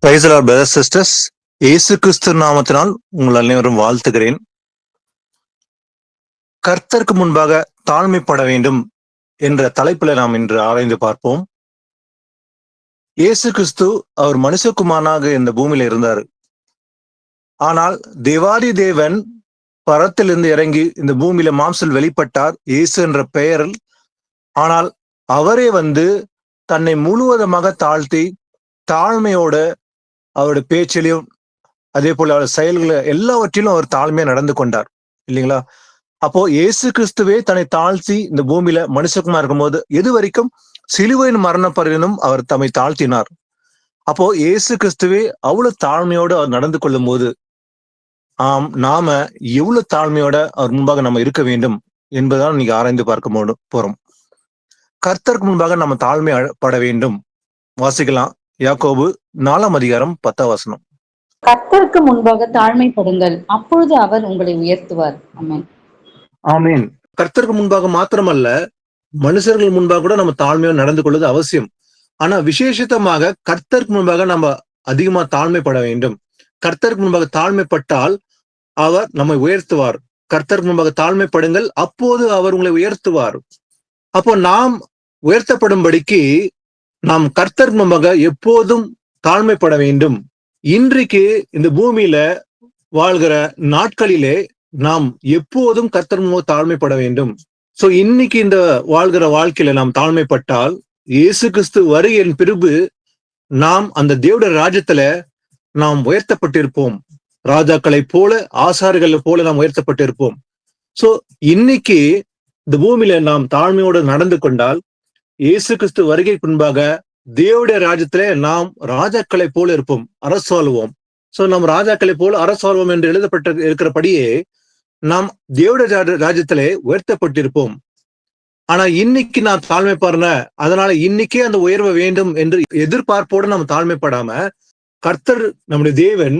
Praise the Lord brothers sisters. இயேசு கிறிஸ்து நாமத்தினால் உங்கள் அனைவரும் வாழ்த்துகிறேன். கர்த்தருக்கு முன்பாக தாழ்மைப்பட வேண்டும் என்ற தலைப்பில் நாம் இன்று ஆராய்ந்து பார்ப்போம். இயேசு கிறிஸ்து அவர் மனுஷகுமாரனாக இந்த பூமியில இருந்தார். ஆனால் தேவாதி தேவன் பரத்திலிருந்து இறங்கி இந்த பூமியில மாம்சல் வெளிப்பட்டார் இயேசு என்ற பெயரில். ஆனால் அவரே தன்னை முழுவதுமாக தாழ்த்தி தாழ்மையோட அவருடைய பேச்சிலையும் அதே போல அவருடைய செயல்களை எல்லாவற்றிலும் அவர் தாழ்மையா நடந்து கொண்டார் இல்லைங்களா? அப்போ இயேசு கிறிஸ்துவே தன்னை தாழ்த்தி இந்த பூமியில மனுஷகுமாரா இருக்கும்போது எது வரைக்கும் சிலுவையின் மரண பரியந்தம் அவர் தம்மை தாழ்த்தினார். அப்போ இயேசு கிறிஸ்துவே அவ்வளவு தாழ்மையோடு அவர் நடந்து கொள்ளும் போது நாம எவ்வளவு தாழ்மையோட அவர் முன்பாக நம்ம இருக்க வேண்டும் என்பதுதான் நீங்க ஆராய்ந்து பார்க்க போறோம். கர்த்தருக்கு முன்பாக நம்ம தாழ்மைப்பட வேண்டும். வாசிக்கலாம். யாக்கோபு 4:10. கர்த்தருக்கு முன்பாக தாழ்மைப்படுங்கள், அப்பொழுது அவர் உங்களை உயர்த்துவார். ஆமென். ஆமென். கர்த்தருக்கு முன்பாக மாத்திரமல்ல, மனுஷர்கள் முன்பாக கூட நம்ம தாழ்மையோடு நடந்து கொள்வது அவசியம். ஆனா விசேஷமாக கர்த்தருக்கு முன்பாக நம்ம அதிகமா தாழ்மைப்பட வேண்டும். கர்த்தருக்கு முன்பாக தாழ்மைப்பட்டால் அவர் நம்மை உயர்த்துவார். கர்த்தருக்கு முன்பாக தாழ்மைப்படுங்கள், அப்போது அவர் உங்களை உயர்த்துவார். அப்போ நாம் உயர்த்தப்படும்படிக்கு நாம் கர்த்தருக்கு முன்பாக எப்போதும் தாழ்மைப்பட வேண்டும். இன்றைக்கு இந்த பூமியில வாழ்கிற நாட்களிலே நாம் எப்போதும் கர்த்தர் முன்பாக தாழ்மைப்பட வேண்டும். சோ இன்னைக்கு இந்த வாழ்கிற வாழ்க்கையில நாம் தாழ்மைப்பட்டால் இயேசு கிறிஸ்து வருகையின் பிறகு நாம் அந்த தேவனுடைய ராஜ்யத்துல நாம் உயர்த்தப்பட்டிருப்போம். ராஜாக்களை போல ஆசாரிகளை போல நாம் உயர்த்தப்பட்டிருப்போம். சோ இன்னைக்கு இந்த பூமியில நாம் தாழ்மையோடு நடந்து கொண்டால் இயேசு கிறிஸ்து வருகைக்கு முன்பாக தேவனுடைய ராஜ்யத்திலே நாம் ராஜாக்களை போல இருப்போம், அரசாளுவோம். சோ நாம் ராஜாக்களை போல அரசாளுவோம் என்று எழுதப்பட்ட இருக்கிறபடியே நாம் தேவனுடைய ராஜ்யத்திலே உயர்த்தப்பட்டிருப்போம். ஆனா இன்னைக்கு நான் தாழ்மைப்படுற, அதனால இன்னைக்கே அந்த உயர்வு வேண்டும் என்று எதிர்பார்ப்போடு நாம் தாழ்மைப்படாம, கர்த்தர் நம்முடைய தேவன்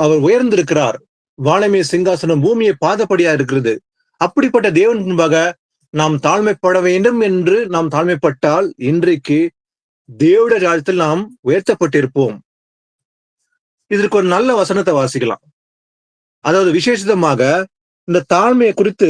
அவர் உயர்ந்திருக்கிறார். வானமே சிங்காசனம், பூமியை பாதப்படியா இருக்கிறது. அப்படிப்பட்ட தேவன் முன்பாக நாம் தாழ்மைப்பட வேண்டும் என்று நாம் தாழ்மைப்பட்டால் இன்றைக்கு தேவனுடைய ராஜ்யத்தில் நாம் உயர்த்தப்பட்டிருப்போம். இதற்கு ஒரு நல்ல வசனத்தை வாசிக்கலாம். அதாவது விசேஷமாக இந்த தாழ்மையை குறித்து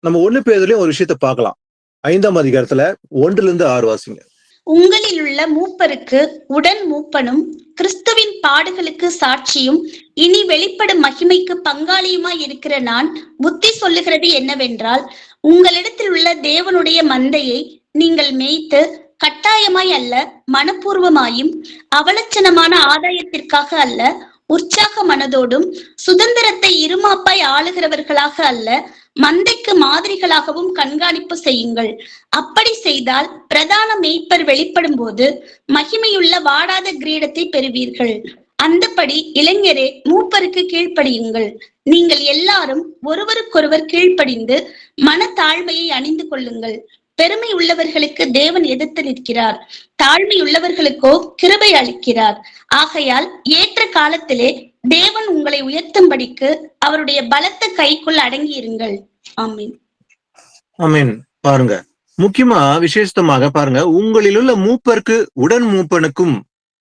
நம்ம 1 பேதுலயும் ஒரு விஷயத்தை பார்க்கலாம். 5ஆம் அதிகாரத்துல 1-6 வாசிங்க. உங்களில் உள்ள மூப்பருக்கு உடன் மூப்பனும் கிறிஸ்துவின் பாடுகளுக்கு சாட்சியும் இனி வெளிப்படும் மகிமைக்கு பங்காளியுமாய் இருக்கிற நான் புத்தி சொல்லுகிறது என்னவென்றால், உங்களிடத்தில் உள்ள தேவனுடைய மந்தையை நீங்கள் மேய்த்து கட்டாயமாய் அல்ல, மனப்பூர்வமாயும் அவலட்சணமான ஆதாயத்திற்காக அல்ல, உற்சாக மனதோடும் சுதந்திரத்தை இருமாப்பாய் ஆளுகிறவர்களாக அல்ல, மந்தைக்கு மாதிரிகளாகவும் கண்காணிப்பு செய்யுங்கள். அப்படி செய்தால் பிரதான மேய்ப்பர் வெளிப்படும் போது மகிமையுள்ள வாடாத கிரீடத்தை பெறுவீர்கள். அந்தபடி இளைஞரே, மூப்பருக்கு கீழ்ப்படியுங்கள். நீங்கள் எல்லாரும் ஒருவருக்கொருவர் கீழ்ப்படிந்து மனத்தாழ்மையை அணிந்து கொள்ளுங்கள். பெருமை உள்ளவர்களுக்கு தேவன் எதிர்த்து நிற்கிறார், தாழ்மை உள்ளவர்களுக்கோ கிருபை அளிக்கிறார். ஆகையால் ஏற்ற காலத்திலே தேவன் உங்களை உயர்த்தும்படிக்கு அவருடைய பலத்த கைக்குள் அடங்கியிருங்கள். ஆமீன். ஆமீன். பாருங்க, முக்கியமா விசேஷமாக பாருங்க, உங்களில் உள்ள மூப்பருக்கு உடன் மூப்பனுக்கும்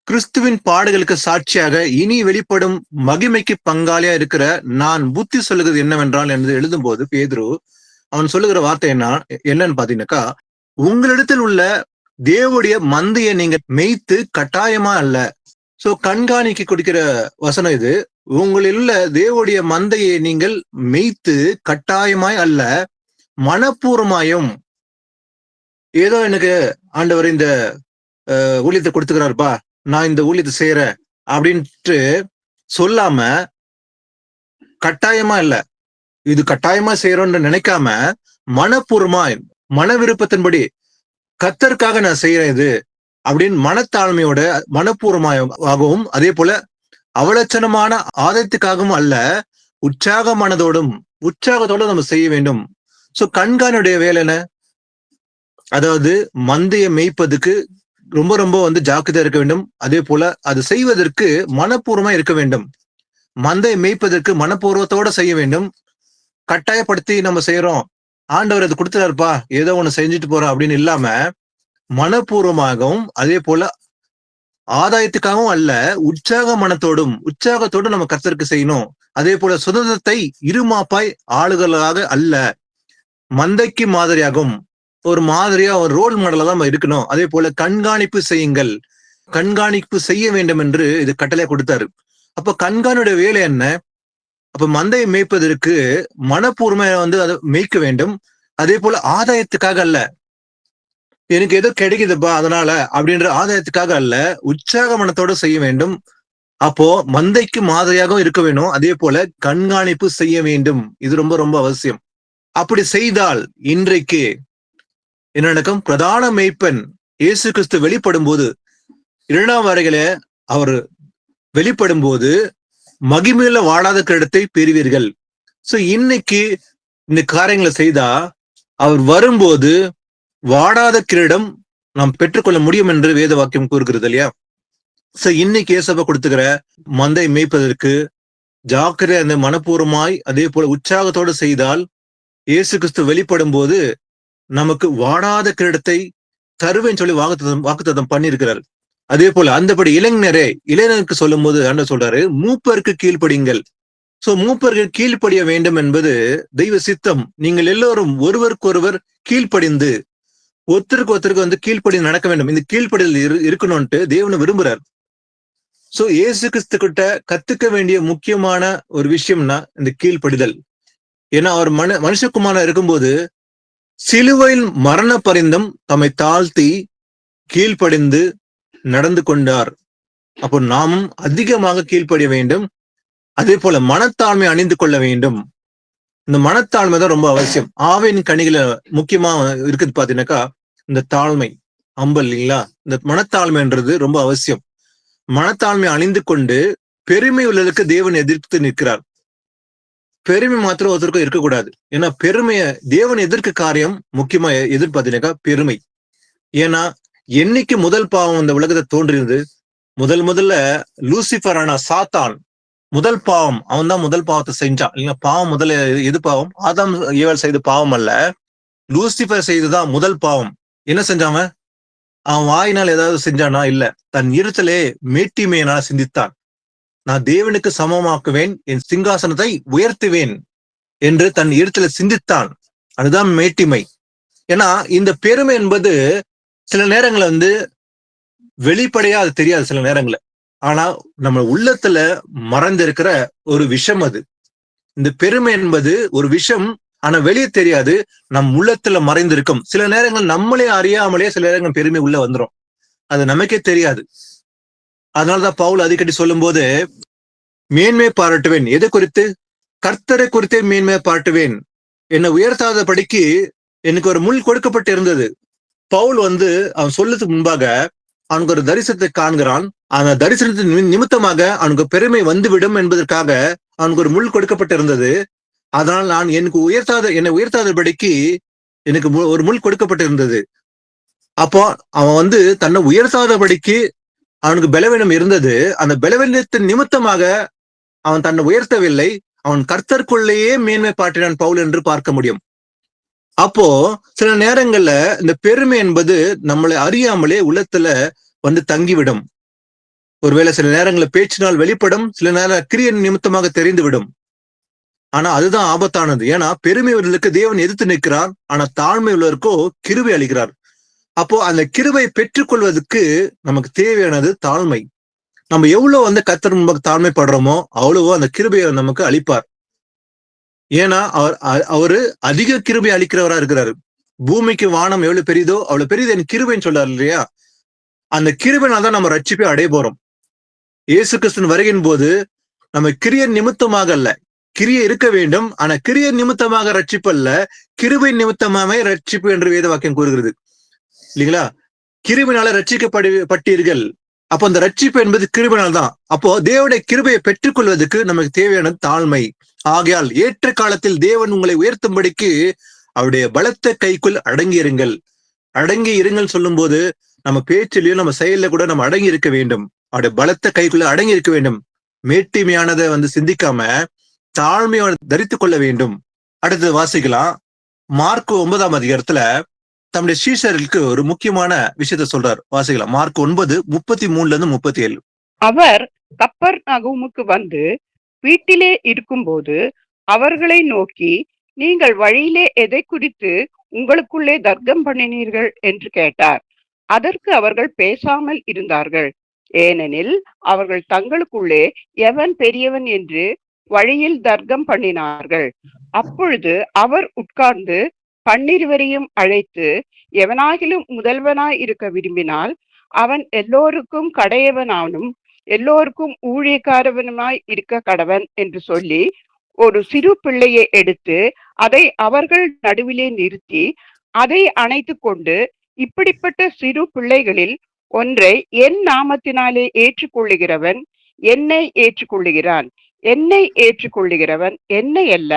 கிறிஸ்துவின் பாடுகளுக்கு சாட்சியாக இனி வெளிப்படும் மகிமைக்கு பங்காளியா இருக்கிற நான் புத்தி சொல்லுகிறது என்னவென்றால் என்று எழுதும் போது பேதுரு அவன் சொல்லுகிற வார்த்தை என்னன்னு பாத்தீங்கன்னாக்கா, உங்களிடத்தில் உள்ள தேவனுடைய மந்தையை நீங்க மேய்த்து கட்டாயமா அல்ல. சோ கண்காணிக்க கொடுக்கிற வசனம் இது. உங்களில் உள்ள தேவனுடைய மந்தையை நீங்கள் மேய்த்து கட்டாயமாய் அல்ல, மனப்பூர்வமாயும். ஏதோ எனக்கு ஆண்டவர் இந்த ஊழியத்தை கொடுத்துக்கிறாருப்பா, நான் இந்த ஊழியத்தை செய்யறேன் அப்படின்ட்டு சொல்லாம, கட்டாயமா இல்ல, இது கட்டாயமா செய்யறோம்னு நினைக்காம மனப்பூர்வமாய் மன விருப்பத்தின்படி கர்த்தருக்காக நான் செய்யறேன் இது அப்படின்னு மனத்தாழ்மையோட மனப்பூர்வமாகவும், அதே போல அவலட்சணமான ஆதாயத்துக்காகவும் அல்ல, உற்சாகத்தோட நம்ம செய்ய வேண்டும். சோ கண்காணியுடைய வேலை என்ன? அதாவது மந்தையை மேய்ப்பதுக்கு ரொம்ப ரொம்ப ஜாக்கிரதையா இருக்க வேண்டும். அதே போல அது செய்வதற்கு மனப்பூர்வமா இருக்க வேண்டும். மந்தையை மேய்ப்பதற்கு மனப்பூர்வத்தோட செய்ய வேண்டும். கட்டாயப்படுத்தி நம்ம செய்யறோம், ஆண்டவர் அது கொடுத்துறாருப்பா, ஏதோ ஒண்ணு செஞ்சுட்டு போறோம் அப்படின்னு இல்லாம மனப்பூர்வமாகவும், அதே போல ஆதாயத்துக்காகவும் அல்ல, உற்சாகத்தோடும் நம்ம கர்த்தருக்கு செய்யணும். அதே போல சுதந்திரத்தை இருமாப்பாய் ஆளுகளாக அல்ல, மந்தைக்கு மாதிரியாகும். ஒரு மாதிரியா ஒரு ரோல் மாடலா தான் நம்ம இருக்கணும். அதே போல கண்காணிப்பு செய்யுங்கள், கண்காணிப்பு செய்ய வேண்டும் என்று இது கட்டளை கொடுத்தாரு. அப்ப கண்காணியோட வேலை என்ன? அப்ப மந்தையை மேய்ப்பதற்கு மனப்பூர்வமா அதை மேய்க்க வேண்டும். அதே போல ஆதாயத்துக்காக அல்ல, எனக்கு ஏதோ கிடைக்குதுப்பா அதனால அப்படின்ற ஆதாயத்துக்காக அல்ல, உற்சாக மனத்தோட செய்ய வேண்டும். அப்போ மந்தைக்கு மாதிரியாகவும் இருக்க வேணும். அதே போல கண்காணிப்பு செய்ய வேண்டும். இது ரொம்ப ரொம்ப அவசியம். அப்படி செய்தால் இன்றைக்கு என்ன நடக்கும்? பிரதான மேய்ப்பன் இயேசு கிறிஸ்து வெளிப்படும் போது, 2ஆம் வருகையில அவர் வெளிப்படும் போது மகிமையில வாடாத கிரீடத்தை பெறுவீர்கள். சோ இன்னைக்கு இந்த காரியங்களை செய்தா அவர் வரும்போது வாடாத கிரீடம் நாம் பெற்றுக்கொள்ள முடியும் என்று வேத வாக்கியம் கூறுகிறது இல்லையா? சோ இன்னைக்கு ஏசப்பா கொடுத்துக்கிற மந்தை மேய்ப்பதற்கு ஜாக்கிரதை அந்த மனப்பூர்வமாய் அதே போல உற்சாகத்தோடு செய்தால் இயேசு கிறிஸ்து வெளிப்படும் போது நமக்கு வாடாத கிரீடத்தை தருவேன்னு சொல்லி வாக்குத்தத்தம் பண்ணியிருக்கிறார். அதே போல அந்தபடி இளைஞருக்கு சொல்லும் போது ஆண்டவர் சொல்றாரு, மூப்பருக்கு கீழ்ப்படிங்கள். சோ மூப்பருக்கு கீழ்ப்படிய வேண்டும் என்பது தெய்வ சித்தம். நீங்கள் எல்லோரும் ஒருவருக்கொருவர் கீழ்ப்படிந்து ஒருத்தருக்கு கீழ்ப்படி நடக்க வேண்டும். இந்த கீழ்ப்படிதல் இருக்கணும்ட்டு தேவனை விரும்புறார். சோ இயேசு கிறிஸ்து கிட்ட கத்துக்க வேண்டிய முக்கியமான ஒரு விஷயம்னா இந்த கீழ்ப்படிதல். ஏன்னா அவர் மனுஷகுமாரா இருக்கும்போது சிலுவையில் மரண பரிந்தம் தம்மை தாழ்த்தி கீழ்ப்படிந்து நடந்து கொண்டார். அப்போ நாமும் அதிகமாக கீழ்ப்படிய வேண்டும். அதே போல மனத்தாழ்மை அணிந்து கொள்ள வேண்டும். இந்த மனத்தாழ்மை தான் ரொம்ப அவசியம். ஆவின் கனிகளை முக்கியமா இருக்குது பாத்தீங்கன்னாக்கா இந்த தாழ்மை, அம்பல் இல்லைங்களா? இந்த மனத்தாழ்மைன்றது ரொம்ப அவசியம். மனத்தாழ்மை அணிந்து கொண்டு பெருமை உள்ளதுக்கு தேவன் எதிர்த்து நிற்கிறார். பெருமை மாத்திரம் ஒருத்தருக்கும் இருக்கக்கூடாது. ஏன்னா பெருமைய தேவன் எதிர்க்க காரியம் முக்கியமா எதிர்பார்த்தீங்கன்னாக்கா பெருமை. ஏன்னா என்னைக்கு முதல் பாவம் இந்த உலகத்தை தோன்றியது, முதல்ல லூசிஃபரான சாத்தான் முதல் பாவம், அவன் தான் முதல் பாவத்தை செஞ்சான் இல்லைங்களா? பாவம் முதல்ல எது பாவம்? ஆதாம் ஏவாள் செய்த பாவம் அல்ல, லூசிஃபர் செய்துதான் முதல் பாவம். என்ன செஞ்சாம? அவன் வாயினால் ஏதாவது செஞ்சானா? இல்ல, தன் இருத்தலே மேட்டிமையினால சிந்தித்தான். நான் தேவனுக்கு சமமாக்குவேன், என் சிங்காசனத்தை உயர்த்துவேன் என்று தன் இருத்தல சிந்தித்தான். அதுதான் மேட்டிமை. ஏன்னா இந்த பெருமை என்பது சில நேரங்கள்ல வெளிப்படையா அது தெரியாது சில நேரங்கள்ல. ஆனா நம்ம உள்ளத்துல மறைந்திருக்கிற ஒரு விஷம் அது. இந்த பெருமை என்பது ஒரு விஷம், ஆனா வெளியே தெரியாது, நம் உள்ளத்துல மறைந்திருக்கும். சில நேரங்கள் நம்மளே அறியாமலே சில நேரங்கள் பெருமை உள்ள வந்துரும், அது நமக்கே தெரியாது. அதனாலதான் பவுல் அடிக்கடி சொல்லும் போது மேன்மை பாராட்டுவேன். எதை குறித்து? கர்த்தரை குறித்தே மேன்மையை பாராட்டுவேன். என்னை உயர்த்தாத படிக்கு எனக்கு ஒரு முள் கொடுக்கப்பட்டு இருந்தது. பவுல் அவன் சொல்லதுக்கு முன்பாக அவனுக்கு ஒரு தரிசனத்தை காண்கிறான். அந்த தரிசனத்தின் நிமித்தமாக அவனுக்கு பெருமை வந்துவிடும் என்பதற்காக அவனுக்கு ஒரு முள் கொடுக்கப்பட்டு இருந்தது. அதனால் நான் என்னை உயர்த்தாதபடிக்கு எனக்கு ஒரு முள் கொடுக்கப்பட்டு இருந்தது. அப்போ அவன் தன்னை உயர்த்தாதபடிக்கு அவனுக்கு பலவீனம் இருந்தது. அந்த பலவீனத்தின் நிமித்தமாக அவன் தன்னை உயர்த்தவில்லை, அவன் கர்த்தருக்குள்ளேயே மேன்மை பாட்டினான் பவுல் என்று பார்க்க முடியும். அப்போ சில நேரங்கள்ல இந்த பெருமை என்பது நம்மளை அறியாமலே உள்ளத்துல தங்கிவிடும். ஒருவேளை சில நேரங்களில் பேச்சினால் வெளிப்படும், சில நேரம் கிரியன் நிமித்தமாக தெரிந்துவிடும். ஆனா அதுதான் ஆபத்தானது. ஏன்னா பெருமை உள்ளவர்களுக்கு தேவன் எதிர்த்து நிற்கிறார், ஆனா தாழ்மை உள்ளவருக்கோ கிருபை அளிக்கிறார். அப்போ அந்த கிருபை பெற்றுக்கொள்வதற்கு நமக்கு தேவையானது தாழ்மை. நம்ம எவ்வளவு கர்த்தர் முன்பாக தாழ்மைப்படுறோமோ அவ்வளவோ அந்த கிருபையை நமக்கு அளிப்பார். ஏன்னா அவரு அதிக கிருபை அளிக்கிறவரா இருக்கிறாரு. பூமிக்கு வானம் எவ்வளவு பெரியதோ அவ்வளவு பெரியது என் கிருபைன்னு சொல்றாரு இல்லையா? அந்த கிருபையினால்தான் நம்ம ரட்சிப்பை அடைய போறோம். இயேசு கிறிஸ்துவின் வருகையின் போது நம்ம கிரிய நிமித்தமாக அல்ல, கிரிய இருக்க வேண்டும், ஆனா கிரிய நிமித்தமாக ரட்சிப்பு அல்ல, கிருபை நிமித்தமாவே ரட்சிப்பு என்று வேத வாக்கியம் கூறுகிறது இல்லைங்களா? கிருபையினால ரட்சிக்கப்பட்டீர்கள். அப்போ அந்த ரட்சிப்பு என்பது கிருபையினால் தான். அப்போ தேவனுடைய கிருபையை பெற்றுக்கொள்வதற்கு நமக்கு தேவையானது தாழ்மை. ஆகையால் ஏற்ற காலத்தில் தேவன் உங்களை உயர்த்தும்படிக்கு அவருடைய பலத்த கைக்குள் அடங்கி இருங்கள் சொல்லும் போது நம்ம பேச்சிலையும் நம்ம செயல கூட நம்ம அடங்கி இருக்க வேண்டும். அவருடைய பலத்த கைக்குள்ள அடங்கி இருக்க வேண்டும். மேட்டிமையானதை சிந்திக்காம தாழ்மையை தரித்து கொள்ள வேண்டும். அடுத்தது வாசிக்கலாம். மார்க்கு 9ஆம் அதிகாரத்துல தம்முடைய சீஷர்களுக்கு ஒரு முக்கியமான விஷயத்த சொல்றார். வாசிக்கலாம். மார்க் 9:33-37. அவர் கப்பர்நகூமுக்கு வந்து வீட்டிலே இருக்கும்போது அவர்களை நோக்கி, நீங்கள் வழியிலே எதை குறித்து உங்களுக்குள்ளே தர்க்கம் பண்ணினீர்கள் என்று கேட்டார். அதற்கு அவர்கள் பேசாமல் இருந்தார்கள். ஏனெனில் அவர்கள் தங்களுக்குள்ளே எவன் பெரியவன் என்று வழியில் தர்க்கம் பண்ணினார்கள். அப்பொழுது அவர் உட்கார்ந்து 12 அழைத்து, எவனாகிலும் முதல்வனாய் இருக்க விரும்பினால் அவன் எல்லோருக்கும் கடையவனானும் எல்லோருக்கும் ஊழியக்காரவனுமாய் இருக்க கடவன் என்று சொல்லி, ஒரு சிறு பிள்ளையை எடுத்து அதை அவர்கள் நடுவிலே நிறுத்தி அதை அணைத்து கொண்டு, இப்படிப்பட்ட சிறு பிள்ளைகளில் ஒன்றை என் நாமத்தினாலே ஏற்றுக்கொள்ளுகிறவன் என்னை ஏற்றுக்கொள்ளுகிறான், என்னை ஏற்றுக்கொள்ளுகிறவன் என்னை அல்ல,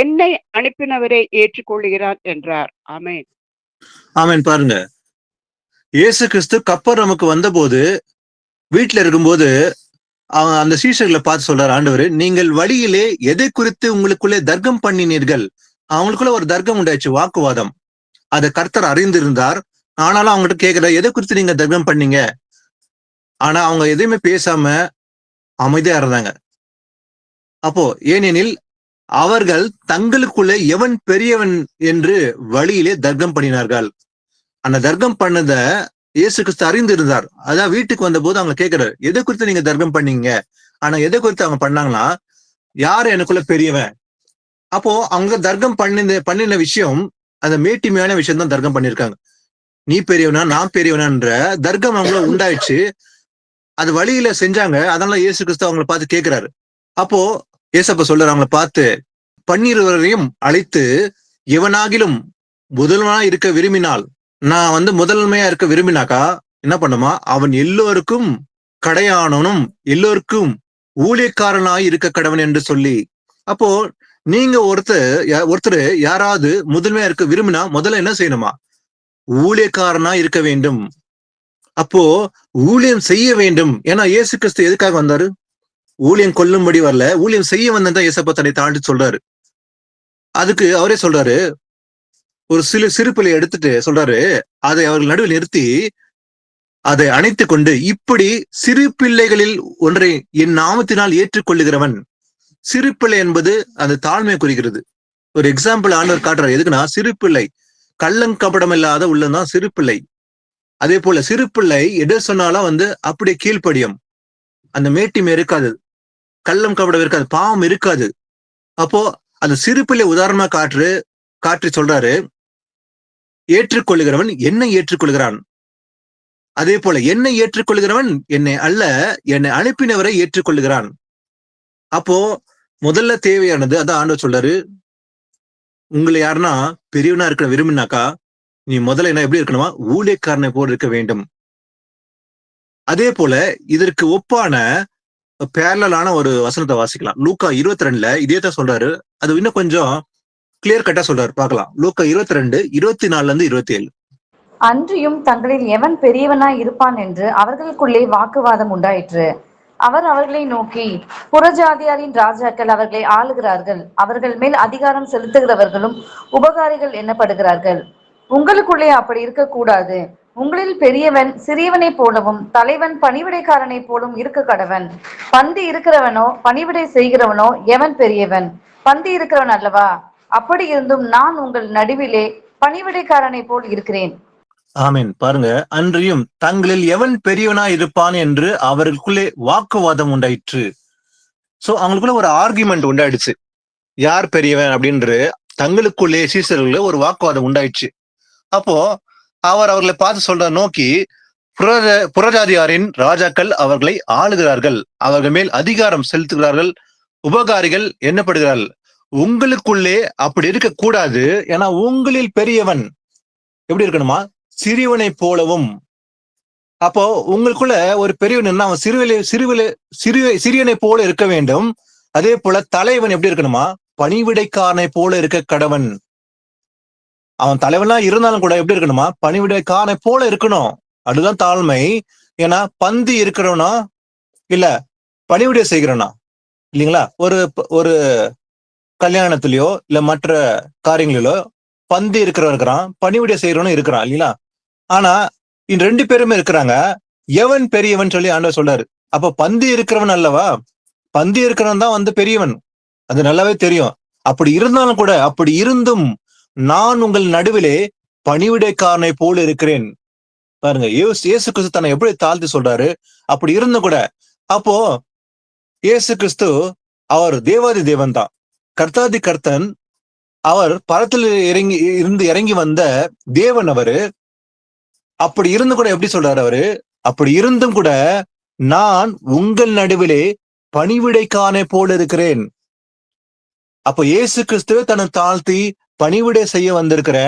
என்னை அனுப்பினவரை ஏற்றுக்கொள்ளுகிறான் என்றார். ஆமென். ஆமென். பாருங்க, இயேசு கிறிஸ்து கப்பர்நகூமுக்கு வந்தபோது, வீட்டுல இருக்கும்போது அந்த சீஷர்களை பார்த்து சொல்றாரு ஆண்டவர், நீங்கள் வழியிலே எதை குறித்து உங்களுக்குள்ளே தர்க்கம் பண்ணினீர்கள். அவங்களுக்குள்ள ஒரு தர்க்கம் உண்டாச்சு, வாக்குவாதம். அதை கர்த்தர் அறிந்திருந்தார். ஆனாலும் அவங்ககிட்ட கேட்கிற, எதை குறித்து நீங்க தர்க்கம் பண்ணீங்க? ஆனா அவங்க எதையுமே பேசாம அமைதியா இருந்தாங்க. அப்போ ஏனெனில் அவர்கள் தங்களுக்குள்ளே எவன் பெரியவன் என்று வழியிலே தர்க்கம் பண்ணினார்கள். அந்த தர்க்கம் பண்ணத இயேசு கிறிஸ்து அறிந்திருந்தார். அதான் வீட்டுக்கு வந்த போது அவங்க கேட்கிறாரு, எதை குறித்து நீங்க தர்க்கம் பண்ணீங்க? ஆனா எதை குறித்து அவங்க பண்ணாங்கன்னா, யாரு எனக்குள்ள பெரியவன்? அப்போ அவங்க தர்க்கம் பண்ணின விஷயம் அந்த மேட்டிமையான விஷயம் தான் தர்க்கம் பண்ணிருக்காங்க. நீ பெரியவனா நான் பெரியவனான்ற தர்க்கம் அவங்கள உண்டாயிடுச்சு. அது வழியில செஞ்சாங்க. அதனால இயேசு கிறிஸ்து அவங்களை பார்த்து கேட்கிறாரு. அப்போ ஏசப்ப சொல்றாரு அவங்களை பார்த்து, 12 அழைத்து, எவனாகிலும் முதல்வனா இருக்க விரும்பினால், நான் முதன்மையா இருக்க விரும்பினாக்கா என்ன பண்ணுமா, அவன் எல்லோருக்கும் கடையானவனும் எல்லோருக்கும் ஊழியக்காரனாய் இருக்க கடவன் என்று சொல்லி. அப்போ நீங்க ஒருத்தர் யாராவது முதன்மையா இருக்க விரும்பினா முதல்ல என்ன செய்யணுமா? ஊழியக்காரனா இருக்க வேண்டும். அப்போ ஊழியம் செய்ய வேண்டும். ஏன்னா இயேசு கிறிஸ்து எதுக்காக வந்தாரு? ஊழியம் கொல்லும்படி வரல, ஊழியம் செய்ய வந்ததான் இயேசப்பா தன்னை தாண்டி சொல்றாரு. அதுக்கு அவரே சொல்றாரு, ஒரு சிறு பிள்ளையை எடுத்துட்டு சொல்றாரு, அதை அவர்கள் நடுவில் நிறுத்தி அதை அணைத்து கொண்டு, இப்படி சிறு பிள்ளைகளில் ஒன்றை என் நாமத்தினால் ஏற்றுக்கொள்ளுகிறவன். சிறு பிள்ளை என்பது அந்த தாழ்மையை குறிக்கிறது. ஒரு எக்ஸாம்பிள் ஆண்டவர் காட்டுறாரு. எதுக்குன்னா, சிறு பிள்ளை கள்ளங்கபடம் இல்லாத உள்ளதான் சிறு பிள்ளை. அதே போல சிறு பிள்ளை எது சொன்னாலும் அப்படியே கீழ்ப்படியும். அந்த மேட்டிமை இருக்காது, கள்ளம் கபடம் இருக்காது, பாவம் இருக்காது. அப்போ அந்த சிறு பிள்ளை உதாரணமா காற்றி சொல்றாரு, ஏற்றுக்கொள்ளுகிறவன் என்னை ஏற்றுக்கொள்கிறான். அதே போல என்னை ஏற்றுக்கொள்கிறவன் என்னை அல்ல, என்னை அனுப்பினவரை ஏற்றுக்கொள்ளுகிறான். அப்போ முதல்ல தேவையானது அதான் ஆண்டவர் சொல்றாரு, உங்களை யாருன்னா பெரியவனா இருக்க விரும்பினாக்கா நீ முதல்ல என்ன எப்படி இருக்கணுமா? ஊழியக்காரனை போல் இருக்க வேண்டும். அதே போல இதற்கு ஒப்பான பேரலான ஒரு வசனத்தை வாசிக்கலாம். லூக்கா 22 இதே தான் சொல்றாரு. அது இன்னும் கொஞ்சம் கிளியர் கட்டா சொல்றாரு, பார்க்கலாம். லூக்கா 22 24-27. அன்றியும் தங்களில் எவன் பெரியவனாய் இருப்பான் என்று அவர்களுக்குள்ளே வாக்குவாதம் உண்டாயிற்று. அவர் அவர்களை நோக்கி, புறஜாதியாரின் ராஜாக்கள் அவர்களை ஆளுகிறார்கள், அவர்கள் மேல் அதிகாரம் செலுத்துகிறவர்களும் உபகாரிகள் எண்ணப்படுகிறார்கள். உங்களுக்குள்ளே அப்படி இருக்கக்கூடாது. உங்களில் பெரியவன் சிறியவனை போலவும் தலைவன் பணிவிடைக்காரனை போலும் இருக்க கடவன். பந்தி இருக்கிறவனோ பணிவிடை செய்கிறவனோ எவன் பெரியவன்? பந்தி இருக்கிறவன் அல்லவா? அப்படி இருந்தும் நான் உங்கள் நடுவிலே பணிவிடைக்காரனை போல் இருக்கிறேன். ஆமீன். பாருங்க, அன்றியும் தங்களில் எவன் பெரியவனா இருப்பான் என்று அவர்களுக்குள்ளே வாக்குவாதம் உண்டாயிற்று. சோ அவங்களுக்குள்ள ஒரு ஆர்குமெண்ட் உண்டாயிடுச்சு, யார் பெரியவன் அப்படின்று தங்களுக்குள்ளே சீசர்களுக்குள்ள ஒரு வாக்குவாதம் உண்டாயிடுச்சு. அப்போ அவர்களை பார்த்து சொல்ற நோக்கி, புறஜாதியாரின் ராஜாக்கள் அவர்களை ஆளுகிறார்கள், அவர்கள் மேல் அதிகாரம் செலுத்துகிறார்கள், உபகாரிகள் எண்ணப்படுகிறார்கள். உங்களுக்குள்ளே அப்படி இருக்க கூடாது. ஏன்னா உங்களில் பெரியவன் எப்படி இருக்கணுமா? சிறியவனை போலவும். அப்போ உங்களுக்குள்ள ஒரு பெரியவன் அவன் சிறியனை போல இருக்க வேண்டும். அதே போல தலைவன் எப்படி இருக்கணுமா? பணிவிடைக்காரனை போல இருக்க கடவன். அவன் தலைவனா இருந்தாலும் கூட எப்படி இருக்கணுமா? பணிவிடைக்காரனை போல இருக்கணும். அதுதான் தாழ்மை. ஏன்னா பந்தி இருக்கிறவனா இல்ல பணிவிடை செய்கிறவனா இல்லைங்களா? ஒரு கல்யாணத்திலயோ இல்ல மற்ற காரியங்களிலோ பந்தி இருக்கிறவன் இருக்கிறான், பணிவிடை செய்யறவனும் இருக்கிறான் இல்லைங்களா? ஆனா இந்த 2 பேருமே இருக்கிறாங்க. எவன் பெரியவன் சொல்லி ஆண்டவர் சொல்றாரு. அப்ப பந்தி இருக்கிறவன் அல்லவா? பந்தி இருக்கிறவன் தான் பெரியவன். அது நல்லாவே தெரியும். அப்படி இருந்தாலும் கூட, அப்படி இருந்தும் நான் உங்கள் நடுவிலே பணிவிடைக்காரனை போல இருக்கிறேன். பாருங்க, இயேசு கிறிஸ்து தன்னை எப்படி தாழ்த்தி சொல்றாரு. அப்படி இருந்தும் கூட, அப்போ இயேசு கிறிஸ்து அவர் தேவாதி தேவன் தான், கர்த்தாதி கர்த்தன். அவர் பரத்தில் இறங்கி வந்த தேவன் அவரு. அப்படி இருந்து கூட எப்படி சொல்றாரு அவரு? அப்படி இருந்தும் கூட நான் உங்கள் நடுவிலே பணிவிடைக்காரனை போல இருக்கிறேன். அப்ப இயேசு கிறிஸ்துவே தன்னை தாழ்த்தி பணிவிடை செய்ய வந்திருக்கிற,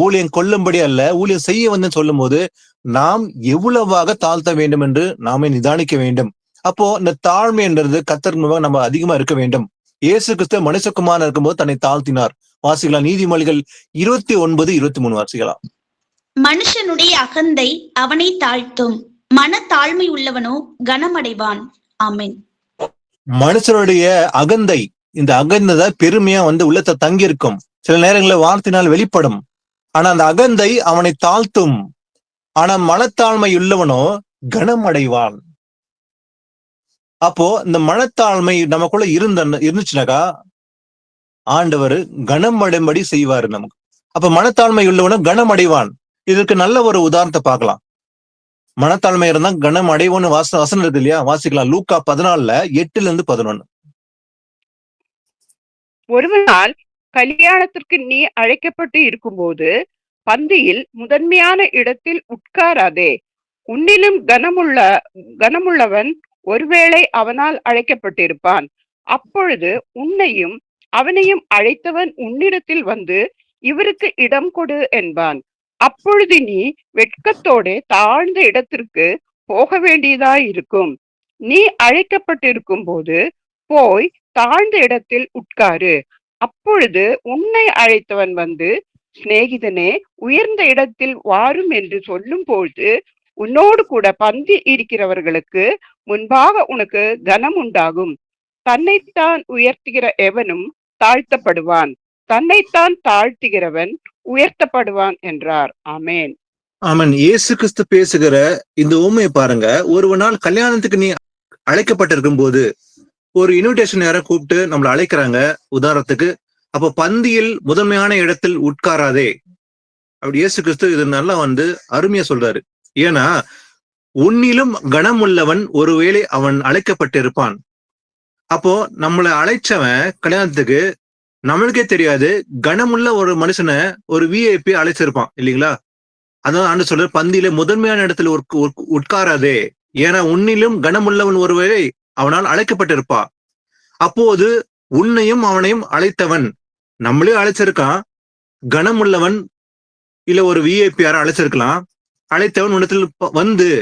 ஊழியம் கொள்ளும்படி அல்ல, ஊழியம் செய்ய வந்து சொல்லும் போது நாம் எவ்வளவாக தாழ்த்த வேண்டும் என்று நாமே நிதானிக்க வேண்டும். அப்போ இந்த தாழ்மை என்றது கர்த்தர் முன்பாக நம்ம அதிகமா இருக்க வேண்டும். இயேசு கிறிஸ்து மனுஷகுமாரன் இருக்கும்போது தன்னை தாழ்த்தினார். வாசிக்கலாம் நீதிமொழிகள் 29:23 வாசிக்கலாம். மனுஷனுடைய அகந்தை அவனை தாழ்த்தும், மன தாழ்மை உள்ளவனோ கனமடைவான். ஆமென். மனுஷனுடைய அகந்தை, இந்த அகந்தை பெருமையா உள்ளத்தை தங்கி இருக்கும். சில நேரங்களில் வார்த்தையினால் வெளிப்படும். ஆனா அந்த அகந்தை அவனை தாழ்த்தும். ஆனா மனத்தாழ்மை உள்ளவனோ கனமடைவான். அப்போ இந்த மனத்தாழ்மை நமக்குள்ள இருந்துச்சுனாக்கா ஆண்டவர் கனம் அடைம்படி செய்வாரு நமக்கு. அப்ப மனத்தாழ்மை உள்ளவனும் கனம் அடைவான். இதற்கு நல்ல ஒரு உதாரணத்தை பார்க்கலாம். மனத்தாழ்மை இருந்தா கனம் அடைவோன்னு வசனம் இருக்கு இல்லையா? வாசிக்கலாம் லூக்கா 14:8-11. ஒருவனால் கல்யாணத்திற்கு நீ அழைக்கப்பட்டு இருக்கும்போது பந்தியில் முதன்மையான இடத்தில் உட்காராதே. உன்னிலும் கனமுள்ளவன் ஒருவேளை அவனால் அழைக்கப்பட்டிருப்பான். அப்பொழுது உன்னையும் அவனையும் அழைத்தவன் உன்னிடத்தில் வந்து இவருக்கு இடம் கொடு என்பான். அப்பொழுது நீ வெட்கத்தோட தாழ்ந்த இடத்திற்கு போக வேண்டியதாயிருக்கும். நீ அழைக்கப்பட்டிருக்கும் போது போய் தாழ்ந்த இடத்தில் உட்காரு. அப்பொழுது உன்னை அழைத்தவன் வந்து, சிநேகிதனே, உயர்ந்த இடத்தில் வாரும் என்று சொல்லும் போது உன்னோடு கூட பந்தி இருக்கிறவர்களுக்கு முன்பாக உனக்கு கனம் உண்டாகும். தன்னைத்தான் உயர்த்துகிற எவனும் தாழ்த்தப்படுவான், தன்னைத்தான் தாழ்த்துகிறவன் உயர்த்தப்படுவான் என்றார். ஆமேன். ஆமன். இயேசு கிறிஸ்து பேசுகிற இந்த உண்மையை பாருங்க. ஒரு நாள் கல்யாணத்துக்கு நீ அழைக்கப்பட்டிருக்கும் போது ஒரு இன்விடேஷன் யாரை கூப்பிட்டு நம்மளை அழைக்கிறாங்க உதாரணத்துக்கு. அப்போ பந்தியில் முதன்மையான இடத்தில் உட்காராதே அப்படி இயேசு கிறிஸ்து இது நல்லா அருமையா சொல்றாரு. ஏன்னா உன்னிலும் கனம் உள்ளவன் ஒருவேளை அவன் அழைக்கப்பட்டிருப்பான். அப்போ நம்மளை அழைச்சவன் கல்யாணத்துக்கு நம்மளுக்கே தெரியாது, கனமுள்ள ஒரு மனுஷனை ஒரு விஐபி அழைச்சிருப்பான் இல்லைங்களா? அதான் ஆண்டு சொல்ற பந்தியில முதன்மையான இடத்துல உட்காராதே, ஏன்னா உன்னிலும் கனமுள்ளவன் ஒருவேளை அவனால் அழைக்கப்பட்டிருப்பா. அப்போது உன்னையும் அவனையும் அழைத்தவன் நம்மளே அழைச்சிருக்கான். கனமுள்ளவன் இல்ல ஒரு விஐபி யாரும் அழைச்சிருக்கலாம். அழைத்தவன் உன்னத்தில்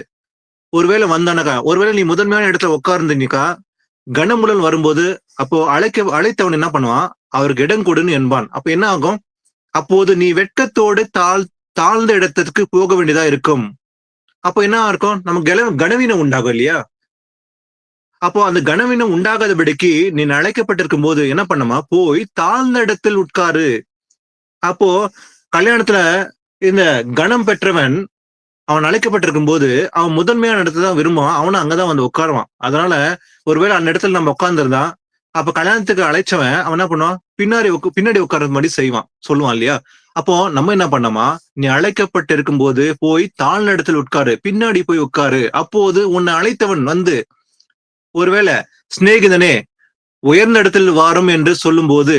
ஒருவேளை வந்தானக்கா, ஒருவேளை நீ முதன்மையான இடத்துல உட்கார்ந்துனிக்கா, கனமுள்ளன் வரும்போது அப்போ அழைத்தவன் என்ன பண்ணுவான்? அவருக்கு இடம் கொடுன்னு என்பான். அப்ப என்ன ஆகும்? அப்போது நீ வெட்கத்தோடு தாழ்ந்த இடத்துக்கு போக வேண்டியதா இருக்கும். அப்போ என்ன இருக்கும்? நமக்கு கனவீனம் உண்டாகும் இல்லையா? அப்போ அந்த கனவீனம் உண்டாகாதபடிக்கு நீ அழைக்கப்பட்டிருக்கும் போது என்ன பண்ணுமா? போய் தாழ்ந்த இடத்தில் உட்காரு. அப்போ கல்யாணத்துல இந்த கனம் பெற்றவன் அவன் அழைக்கப்பட்டிருக்கும் போது அவன் முதன்மையான இடத்துல தான் விரும்புவான். அவனும் அங்கதான் உட்காருவான். அதனால ஒருவேளை அந்த இடத்துல நம்ம உட்கார்ந்துருந்தான், அப்ப கல்யாணத்துக்கு அழைச்சவன் அவன் என்ன பண்ணுவான்? பின்னாடி உட்கார்றது மாதிரி செய்வான், சொல்லுவான் இல்லையா? அப்போ நம்ம என்ன பண்ணோமா? நீ அழைக்கப்பட்டிருக்கும் போது போய் தாழ்ந்த இடத்துல உட்காரு, பின்னாடி போய் உட்காரு. அப்போது உன்னை அழைத்தவன் ஒருவேளை சிநேகிதனே உயர்ந்த இடத்தில் வாரும் என்று சொல்லும் போது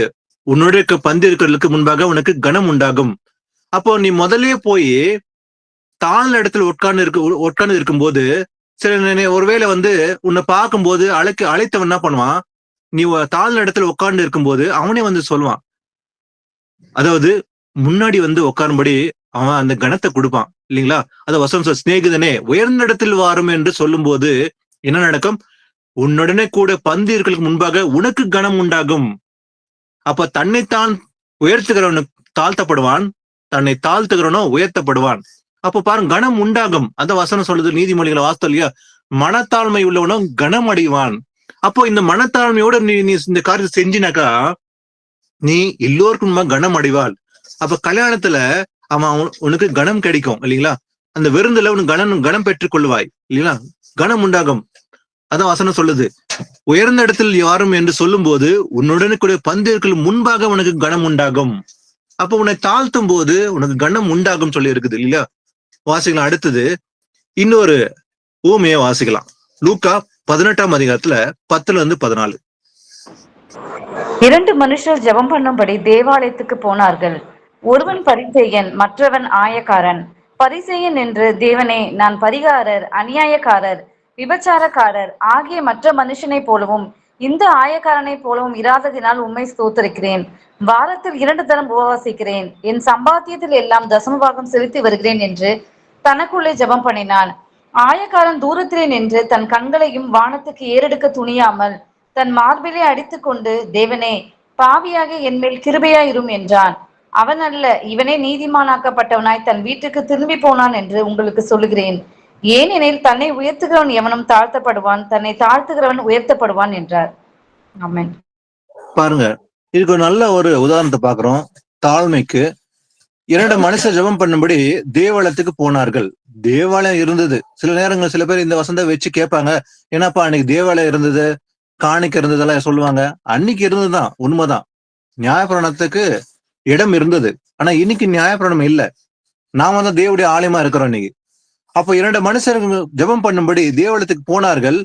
உன்னுடைய பந்தி இருக்கிறதுக்கு முன்பாக உனக்கு கனம் உண்டாகும். அப்போ நீ முதலே போய் தாழ்ந்த இடத்துல உட்கார்ந்து இருக்கும்போது சில ஒருவேளை உன்னை பார்க்கும்போது அழைத்தவன் என்ன பண்ணுவான்? நீ தாழ்ந்த இடத்துல உட்கார்ந்து இருக்கும்போது அவனே சொல்லுவான், அதாவது முன்னாடி உட்காரும்படி அவன் அந்த கணத்தை கொடுப்பான் இல்லைங்களா? அத வசனம் சிநேகிதனே உயர்ந்த இடத்தில் வாரும் என்று சொல்லும் போது என்ன நடக்கும்? உன்னுடனே கூட பந்தியர்களுக்கு முன்பாக உனக்கு கனம் உண்டாகும். அப்ப தன்னைத்தான் உயர்த்துகிறவனு தாழ்த்தப்படுவான், தன்னை தாழ்த்துகிறவனோ உயர்த்தப்படுவான். அப்போ பாருங்க, கனம் உண்டாகும். அந்த வசனம் சொல்லுது நீதிமொழிகளை வாஸ்தவம் இல்லையா? மனத்தாழ்மை உள்ளவனும் கனம் அடைவான். அப்போ இந்த மனத்தாழ்மையோட நீ இந்த காரியத்தை செஞ்சினாக்கா நீ எல்லோருக்கும் கனம் அடைவாள். அப்ப கல்யாணத்துல உனக்கு கணம் கிடைக்கும் இல்லைங்களா? அந்த விருந்துல உனக்கு கணம் பெற்றுக் கொள்வாய் இல்லைங்களா? கணம் உண்டாகும். அதான் வசனம் சொல்லுது, உயர்ந்த இடத்தில் யாரும் என்று சொல்லும் போது உன்னுடனுக்குரிய பந்திற்கு முன்பாக உனக்கு கணம் உண்டாகும். அப்ப உன்னை தாழ்த்தும் போது உனக்கு கணம் உண்டாகும் சொல்லி இருக்குது இல்லையா? வாசிக்கலாம். அடுத்தது இன்னொரு ஊமையை வாசிக்கலாம். லூக்கா 18ஆம் அதிகாரத்துல 10-14. 2 மனுஷர் ஜெபம் பண்ணும்படி தேவாலயத்துக்கு போனார்கள். ஒருவன் பரிசேயன், மற்றவன் ஆயக்காரன். பரிசேயன் என்று, தேவனே, நான் பரிகாரர், அநியாயக்காரர், விபச்சாரக்காரர் ஆகிய மற்ற மனுஷனைப் போலவும் இந்த ஆயக்காரனைப் போலவும் இராததினால் உம்மை ஸ்தோத்திரிக்கிறேன். வாரத்தில் 2 தரம் உபவாசிக்கிறேன். என் சம்பாத்தியத்தில் எல்லாம் தசமபாகம் செலுத்தி வருகிறேன் என்று தனக்குள்ளே ஜெபம் பண்ணினான். ஆயக்காரன் தூரத்திலே நின்று தன் கண்களையும் வானத்துக்கு ஏறெடுக்க துணியாமல் தன் மார்பிலே அடித்துக்கொண்டு, தேவனே, பாவியாக என் மேல் கிருபையாயிரும் என்றான். அவன் அல்ல, இவனே நீதிமானாக்கப்பட்டவனாய் தன் வீட்டுக்கு திரும்பி போனான் என்று உங்களுக்கு சொல்லுகிறேன். ஏனெனில் தன்னை உயர்த்துகிறவன் எவனும் தாழ்த்தப்படுவான், தன்னை தாழ்த்துகிறவன் உயர்த்தப்படுவான் என்றார். ஆமென். பாருங்க, இதுக்கு ஒரு நல்ல ஒரு உதாரணத்தை பாக்குறோம். தாழ்மைக்கு 2 மனுஷர் ஜெபம் பண்ணும்படி தேவாலயத்துக்கு போனார்கள். தேவாலயம் இருந்தது. சில நேரங்கள் சில பேர் இந்த வசந்த வச்சு கேட்பாங்க, என்னப்பா அன்னைக்கு தேவாலயம் இருந்தது, காணிக்க இருந்ததெல்லாம் சொல்லுவாங்க. அன்னைக்கு இருந்ததுதான், உண்மைதான். நியாயப்பிரமாணத்துக்கு இடம் இருந்தது. ஆனா இன்னைக்கு நியாயப்பிரமாணம் இல்ல. நாம தான் தேவனுடைய ஆலயமா இருக்கிறோம் இன்னைக்கு. அப்போ 2 மனுஷர்கள் ஜெபம் பண்ணும்படி தேவாலயத்துக்கு போனார்கள்.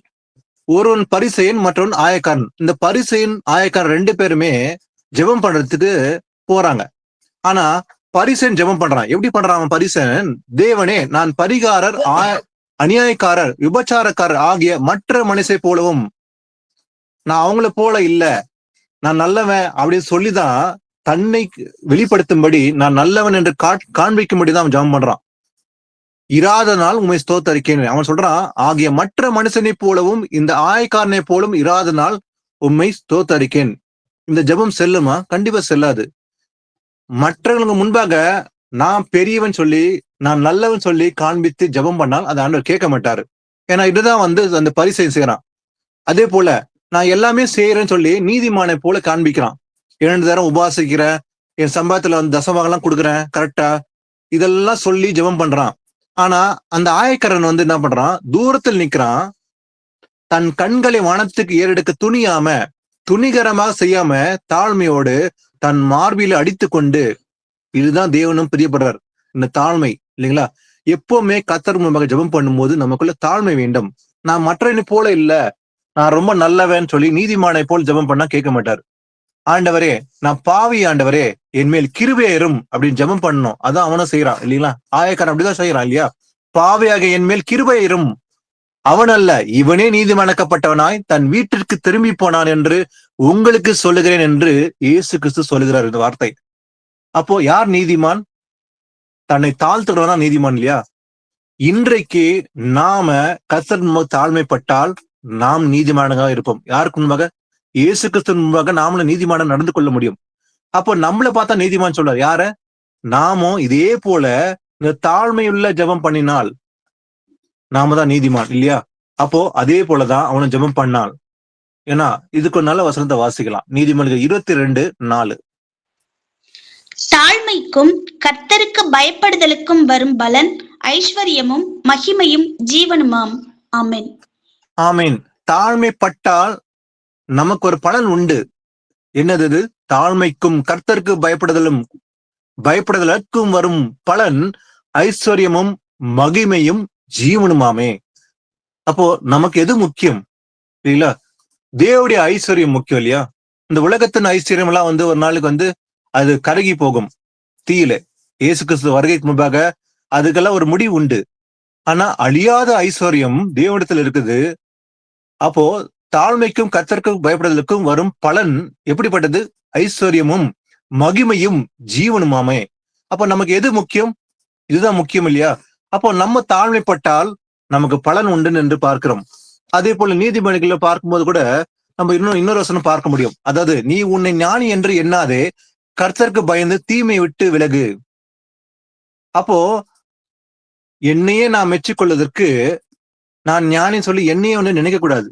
ஒருவன் பரிசேயன், மற்றவன் ஆயக்காரன். இந்த பரிசேயன் ஆயக்காரன் 2 பேருமே ஜெபம் பண்றதுக்கு போறாங்க. ஆனா பரிசேயன் ஜெபம் பண்றான். எப்படி பண்றான் அவன்? பரிசேயன், தேவனே, நான் பரிகாரர், அநியாயக்காரர், விபச்சாரக்காரர் ஆகிய மற்ற மனுஷை போலவும், நான் அவங்கள போல இல்ல, நான் நல்லவன் அப்படின்னு சொல்லிதான் தன்னை வெளிப்படுத்தும்படி, நான் நல்லவன் என்று காண்பிக்கும்படிதான் அவன் ஜெபம் பண்றான். இராத நாள் உண்மை ஸ்தோத்தரிக்கேன். அவன் சொல்றான், ஆகிய மற்ற மனுஷனை போலவும் இந்த ஆயக்காரனை போலும் இராத நாள் உண்மை ஸ்தோத்தரிக்கேன். இந்த ஜெபம் செல்லுமா? கண்டிப்பா செல்லாது. மற்றவங்களுக்கு முன்பாக நான் பெரியவன் சொல்லி, நான் நல்லவன் சொல்லி காண்பித்து ஜெபம் பண்ணால் அதை ஆண்டவர் கேட்க மாட்டாரு. ஏன்னா இதுதான் அந்த பரிசேயன் செய்யறான். அதே போல நான் எல்லாமே செய்யறேன்னு சொல்லி நீதிமானை போல காண்பிக்கிறான். 2 தரம் உபாசிக்கிறேன், என் சம்பாதத்துல தசமாகலாம் கொடுக்குறேன் கரெக்டா, இதெல்லாம் சொல்லி ஜெபம் பண்றான். ஆனா அந்த ஆயக்காரன் என்ன பண்றான்? தூரத்தில் நிக்கிறான். தன் கண்களை வானத்துக்கு ஏறெடுக்க துணிகரமாக செய்யாம தாழ்மையோடு தன் மார்பில அடித்து கொண்டு, இதுதான் தேவனும் பிரியப்படுறார், இந்த தாழ்மை இல்லைங்களா? எப்பவுமே கர்த்தர் முன்பாக ஜெபம் பண்ணும்போது நமக்குள்ள தாழ்மை வேண்டும். நான் மற்றவனை போல இல்ல, நான் ரொம்ப நல்லவன் சொல்லி நீதிமானை போல் ஜெபம் பண்ணா கேட்க மாட்டார். ஆண்டவரே, நான் பாவி, ஆண்டவரே என் மேல் கிருபையரும் அப்படின்னு ஜெபம் பண்ணணும். அதான் அவனும் செய்யறான் இல்லைங்களா? ஆயக்காரன் அப்படிதான் செய்யறான் இல்லையா? பாவியாக என் மேல் கிருபையரும், அவன் அல்ல, இவனே நீதிமானாக்கப்பட்டவனாய் தன் வீட்டிற்கு திரும்பி போனான் என்று உங்களுக்கு சொல்லுகிறேன் என்று இயேசு கிறிஸ்து சொல்லுகிறார் இந்த வார்த்தை. அப்போ யார் நீதிமான்? தன்னை தாழ்த்துறவனா நீதிமான் இல்லையா? இன்றைக்கு நாம கர்த்தர் தாழ்மைப்பட்டால் நாம் நீதிமானாக இருப்போம். யாருக்கு முன்பாக? இயேசு கிறிஸ்து முன்பாக நாமளும் நீதிமான நடந்து கொள்ள முடியும். அப்போ நம்மளை பார்த்தா நீதிமான் சொல்றார். யார? நாமும் இதே போல இந்த தாழ்மையுள்ள ஜெபம் பண்ணினால் நாம தான் நீதிமான் இல்லையா? அப்போ அதே போலதான் அவனும் ஜெபம் பண்ணால். ஏன்னா இதுக்கு ஒரு நல்ல வசனத்தை வாசிக்கலாம். நீதிமொழிகள் 22:4. தாழ்மைக்கும் கர்த்தருக்கு பயப்படுதலுக்கும் வரும் பலன் ஐஸ்வர்யமும் மகிமையும் ஜீவனுமாம். ஆமென். ஆமீன். தாழ்மைப்பட்டால் நமக்கு ஒரு பலன் உண்டு. என்னது? தாழ்மைக்கும் கர்த்தருக்கு பயப்படுதலுக்கும் வரும் பலன் ஐஸ்வர்யமும் மகிமையும் ஜீவனுமாமே. அப்போ நமக்கு எது முக்கியம் இல்லைங்களா? தேவனுடைய ஐஸ்வர்யம் முக்கியம் இல்லையா? இந்த உலகத்தின் ஐஸ்வர்யம் எல்லாம் ஒரு நாளுக்கு அது கருகி போகும் தீயில. இயேசு கிறிஸ்து வருகைக்கு முன்பாக அதுக்கெல்லாம் ஒரு முடிவு உண்டு. ஆனா அழியாத ஐஸ்வர்யம் தேவனிடத்தில் இருக்குது. அப்போ தாழ்மைக்கும் கர்த்தருக்கும் பயப்படுதலுக்கும் வரும் பலன் எப்படிப்பட்டது? ஐஸ்வர்யமும் மகிமையும் ஜீவனுமாமே. அப்போ நமக்கு எது முக்கியம்? இதுதான் முக்கியம் இல்லையா? அப்போ நம்ம தாழ்மைப்பட்டால் நமக்கு பலன் உண்டு என்று பார்க்கிறோம். அதே போல நீதிமொழிகளை பார்க்கும்போது கூட நம்ம இன்னொரு வசனம் பார்க்க முடியும். அதாவது, நீ உன்னை ஞானி என்று எண்ணாதே, கர்த்தருக்கு பயந்து தீமை விட்டு விலகு. அப்போ என்னையே நான் மெச்சிக்கொள்வதற்கு நான் ஞானி சொல்லி என்னையே நினைக்க கூடாது.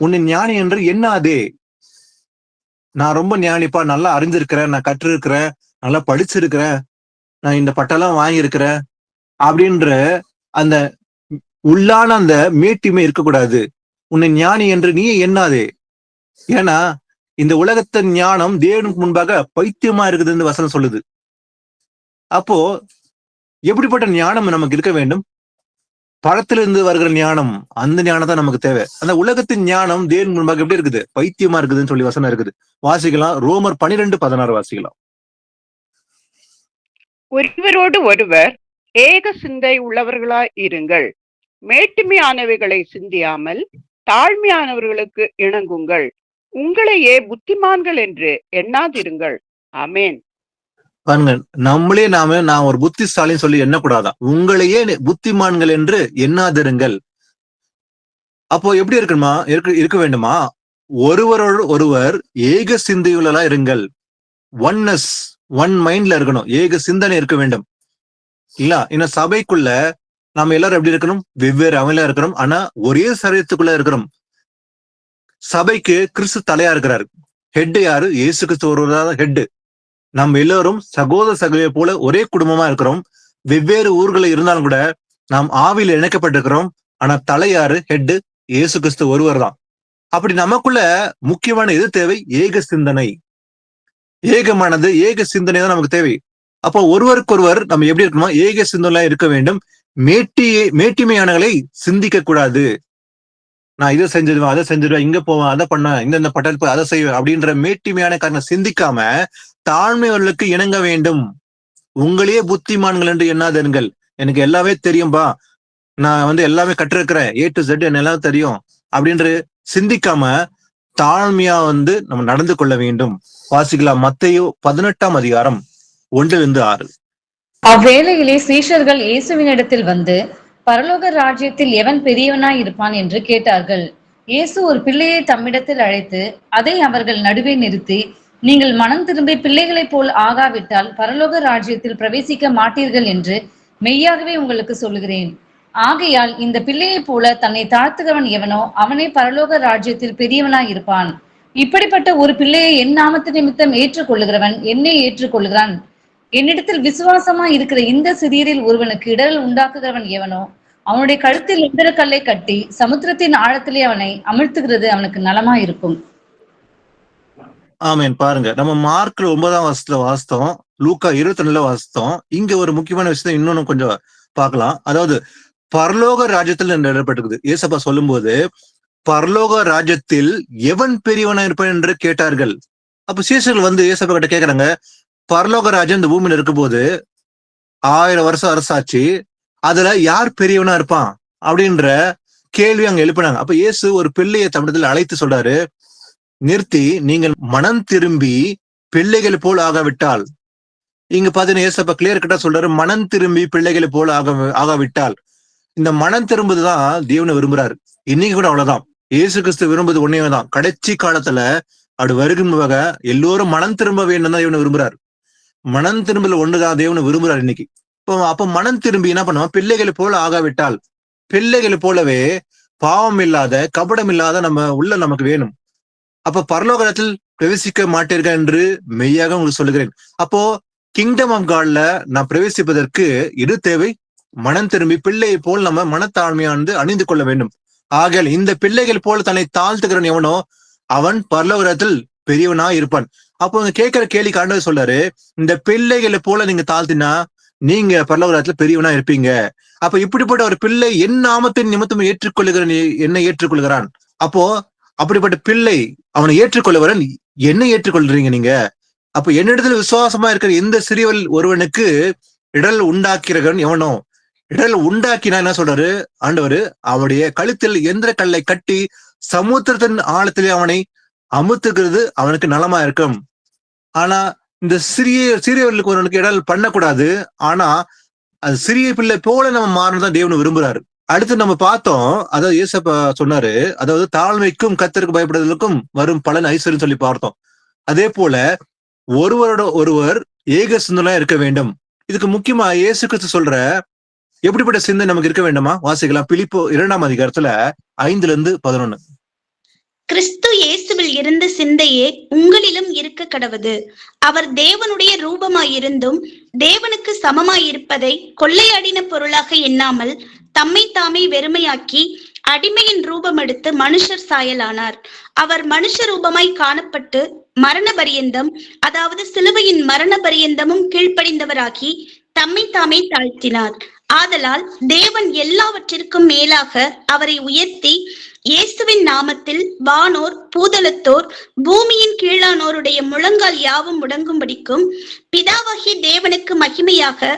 உன்னை ஞானி என்று எண்ணாதே. நான் ரொம்ப ஞானிப்பா, நல்லா அறிந்திருக்கிறேன், நான் கற்றிருக்கிறேன், நல்லா படிச்சிருக்கிறேன், நான் இந்த பட்டெல்லாம் வாங்கியிருக்கிறேன் அப்படின்ற அந்த உள்ளான அந்த மேட்டிமை இருக்கக்கூடாது. உன்னை ஞானி என்று நீ எண்ணாதே. ஏன்னா இந்த உலகத்தின் ஞானம் தேவனுக்கு முன்பாக பைத்தியமா இருக்குதுன்னு வசனம் சொல்லுது. அப்போ எப்படிப்பட்ட ஞானம் நமக்கு இருக்க வேண்டும்? பழத்திலிருந்து வருகிற ஞானம், அந்த ஞானம் தான் நமக்கு தேவை. அந்த உலகத்தின் ஞானம் தேவன் முன்பாக எப்படி இருக்குது? பைத்தியமா இருக்குதுன்னு சொல்லி வசனம் இருக்குது. வாசிக்கலாம். ரோமர் 12:16 வாசிக்கலாம். ஒருவரோடு ஒருவர் ஏக சிந்தை உள்ளவர்களாய் இருங்கள். மேட்டுமையானவைகளை சிந்தியாமல் தாழ்மையானவர்களுக்கு இணங்குங்கள். உங்களையே புத்திமான்கள் என்று எண்ணாதிருங்கள். ஆமென். பாருங்க, நம்மளே நான் ஒரு புத்திசாலின்னு சொல்லி எண்ணக்கூடாதான். உங்களையே புத்திமான்கள் என்று எண்ணாதிருங்கள். அப்போ எப்படி இருக்கணுமா? இருக்க வேண்டுமா? ஒருவரோடு ஒருவர் ஏக சிந்தையுள்ளா இருங்கள். ஒன்னஸ், ஒன் மைண்ட்ல இருக்கணும். ஏக சிந்தனை இருக்க வேண்டும். இல்ல இன்னும் சபைக்குள்ள நாம எல்லாரும் எப்படி இருக்கணும்? வெவ்வேறு அவங்களா இருக்கணும். ஆனா ஒரே சரீரத்துக்குள்ள இருக்கிறோம். சபைக்கு கிறிஸ்து தலையா இருக்கிறாரு. ஹெட் யாரு? இயேசு கிறிஸ்து ஒருவர்தான் ஹெட். நம்ம எல்லாரும் சகோதர சகோதரியை போல ஒரே குடும்பமா இருக்கிறோம். வெவ்வேறு ஊர்களில் இருந்தாலும் கூட நாம் ஆவியில் இணைக்கப்பட்டிருக்கிறோம். ஆனா தலை யாரு? ஹெட் இயேசு கிறிஸ்து ஒருவர் தான். அப்படி நமக்குள்ள முக்கியமான எது தேவை? ஏக சிந்தனை. ஏகமானது, ஏக சிந்தனை தான் நமக்கு தேவை. அப்போ ஒருவருக்கொருவர் நம்ம எப்படி இருக்கணுமா? ஏக சிந்தனை இருக்க வேண்டும். மேட்டிமையானகளை சிந்திக்க கூடாது. நான் இதை செஞ்சிருவேன், அதை செஞ்சிருவேன், இங்க போவேன், அதை பண்ணேன், இந்த பட்டல் போய் அதை செய்வேன் அப்படின்ற மேட்டிமையான காரணம் சிந்திக்காம தாழ்மையவர்களுக்கு இணங்க வேண்டும். உங்களையே புத்திமான்கள் என்று எண்ணாதீர்கள். எனக்கு எல்லாமே தெரியும்பா, நான் எல்லாமே கற்றிருக்கிறேன், A to Z என்ன எல்லாம் தெரியும் அப்படின்ற சிந்திக்காம தாழ்மையா நம்ம நடந்து கொள்ள வேண்டும். வாசிக்கலாம். மத்தேயு 18:1-6. அவ்வேளையிலே சீஷர்கள் இயேசுவினிடத்தில் வந்து, பரலோக ராஜ்யத்தில் எவன் பெரியவனாய் இருப்பான் என்று கேட்டார்கள். இயேசு ஒரு பிள்ளையை தம்மிடத்தில் அழைத்து அதை அவர்கள் நடுவே நிறுத்தி, நீங்கள் மனம் திரும்பி பிள்ளைகளைப் போல் ஆகாவிட்டால் பரலோக ராஜ்யத்தில் பிரவேசிக்க மாட்டீர்கள் என்று மெய்யாகவே உங்களுக்கு சொல்லுகிறேன். ஆகையால் இந்த பிள்ளையைப் போல தன்னை தாழ்த்துகிறவன் எவனோ அவனே பரலோக ராஜ்யத்தில் பெரியவனாய் இருப்பான். இப்படிப்பட்ட ஒரு பிள்ளையை என் நாமத்து நிமித்தம் ஏற்றுக்கொள்ளுகிறவன் என்னை ஏற்றுக்கொள்கிறான். என்னிடத்தில் விசுவாசமா இருக்கிற இந்த சிறியரில் ஒருவனுக்கு இடரல் உண்டாக்குகிறவன் எவனோ அவனுடைய கழுத்தில் எந்திரக்கல்லை கட்டி சமுத்திரத்தின் ஆழத்திலே அவனை அமிழ்த்துகிறது அவனுக்கு நலமா இருக்கும். ஆமேன். பாருங்க, நம்ம மார்க் 9 வாசித்தோம், லூக்கா 22 வாசித்தோம். இங்க ஒரு முக்கியமான விஷயத்தை இன்னொன்னு கொஞ்சம் பார்க்கலாம். அதாவது பரலோக ராஜ்யத்தில் எழுதப்பட்டிருக்குது. ஏசப்பா சொல்லும் போது பரலோக ராஜ்யத்தில் எவன் பெரியவனா இருப்பான் என்று கேட்டார்கள். அப்ப சீசர்கள் ஏசப்பா கிட்ட கேக்குறாங்க, பரலோக ராஜ்யம் இந்த பூமியில இருக்கும் போது 1000 வருஷம் அரசாச்சு, அதுல யார் பெரியவனா இருப்பான் அப்படின்ற கேள்வி அங்க எழுப்பினாங்க. அப்ப இயேசு ஒரு பிள்ளையை தமிழத்தில் அழைத்து சொல்றாரு, நிறுத்தி நீங்கள் மனம் திரும்பி பிள்ளைகளை போல் ஆகாவிட்டால். இங்க பாத்தீங்கன்னா ஏசப்பா கிளியர் கட்டா சொல்றாரு, மனம் திரும்பி பிள்ளைகளை போல் ஆகாவிட்டால். இந்த மனம் திரும்புதுதான் தேவனை விரும்புறாரு. இன்னைக்கு கூட அவ்வளவுதான். இயேசு கிறிஸ்து விரும்புது ஒன்னேதான். கடைசி காலத்துல அப்படி வருகின்ற எல்லோரும் மனம் திரும்ப வேண்டும் தான் தேவனை விரும்புறாரு. மனம் திரும்பல ஒண்ணுதான் தேவனை விரும்புறாரு இன்னைக்கு. அப்ப மனம் திரும்பி என்ன பண்ணுவோம்? பிள்ளைகளை போல ஆகாவிட்டால், பிள்ளைகளை போலவே பாவம் இல்லாத கபடம் இல்லாத நம்ம உள்ள நமக்கு வேணும். அப்ப பரலோகத்தில் பிரவேசிக்க மாட்டீர்கள் என்று மெய்யாக உங்களுக்கு சொல்லுகிறேன். அப்போ கிங்டம் ஆஃப் காட்ல நான் பிரவேசிப்பதற்கு இது தேவை. மனம் திரும்பி பிள்ளையை போல் நம்ம மனத்தாழ்மையானது அணிந்து கொள்ள வேண்டும். ஆகையால் இந்த பிள்ளைகள் போல தன்னை தாழ்த்துகிறவன் எவனோ அவன் பரலோகத்தில் பெரியவனா இருப்பான். அப்போ கேட்கிற கேள்வி ஆண்டவர் சொல்றாரு, இந்த பிள்ளைகளை போல நீங்க தாழ்த்தினா நீங்க பரலோகத்துல பெரியவனா இருப்பீங்க. அப்ப இப்படிப்பட்ட ஒரு பிள்ளை என் நாமத்தின் நிமித்தம் ஏற்றுக்கொள்ளுகிறான், என்னை ஏற்றுக்கொள்கிறான். அப்போ அப்படிப்பட்ட பிள்ளை அவனை ஏற்றுக்கொள்ளுவரன் என்ன ஏற்றுக்கொள்றீங்க நீங்க? அப்ப என்னிடத்துல விசுவாசமா இருக்கிற எந்த சிறியவள் ஒருவனுக்கு இடல் உண்டாக்கிறவன் எவனோ, இடல் உண்டாக்கினா என்ன சொல்றாரு ஆண்டவர், அவனுடைய கழுத்தில் எந்திர கல்லை கட்டி சமுத்திரத்தின் ஆழத்திலே அவனை அமுத்துக்கிறது அவனுக்கு நலமா இருக்கும். ஆனா இந்த சிறியவர்களுக்கு ஒருவனுக்கு இடல் பண்ணக்கூடாது. ஆனா அது சிறிய பிள்ளை போல நம்ம மாறணும் தேவன் விரும்புறாரு. அடுத்து நம்ம பார்த்தோம், அதாவது இயேசப்பா சொன்னாரு, அதாவது தாழ்மைக்கும் கர்த்தருக்கு பயப்படுதலுக்கும் வரும் பலன் ஐஸ்வர்யம் சொல்லி பார்த்தோம். அதே போல ஒருவரோட ஒருவர் ஏக சிந்தனையா இருக்க வேண்டும். இதுக்கு முக்கியமா இயேசு கிறிஸ்து சொல்ற எப்படிப்பட்ட சிந்தை நமக்கு இருக்க வேண்டுமா? வாசிக்கலாம். பிலிப்பு 2 அதிகாரத்துல 5-11. கிறிஸ்து இயேசுவில் இருந்த சிந்தையே உங்களிலும் இருக்க கடவது. அவர் தேவனுடைய ரூபமாயிருந்தும் தேவனுக்கு சமமாயிருப்பதை கொள்ளையாடின பொருளாக எண்ணாமல் தம்மை தாமே வெறுமையாக்கி அடிமையின் ரூபம் எடுத்து மனுஷர் சாயலானார். அவர் மனுஷ ரூபமாய் காணப்பட்டு மரண பரியந்தம், அதாவது சிலுவையின் மரண பரியந்தமும் கீழ்ப்படிந்தவராகி தம்மை தாமே தாழ்த்தினார். ஆதலால் தேவன் எல்லாவற்றிற்கும் மேலாக அவரை உயர்த்தி இயேசுவின் நாமத்தில் வானோர், பூதலத்தோர், பூமியின் கீழானோருடைய முழங்கால் யாவும் முடங்கும்படிக்கும் பிதாவாகிய தேவனுக்கு மகிமையாக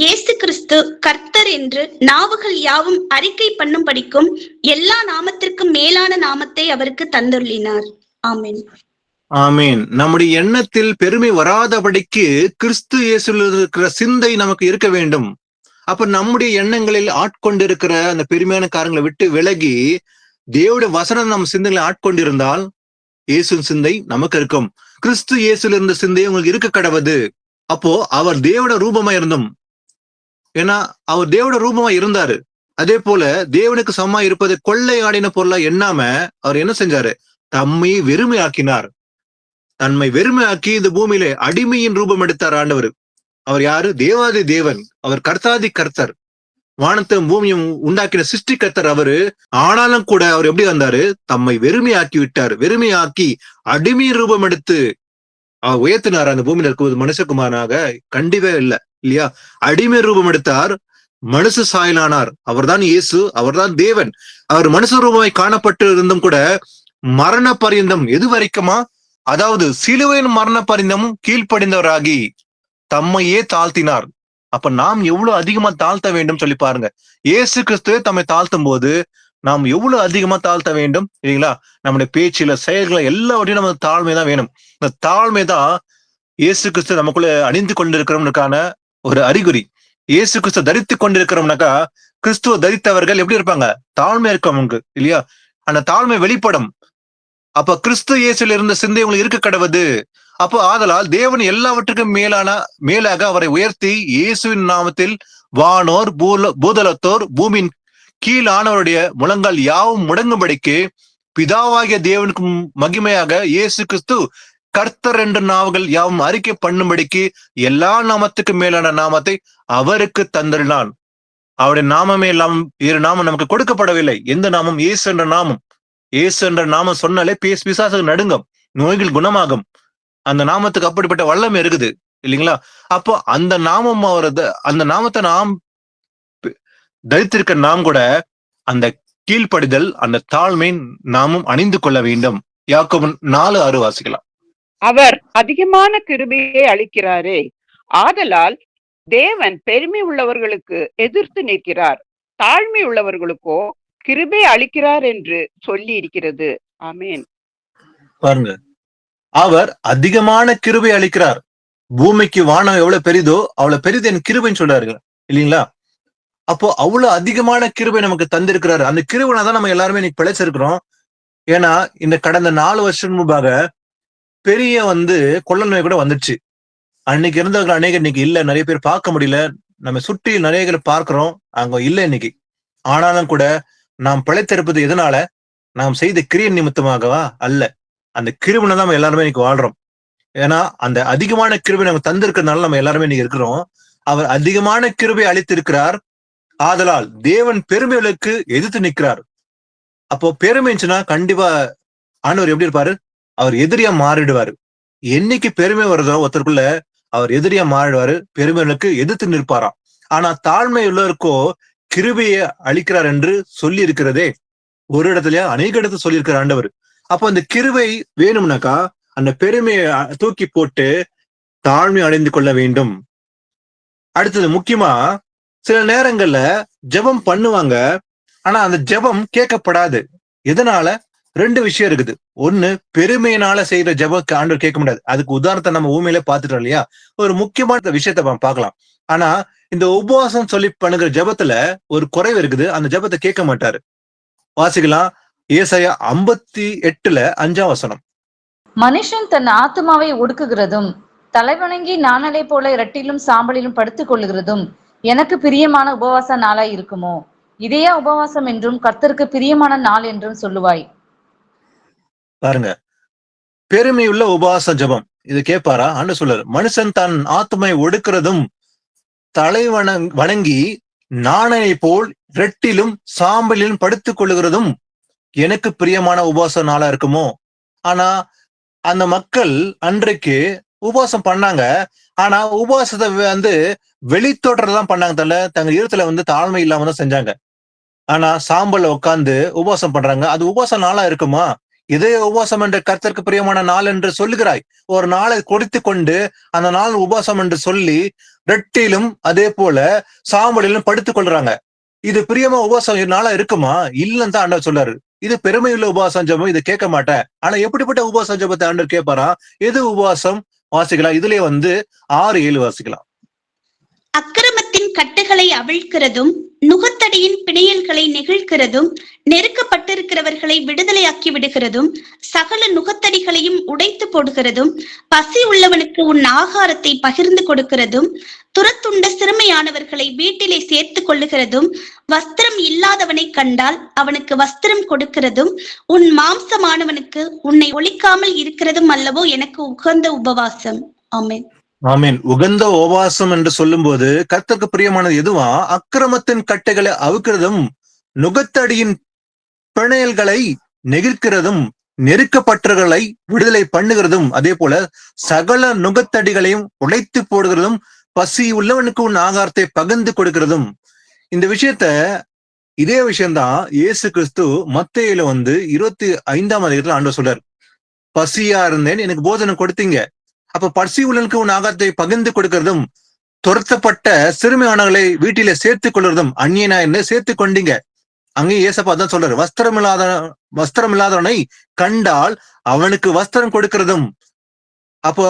இயேசு கிறிஸ்து கர்த்தர் என்று நாவுகள் யாவும் அறிக்கை பண்ணும்படிக்கும் எல்லா நாமத்திற்கும் மேலான நாமத்தை அவருக்கு தந்துள்ளினார். ஆமென். ஆமீன். நம்முடைய எண்ணத்தில் பெருமை வராதபடிக்கு கிறிஸ்து இயேசுவில் இருக்கிற சிந்தை நமக்கு இருக்க வேண்டும். அப்ப நம்முடைய எண்ணங்களில் ஆட்கொண்டிருக்கிற அந்த பெருமையான காரியங்களை விட்டு விலகி தேவனுடைய வசனம் நம்ம சிந்தைகளை ஆட்கொண்டிருந்தால் இயேசுவின் சிந்தை நமக்கு இருக்கும். கிறிஸ்து இயேசுல இருந்த சிந்தை உங்களுக்கு இருக்க கடவுது. அப்போ அவர் தேவட ரூபமா இருந்தும், ஏன்னா அவர் தேவட ரூபமா இருந்தாரு, அதே போல தேவனுக்கு சமமா இருப்பதை கொள்ளையாடின பொருளா எண்ணாம அவர் என்ன செஞ்சாரு? தம்மை வெறுமையாக்கினார். தன்மை வெறுமையாக்கி இந்த பூமியில அடிமையின் ரூபம் எடுத்தார் ஆண்டவர். அவர் யாரு? தேவாதி தேவன். அவர் கர்த்தாதி கர்த்தர், வானத்தையும் பூமியும் உண்டாக்கின சிருஷ்டி கர்த்தர் அவரு. ஆனாலும் கூட அவர் எப்படி வந்தாரு? தம்மை வெறுமையாக்கி விட்டார். வெறுமையாக்கி அடிமையின் ரூபம் எடுத்து அவர் உயர்த்தினார். அந்த பூமியில இருக்கும்போது மனுஷகுமாரனாக கண்டிப்பா இல்லையா? அடிமை ரூபம் எடுத்தார், மனுஷ சாயலானார். அவர்தான் இயேசு, அவர்தான் தேவன். அவர் மனுஷ ரூபமாய் காணப்பட்டு இருந்தும் கூட மரண பரியந்தம், எது வரைக்குமா? அதாவது சிலுவையின் மரண பரியந்தமும் கீழ்ப்படிந்தவராகி தம்மையே தாழ்த்தினார். அப்ப நாம் எவ்வளவு அதிகமா தாழ்த்த வேண்டும் சொல்லி பாருங்க. இயேசு கிறிஸ்துவே தம்மை தாழ்த்தும் போது நாம் எவ்வளவு அதிகமா தாழ்த்த வேண்டும் இல்லைங்களா? நம்முடைய பேச்சில, செயல்களை எல்லாவற்றையும் நம்ம தாழ்மைதான் வேணும். இந்த தாழ்மை தான் இயேசு கிறிஸ்து நமக்குள்ள அணிந்து கொண்டிருக்கிறோம்னுக்கான ஒரு அறிகுறி. இயேசு கிறிஸ்து தரித்து கொண்டிருக்கிறோம்னாக்கா, கிறிஸ்துவ தரித்தவர்கள் எப்படி இருப்பாங்க? தாழ்மை இருக்கவங்க இல்லையா? அந்த தாழ்மை வெளிப்படும். அப்ப கிறிஸ்து இயேசுல இருந்த சிந்தை உங்களுக்கு இருக்க கடவுது. அப்போ ஆதலால் தேவன் எல்லாவற்றுக்கும் மேலாக அவரை உயர்த்தி இயேசுவின் நாமத்தில் வானோர், பூதலத்தோர், பூமியின் கீழானவருடைய முழங்கால் யாவும் முடங்கும்படிக்கு பிதாவாகிய தேவனுக்கு மகிமையாக இயேசு கிறிஸ்து கர்த்தர் என்ற நாவுகள் யாவும் அறிக்கை பண்ணும்படிக்கு எல்லா நாமத்துக்கும் மேலான நாமத்தை அவருக்கு தந்திருந்தான். அவருடைய நாமமே எல்லாம் வேறு நாமம் நமக்கு கொடுக்கப்படவில்லை. எந்த நாமம்? இயேசு என்ற நாமம். இயேசு என்ற நாமம் சொன்னாலே பிசாசுக்கு நடுங்கும், நோய்கள் குணமாகும். அந்த நாமத்துக்கு அப்படிப்பட்ட வல்லமை இருக்குது இல்லைங்களா? அப்போ அந்த நாமம் அந்த நாமத்தை நாம் தரித்திருக்க நாம் கூட அந்த கீழ்ப்படிதல், அந்த தாழ்மை நாமும் அணிந்து கொள்ள வேண்டும். யாக்கோபு 4:6 வாசிக்கலாம். அவர் அதிகமான கிருபையை அளிக்கிறாரே, ஆதலால் தேவன் பெருமை உள்ளவர்களுக்கு எதிர்த்து நிற்கிறார், தாழ்மை உள்ளவர்களுக்கோ கிருபை அளிக்கிறார் என்று சொல்லி இருக்கிறது. ஆமேன். பாருங்க, அவர் அதிகமான கிருபை அளிக்கிறார். பூமிக்கு வானம் எவ்வளவு பெரிதோ அவ்வளவு பெரிது என் கிருபைன்னு சொல்றாரு இல்லைங்களா? அப்போ அவ்வளவு அதிகமான கிருபை நமக்கு தந்திருக்கிறாரு. அந்த கிருபைனா தான் நம்ம எல்லாருமே இன்னைக்கு பிழைச்சிருக்கிறோம். ஏன்னா இந்த கடந்த 4 வருஷம் முன்பாக பெரிய கொள்ள நோய் கூட வந்துச்சு. அன்னைக்கு இருந்தவர்கள் அநேகர் இன்னைக்கு இல்ல. நிறைய பேர் பார்க்க முடியல. நம்ம சுற்றி நிறைய பேர் பார்க்கிறோம், அங்க இல்ல இன்னைக்கு. ஆனாலும் கூட நாம் பிழைத்திருப்பது எதனால? நாம் செய்த கிரிய நிமித்தமாகவா? அல்ல. அந்த கிருபையில தான் நம்ம எல்லாருமே இன்னைக்கு வாழ்றோம். ஏன்னா அந்த அதிகமான கிருபை நம்ம தந்திருக்கிறதுனால நம்ம எல்லாருமே இன்னைக்கு இருக்கிறோம். அவர் அதிகமான கிருபை அளித்திருக்கிறார். ஆதலால் தேவன் பெருமைகளுக்கு எதிர்த்து நிற்கிறார். அப்போ பெருமைச்சுன்னா கண்டிப்பா ஆண்டவர் எப்படி இருப்பாரு? அவர் எதிரியா மாறிடுவாரு. என்னைக்கு பெருமை வருதோ ஒருத்தருக்குள்ள அவர் எதிரியா மாறிடுவாரு, பெருமைகளுக்கு எதிர்த்து நிற்பாராம். ஆனா தாழ்மை உள்ளவருக்கோ கிருபையை அளிக்கிறார் என்று சொல்லி இருக்கிறதே. ஒரு இடத்துலயா அநேக இடத்துல சொல்லியிருக்கிற ஆண்டவர். அப்போ அந்த கிருபை வேணும்னாக்கா அந்த பெருமையை தூக்கி போட்டு தாழ்மை அடைந்து கொள்ள வேண்டும். அடுத்தது முக்கியமா சில நேரங்கள்ல ஜெபம் பண்ணுவாங்க, ஆனா அந்த ஜெபம் கேட்கப்படாது. எதனால? 2 விஷயம் இருக்குது. ஒண்ணு, பெருமையினால செய்யற ஜெபம் ஆண்டவர் கேட்க முடியாது. அதுக்கு உதாரணத்தை நம்ம ஊமையில பாத்துட்டோம் இல்லையா? ஒரு முக்கியமான விஷயத்த பார்க்கலாம். ஆனா இந்த உபவாசம் சொல்லி பண்ணுகிற ஜெபத்துல ஒரு குறைவு இருக்குது. அந்த ஜெபத்தை கேட்க மாட்டாரு. வாசிக்கலாம், ஏசாயா 58:5. மனுஷன் தன் ஆத்துமாவை ஒடுக்குகிறதும் தலைவணங்கி நாணலை போல இரட்டிலும் சாம்பலிலும் படுத்துக் கொள்ளுகிறதும் எனக்கு பிரியமான உபவாச நாளாய் இருக்குமோ? இதையா உபவாசம் என்றும் கர்த்தருக்கு பிரியமான நாள் என்றும் சொல்லுவாய்? பாருங்க, பெருமையுள்ள உபவாச ஜெபம் இது கேட்பாரா? ஆண்டு சொல்றாரு, மனுஷன் தன் ஆத்துமை ஒடுக்கிறதும் தலை வணங்கி நாணனை போல் ரெட்டிலும் சாம்பலிலும் படுத்துக் கொள்ளுகிறதும் எனக்கு பிரியமான உபவாச நாளா இருக்குமோ? ஆனா அந்த மக்கள் அன்றைக்கு உபவாசம் பண்ணாங்க. ஆனா உபவாசத்தை வெளித்தோற்றதான் பண்ணாங்க தவிர தங்க இருத்துல தாழ்மை இல்லாம தான் செஞ்சாங்க. ஆனா சாம்பல்ல உட்கார்ந்து உபவாசம் பண்றாங்க. அது உபவாச நாளா இருக்குமா? இதே உபவாசம் என்ற கர்த்தருக்கு பிரியமான நாள் என்று சொல்லுகிறாய். ஒரு நாளை கொடுத்து கொண்டு அந்த நாள் உபவாசம் என்று சொல்லி ரெட்டிலும் அதே போல சாம்பலிலும் படுத்துக் கொள்றாங்க. இது பிரியமா உபவாசம் நாளா இருக்குமா? இல்லன்னு தான் ஆண்டவர் சொல்றாரு. இது பெருமையுள்ள உபவாசம் ஜெபம், இதை கேட்க மாட்டேன். ஆனா எப்படிப்பட்ட உபவாச ஜெபத்தை ஆண்டவர் கேட்பாரா? எது உபவாசம் வாசிக்கலாம். இதுலயே 6-7 வாசிக்கலாம். அக்கிரமத்தின் கட்டுகளை அவிழ்க்கிறதும் நுகத்தடியின் பிணையல்களை நெகிழ்கிறதும் நெருக்கப்பட்டிருக்கிறவர்களை விடுதலையாக்கி விடுகிறதும் சகல நுகத்தடிகளையும் உடைத்து போடுகிறதும் பசி உள்ளவனுக்கு உன் ஆகாரத்தை பகிர்ந்து கொடுக்கிறதும் துரத்துண்ட சிறுமையானவர்களை வீட்டிலே சேர்த்து கொள்ளுகிறதும் வஸ்திரம் இல்லாதவனை கண்டால் அவனுக்கு வஸ்திரம் கொடுக்கிறதும் உன் மாம்சமானவனுக்கு உன்னை ஒழிக்காமல் இருக்கிறதும் அல்லவோ எனக்கு உகந்த உபவாசம். ஆமென். ஆமீன். உகந்த உபவாசம் என்று சொல்லும் போது கர்த்தருக்கு பிரியமானது எதுவா? அக்கிரமத்தின் கட்டைகளை அவுக்கிறதும் நுகத்தடியின் பிணையல்களை நெகிழ்க்கிறதும் நெருக்கப்பட்டவர்களை விடுதலை பண்ணுகிறதும் அதே போல சகல நுகத்தடிகளையும் உடைத்து போடுகிறதும் பசி உள்ளவனுக்கு உன் ஆகாரத்தை பகிர்ந்து கொடுக்கிறதும். இந்த விஷயத்த இதே விஷயம்தான் இயேசு கிறிஸ்து மத்தேயுல 25ஆம் அதிகாரத்துல ஆண்டவர் சொல்றார், பசியா இருந்தேன் எனக்கு போஜனம் கொடுத்தீங்க. அப்ப பசி உள்ளனுக்கு உன் ஆகாரத்தை பகிர்ந்து கொடுக்கிறதும் துரத்தப்பட்ட சிறுமையானவர்களை வீட்டில சேர்த்துக் கொள்றதும் அந்நியனா என்ன சேர்த்து கொண்டீங்க. அங்கேயும் ஏசப்பா தான் சொல்றாரு, வஸ்திரம் இல்லாதவனை கண்டால் அவனுக்கு வஸ்திரம் கொடுக்கிறதும். அப்போ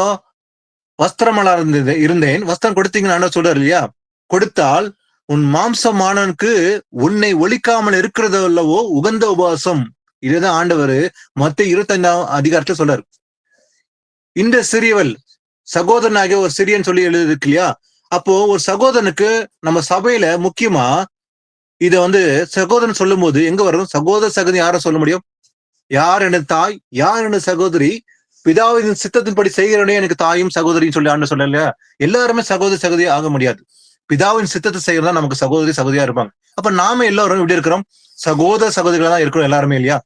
வஸ்திரம் இருந்தேன் வஸ்திரம் கொடுத்தீங்கன்னு சொல்றாரு இல்லையா? கொடுத்தால் உன் மாம்சமானவனுக்கு உன்னை ஒழிக்காமல் இருக்கிறது அல்லவோ உகந்த உபவாசம். இதுதான் ஆண்டவர் மத்தேயு 25ஆம் அதிகாரத்துல சொல்றாரு. இந்த சிறியவள் சகோதரனாகிய ஒரு சிறியன் சொல்லி எழுதிருக்கு இல்லையா? அப்போ ஒரு சகோதரனுக்கு நம்ம சபையில முக்கியமா இத சகோதரன் சொல்லும் போது எங்க வரும்? சகோதர சகோதரி யார சொல்ல முடியும்? யார் எனது தாய், யார் எனது சகோதரி, பிதாவின் சித்தத்தின்படி செய்கிறவனே எனக்கு தாயும் சகோதரின்னு சொல்லி ஆண்டு சொல்ல இல்லையா? எல்லாருமே சகோதர சகோதரி ஆக முடியாது. பிதாவின் சித்தத்தை செய்யறதா நமக்கு சகோதரி சகோதரியா இருப்பாங்க. அப்ப நாம எல்லாரும் எப்படி இருக்கிறோம்? சகோதர சகோதரிகளா தான் இருக்கிறோம் எல்லாருமே இல்லையா?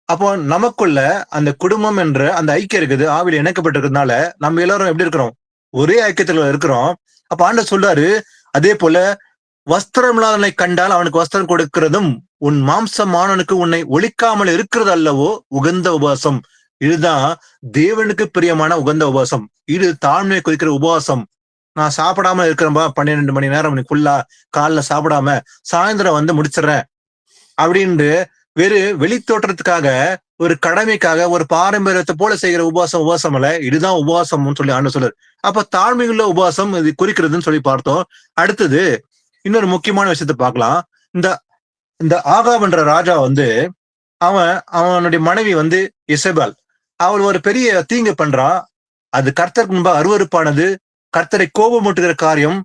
அப்போ நமக்குள்ள அந்த குடும்பம் என்ற அந்த ஐக்கியம் இருக்குது, ஆவில இணைக்கப்பட்டிருக்கிறதுனால நம்ம எல்லாரும் எப்படி இருக்கிறோம்? ஒரே ஐக்கியத்துல இருக்கிறோம். அப்ப ஆண்டவர் சொல்றாரு, அதே போல வஸ்திரம் இல்லாதவனை கண்டால் அவனுக்கு வஸ்திரம் கொடுக்கிறதும் உன் மாம்சமானவனுக்கு உன்னை ஒழிக்காமல் இருக்கிறது அல்லவோ உகந்த உபவாசம். இதுதான் தேவனுக்கு பிரியமான உகந்த உபவாசம். இது தாழ்மையை குறிக்கிற உபவாசம். நான் சாப்பிடாம இருக்கிறேன்பா 12 மணி நேரம் ஃபுல்லா, காலைல சாப்பிடாம சாயந்தரம் முடிச்சிடறேன் அப்படின்ட்டு வெளித்தோற்றத்துக்காக ஒரு கடமைக்காக ஒரு பாரம்பரியத்தை போல செய்கிற உபவாசம் அல்ல. இதுதான் உபவாசம்னு சொல்லி ஆண்டு சொல்றாரு. அப்ப தாழ்மையுள்ள உபவாசம் இது குறிக்கிறதுன்னு சொல்லி பார்த்தோம். அடுத்தது இன்னொரு முக்கியமான விஷயத்த பார்க்கலாம். இந்த ஆகாப் என்ற ராஜா அவனுடைய மனைவி இசபேல், அவள் ஒரு பெரிய தீங்கு பண்றா. அது கர்த்தருக்கு முன்பாக அருவருப்பானது, கர்த்தரை கோபமூட்டுகிற காரியம்.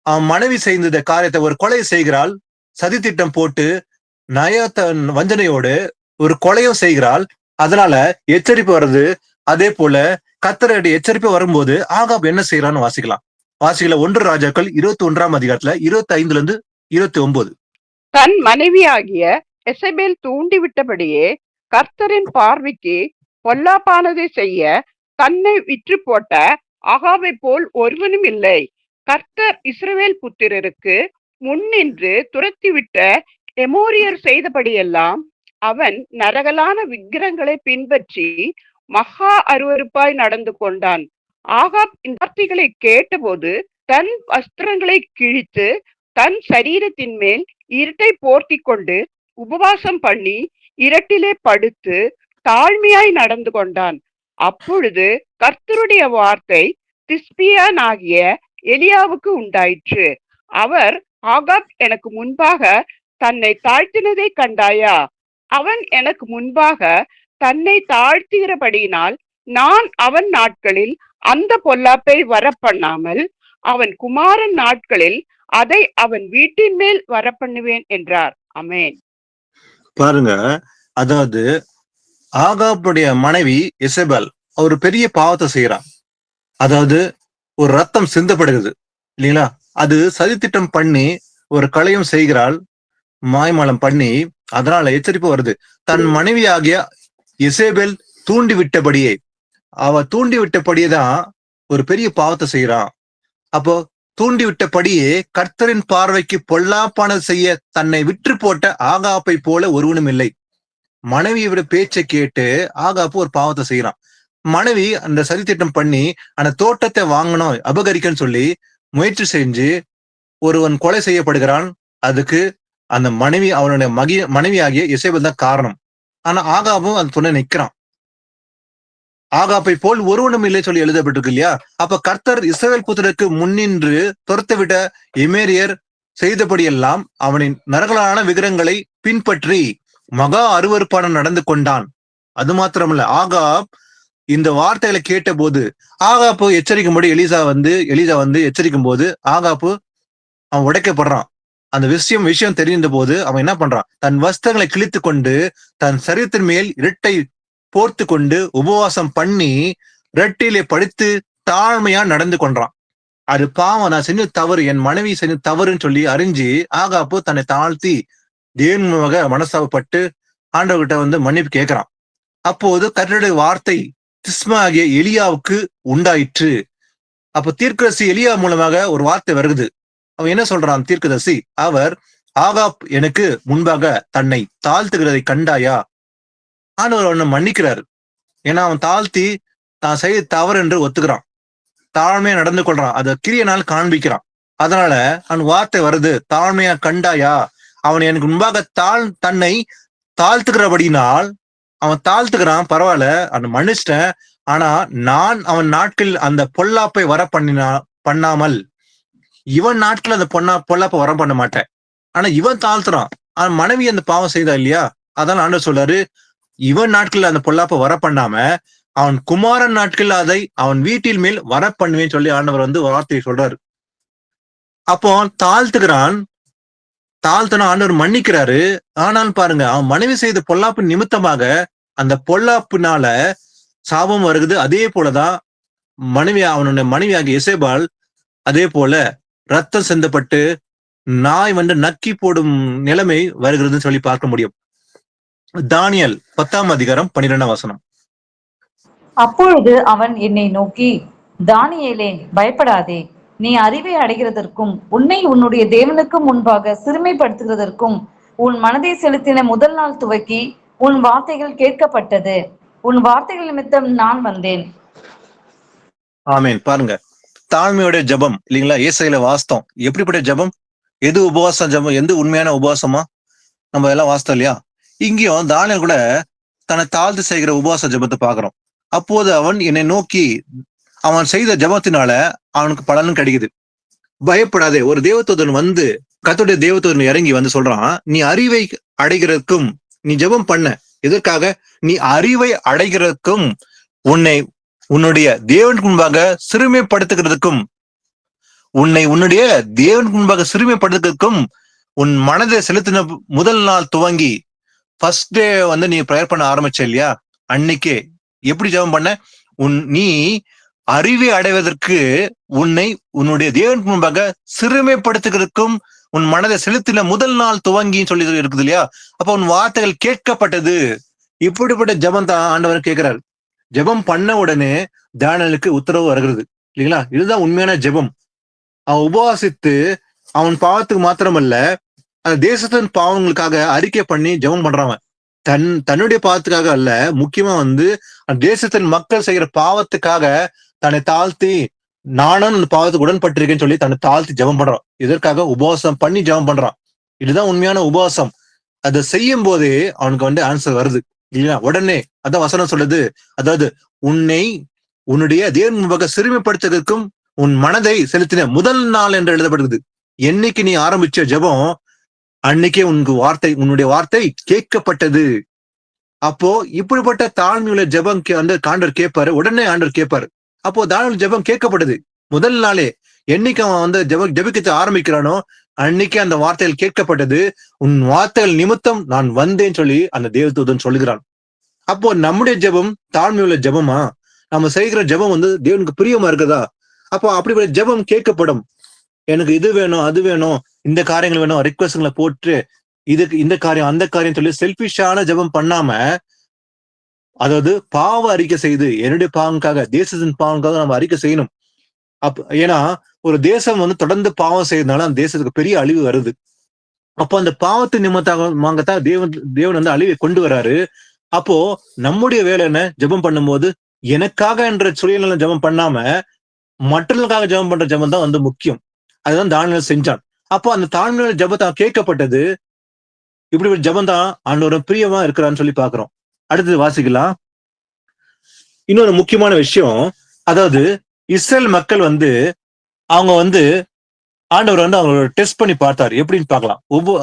அவன் மனைவி செய்த காரியத்தை ஒரு கொலை செய்கிறாள், சதி திட்டம் போட்டு வஞ்சனையோடு ஒரு கொலையும் செய்கிறாள். அதனால எச்சரிப்பு வருது. அதே போல கர்த்தருடைய எச்சரிப்பு வரும்போது ஆகாப் என்ன செய்யறான்னு வாசிக்கலாம். 1 ராஜாக்கள் 21ஆம் அதிகாரத்துல 25-29. தன் மனைவியாகிய எசபேல் தூண்டிவிட்டபடியே கர்த்தரின் பார்வைக்கு பொல்லாப்பானதை செய்ய தன்னை விற்று போட்ட ஆகாபை போல் ஒருவனும் இல்லை. கர்த்தர் இஸ்ரவேல் புத்திரருக்கு முன்னின்று துரத்திவிட்ட எமோரியர் செய்தபடியெல்லாம் அவன் நரகலான விக்கிரங்களை பின்பற்றி மகா அருவருப்பாய் நடந்து கொண்டான். ஆகாப் இந்த வார்த்தைகளை கேட்டபோது தன் வஸ்திரங்களை கிழித்து தன் சரீரத்தின் மேல் இருட்டை போர்த்தி கொண்டு உபவாசம் பண்ணி இரட்டிலே படுத்து தாழ்மையாய் நடந்து கொண்டான். அப்பொழுது கர்த்தருடைய வார்த்தை திஸ்பியானாகிய எலியாவுக்கு உண்டாயிற்று. அவர், ஆகாப் எனக்கு முன்பாக தன்னை தாழ்த்தினதை கண்டாயா? அவன் எனக்கு முன்பாக தன்னை தாழ்த்துகிறபடியினால் நான் அவன் நாட்களில் அந்த பொல்லாப்பை வரப்பண்ணாமல் அவன் குமாரன் நாட்களில் அதை அவன் வீட்டின் மேல் வரப்பண்ணுவேன் என்றார். ஆமென். பாருங்க, அதாவது ஆகாபுடைய மனைவி எசபெல் ஒரு பெரிய பாவத்தை செய்யறான். அதாவது ஒரு ரத்தம் சிந்தப்படுகிறது இல்லைங்களா? அது சதித்திட்டம் பண்ணி ஒரு களையும் செய்கிறாள், மாய்மாலம் பண்ணி. அதனால எச்சரிப்பு வருது. தன் மனைவியாகிய எசேபெல் தூண்டி விட்டபடியே, அவ தூண்டி விட்டபடியே தான் ஒரு பெரிய பாவத்தை செய்யறான். அப்போ தூண்டி விட்டபடியே கர்த்தரின் பார்வைக்கு பொல்லாப்பானது செய்ய தன்னை விற்று போட்ட ஆகாப்பை போல ஒருவனும் இல்லை. மனைவியோட பேச்சை கேட்டு ஆகாப்பு ஒரு பாவத்தை செய்யறான். மனைவி அந்த சதித்திட்டம் பண்ணி அந்த தோட்டத்தை வாங்கணும், அபகரிக்கன்னு சொல்லி முயற்சி செஞ்சு ஒருவன் கொலை செய்யப்படுகிறான். அதுக்கு அந்த மனைவி, அவனுடைய மனைவியாகிய எசேபெல் தான் காரணம். ஆனா ஆகாபும் அது துணை நிற்கிறான். ஆகாப்பை போல் ஒருவனும் இல்லை சொல்லி எழுதப்பட்டிருக்கு இல்லையா? அப்ப கர்த்தர் இஸ்ரவேல் புத்திரருக்கு முன்னின்று துரத்துவிட்ட எமேரியர் செய்தபடியெல்லாம் அவனின் நரகலான விக்கிரகங்களை பின்பற்றி மகா அருவருப்பான நடந்து கொண்டான். அது மாத்திரமல்ல, ஆகாப் இந்த வார்த்தைகளை கேட்ட போது ஆகாப்பு எச்சரிக்கும்படி எலிசா வந்து எச்சரிக்கும் போது ஆகாப்பு அவன் உடைக்கப்படுறான். அந்த விஷயம் தெரிந்த போது அவன் என்ன பண்றான்? தன் வஸ்திரங்களை கிழித்து கொண்டு தன் சரீரத்தின் மேல் இரட்டை போர்த்து கொண்டு உபவாசம் பண்ணி இரட்டிலே படித்து தாழ்மையா நடந்து கொண்டான். அது பாவம், நான் செஞ்ச தவறு, என் மனைவி செஞ்ச தவறுன்னு சொல்லி அறிஞ்சு ஆகாப்பு தன்னை தாழ்த்தி தேவனுமாக மனஸ்தாபப்பட்டு ஆண்டவர்கிட்ட வந்து மன்னிப்பு கேட்கிறான். அப்போது கர்த்தருடைய வார்த்தை திஸ்மா ஆகிய எலியாவுக்கு உண்டாயிற்று. அப்ப தீர்க்கதரிசி எலியா மூலமாக ஒரு வார்த்தை வருகிறது. அவன் என்ன சொல்றான்? தீர்க்கதரிசி அவர், ஆகாப் எனக்கு முன்பாக தன்னை தாழ்த்துகிறதை கண்டாயா? ஆண்டவர் அவனை மன்னிக்கிறாரு. ஏன்னா அவன் தாழ்த்தி தான் செய்த தவறு என்று ஒத்துக்கிறான், தாழ்மையா நடந்து கொள்றான், அதை கிரியனால் காண்பிக்கிறான். அதனால அவன் வார்த்தை வருது, தாழ்மையா கண்டாயா? அவன் எனக்கு முன்பாக தன்னை தாழ்த்துக்கிறபடினால் அவன் தாழ்த்துக்கிறான், பரவாயில்ல, அவன் மன்னிச்சிட்டேன். ஆனா நான் அவன் நாட்களில் அந்த பொல்லாப்பை வர பண்ணாமல் இவன் நாட்கள் அந்த பொல்லாப்பை வர பண்ண மாட்டேன். ஆனா இவன் தாழ்த்துறான், அவன் மனைவி அந்த பாவம் செய்தா இல்லையா? அதான் ஆண்டவர் சொல்றாரு, இவன் நாட்கள் அந்த பொல்லாப்பை வர பண்ணாம அவன் குமாரன் நாட்கள் அதை அவன் வீட்டில் மேல் வர பண்ணுவேன்னு சொல்லி ஆண்டவர் வந்து வார்த்தையை சொல்றாரு. அப்போ தாழ்த்துக்கிறான், தாழ்த்தனா ஆண்டவர் மன்னிக்கிறாரு. ஆனால் பாருங்க, அவன் மனைவி செய்த பொல்லாப்பு நிமித்தமாக அந்த பொல்லாப்புனால சாபம் வருகிறது. அதே போலதான் அவனுடைய மனைவியாகிய எசேபாள் அதே போல ரத்தம் சிந்தப்பட்டு நாய் வந்து நக்கி போடும் நிலைமை வருகிறதுன்னு சொல்லி பார்க்க முடியும். தானியேல் 10ஆம் அதிகாரம் 12ஆம் வசனம். அப்பொழுது அவன் என்னை நோக்கி, தானியேலே, பயப்படாதே, நீ அறிவை அடைகிறதற்கும் உன்னை உன்னுடைய தேவனுக்கு முன்பாக சிறுமைப்படுத்துகிறதற்கும் உன் மனதை செலுத்தின முதல் நாள் துவக்கி உன் வார்த்தைகள் கேட்கப்பட்டது. உன் வார்த்தைகள் நிமித்தம் நான் வந்தேன். ஆமேன். பாருங்க, தாழ்மையோட ஜபம் இல்லைங்களா? ஏசாயில வாஸ்தம் எப்படிப்பட்ட ஜபம், எது உபவாசம் ஜபம், எது உண்மையான உபவாசமா நம்ம எல்லாம் வாஸ்தம் இல்லையா? இங்கேயும் தானியேல் கூட தன்னை தாழ்த்து செய்கிற உபவாச ஜபத்தை பாக்குறோம். அப்போது அவன் என்னை நோக்கி, அவன் செய்த ஜபத்தினால அவனுக்கு பலனும் கிடைக்குது. பயப்படாதே. ஒரு தேவதூதன் வந்து, கர்த்தருடைய தேவதூதன் இறங்கி வந்து சொல்றான், நீ அறிவை அடைகிறதுக்கும் நீ ஜபம் பண்ண. எதற்காக? நீ அறிவை அடைகிறதுக்கும் உன்னுடைய தேவனுக்கு முன்பாக சிறுமைப்படுத்துகிறதுக்கும் உன்னுடைய தேவனுக்கு முன்பாக சிறுமைப்படுத்துகிறதுக்கும் உன் மனதை செலுத்தின முதல் நாள் துவங்கி ஃபர்ஸ்ட் டே வந்து நீ ப்ரேயர் பண்ண ஆரம்பிச்ச இல்லையா? அன்னைக்கே எப்படி ஜெபம் பண்ண? நீ அறிவை அடைவதற்கு உன்னுடைய தேவனுக்கு முன்பாக சிறுமைப்படுத்துகிறதுக்கும் உன் மனதை செலுத்தின முதல் நாள் துவங்கின்னு சொல்லி இருக்குது இல்லையா? அப்ப உன் வார்த்தைகள் கேட்கப்பட்டது. இப்படிப்பட்ட ஜெபம் தான் ஆண்டவர் கேட்கிறார். ஜெபம் பண்ண உடனே தானியேலுக்கு உத்தரவு வருகிறது இல்லைங்களா? இதுதான் உண்மையான ஜெபம். அவன் உபவாசித்து அவன் பாவத்துக்கு மாத்திரமல்ல, அந்த தேசத்தின் பாவங்களுக்காக அறிக்கை பண்ணி ஜெபம் பண்றவன். தன்னுடைய பாவத்துக்காக அல்ல, முக்கியமா வந்து அந்த தேசத்தின் மக்கள் செய்யற பாவத்துக்காக தன்னை தாழ்த்தி, நானும் அந்த பாவத்துக்கு உடன்பட்டிருக்கேன்னு சொல்லி தன்னை தாழ்த்தி ஜெபம் பண்றான். இதற்காக உபவாசம் பண்ணி ஜெபம் பண்றான். இதுதான் உண்மையான உபவாசம். அதை செய்யும் போதே அவனுக்கு வந்து ஆன்சர் வருது இல்லையா? உடனே அதான் வசனம் சொல்லுது, அதாவது உன்னுடைய தேவன் முன்பாக சிறுமைப்படுத்துவதற்கும் உன் மனதை செலுத்தின முதல் நாள் என்று எழுதப்படுகிறது. என்னைக்கு நீ ஆரம்பிச்ச ஜெபம் அன்னைக்கே உன்னுடைய வார்த்தை கேட்கப்பட்டது. அப்போ இப்படிப்பட்ட தாழ்மையுள்ள ஜெபம் வந்து ஆண்டவர் கேட்பாரு, உடனே ஆண்டவர் கேட்பாரு. அப்போ தாழ்மையுள்ள ஜெபம் கேட்கப்பட்டது முதல் நாளே. என்னைக்கு அவன் வந்து ஜெபிக்க ஆரம்பிக்கிறானோ அன்னைக்கு அந்த வார்த்தைகள் கேட்கப்பட்டது. உன் வார்த்தைகள் நிமித்தம் நான் வந்தேன்னு சொல்லி அந்த தேவதூதன் சொல்லுகிறான். அப்போ நம்முடைய ஜெபம் தாழ்மையுள்ள ஜெபமா? நம்ம செய்கிற ஜெபம் வந்து தேவனுக்கு பிரியமா இருக்குதா? அப்போ அப்படிப்பட்ட ஜெபம் கேட்கப்படும். எனக்கு இது வேணும், அது வேணும், இந்த காரியங்கள் வேணும், ரிக்வஸ்ட்களை போட்டு இதுக்கு இந்த காரியம் அந்த காரியம் சொல்லி செல்பிஷான ஜெபம் பண்ணாம, அதாவது பாவ அறிக்கை செய்து என்னுடைய பாவங்களுக்காக, தேசத்தின் பாவங்களுக்காக நம்ம அறிக்கை செய்யணும். ஏன்னா ஒரு தேசம் வந்து தொடர்ந்து பாவம் செய்யறதுனால அந்த தேசத்துக்கு பெரிய அழிவு வருது. அப்போ அந்த பாவத்து நிமித்தமாகத்தான் தேவன் வந்து அழிவை கொண்டு வராரு. அப்போ நம்முடைய வேலை என்ன? ஜெபம் பண்ணும்போது எனக்காக என்ற சூழ்நிலை ஜெபம் பண்ணாம மற்றவர்களுக்காக ஜெபம் பண்ற ஜெபம் தான் வந்து முக்கியம். அதுதான் தானியேல் செஞ்சான். அப்போ அந்த தாழ்மையான ஜெபத்தை கேட்கப்பட்டது. இப்படி ஒரு ஜெபம் தான் ஆண்டவர பிரியமா இருக்கிறான்னு சொல்லி பாக்குறோம். அடுத்தது வாசிக்கலாம். இன்னொரு முக்கியமான விஷயம், அதாவது இஸ்ரேல் மக்கள் வந்து அவங்க வந்து ஆண்டவர் வந்து அவங்களோட டெஸ்ட் பண்ணி பார்த்தாரு. எப்படின்னு பார்க்கலாம்.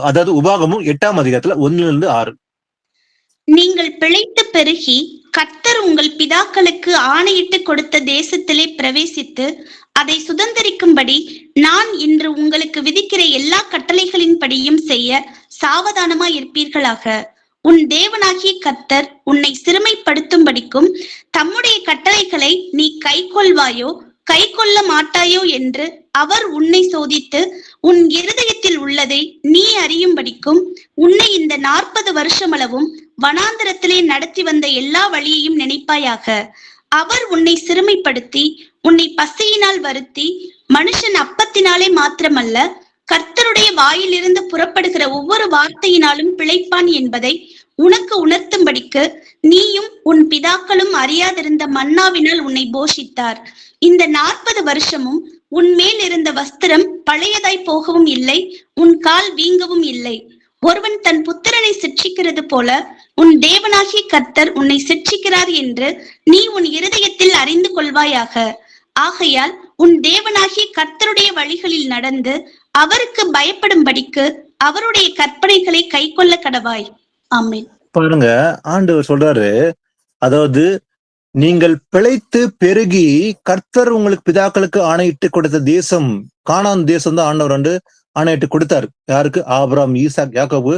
அதாவது உபாகமும் 8ஆம் அதிகாரத்துல 1-6. நீங்கள் பிழைத்து பெருகி கர்த்தர் உங்கள் பிதாக்களுக்கு ஆணையிட்டு கொடுத்த தேசத்திலே பிரவேசித்து அதை சுதந்தரிக்கும்படி நான் இன்று உங்களுக்கு விதிக்கிற எல்லா கட்டளைகளின்படியும் செய்ய சாவதானமாய் இருப்பீர்களாக. உன் தேவனாகிய கர்த்தர் உன்னை சிறுமைப்படுத்தும்படிக்கும் தம்முடைய கட்டளைகளை நீ கைக்கொள்வாயோ கை கொள்ள மாட்டாயோ என்று அவர் உன்னை சோதித்து உன் இருதயத்தில் உள்ளதை நீ அறியும்படிக்கும் உன்னை இந்த 40 வருஷமளவும் வனாந்தரத்திலே நடத்தி வந்த எல்லா வழியையும் நினைப்பாயாக. அவர் உன்னை சிறுமைப்படுத்தி உன்னை பசியினால் வருத்தி மனுஷன் அப்பத்தினாலே மாத்திரமல்ல கர்த்தருடைய வாயிலிருந்து புறப்படுகிற ஒவ்வொரு வார்த்தையினாலும் பிழைப்பான் என்பதை உனக்கு உணர்த்தும்படிக்கு நீயும் உன் பிதாக்களும் அறியாதிருந்த மன்னாவினால் உன்னை போஷித்தார். இந்த 40 வருஷமும் உன் மேல் இருந்த வஸ்திரம் பழையதாய் போகவும் இல்லை, உன் கால் வீங்கவும் இல்லை. ஒருவன் தன் புத்திரனை சிட்சிக்கிறது போல உன் தேவனாகிய கர்த்தர் உன்னை சிட்சிக்கிறார் என்று நீ உன் இருதயத்தில் அறிந்து கொள்வாயாக. ஆகையால் உன் தேவனாகிய கர்த்தருடைய வழிகளில் நடந்து அவருக்கு பயப்படும்படிக்கு அவருடைய கற்பனைகளை கை கொள்ள கடவாய். ஆமென். பாருங்க, ஆண்டவர் சொல்றாரு, அதாவது நீங்கள் பிழைத்து பெருகி கர்த்தர் உங்களுக்கு பிதாக்களுக்கு ஆணையிட்டு கொடுத்த தேசம், கானான் தேசம் தான் ஆண்டவர் வந்து ஆணையிட்டு கொடுத்தாரு. யாருக்கு? ஆபிரகாம், ஈசாக், யாக்கோபு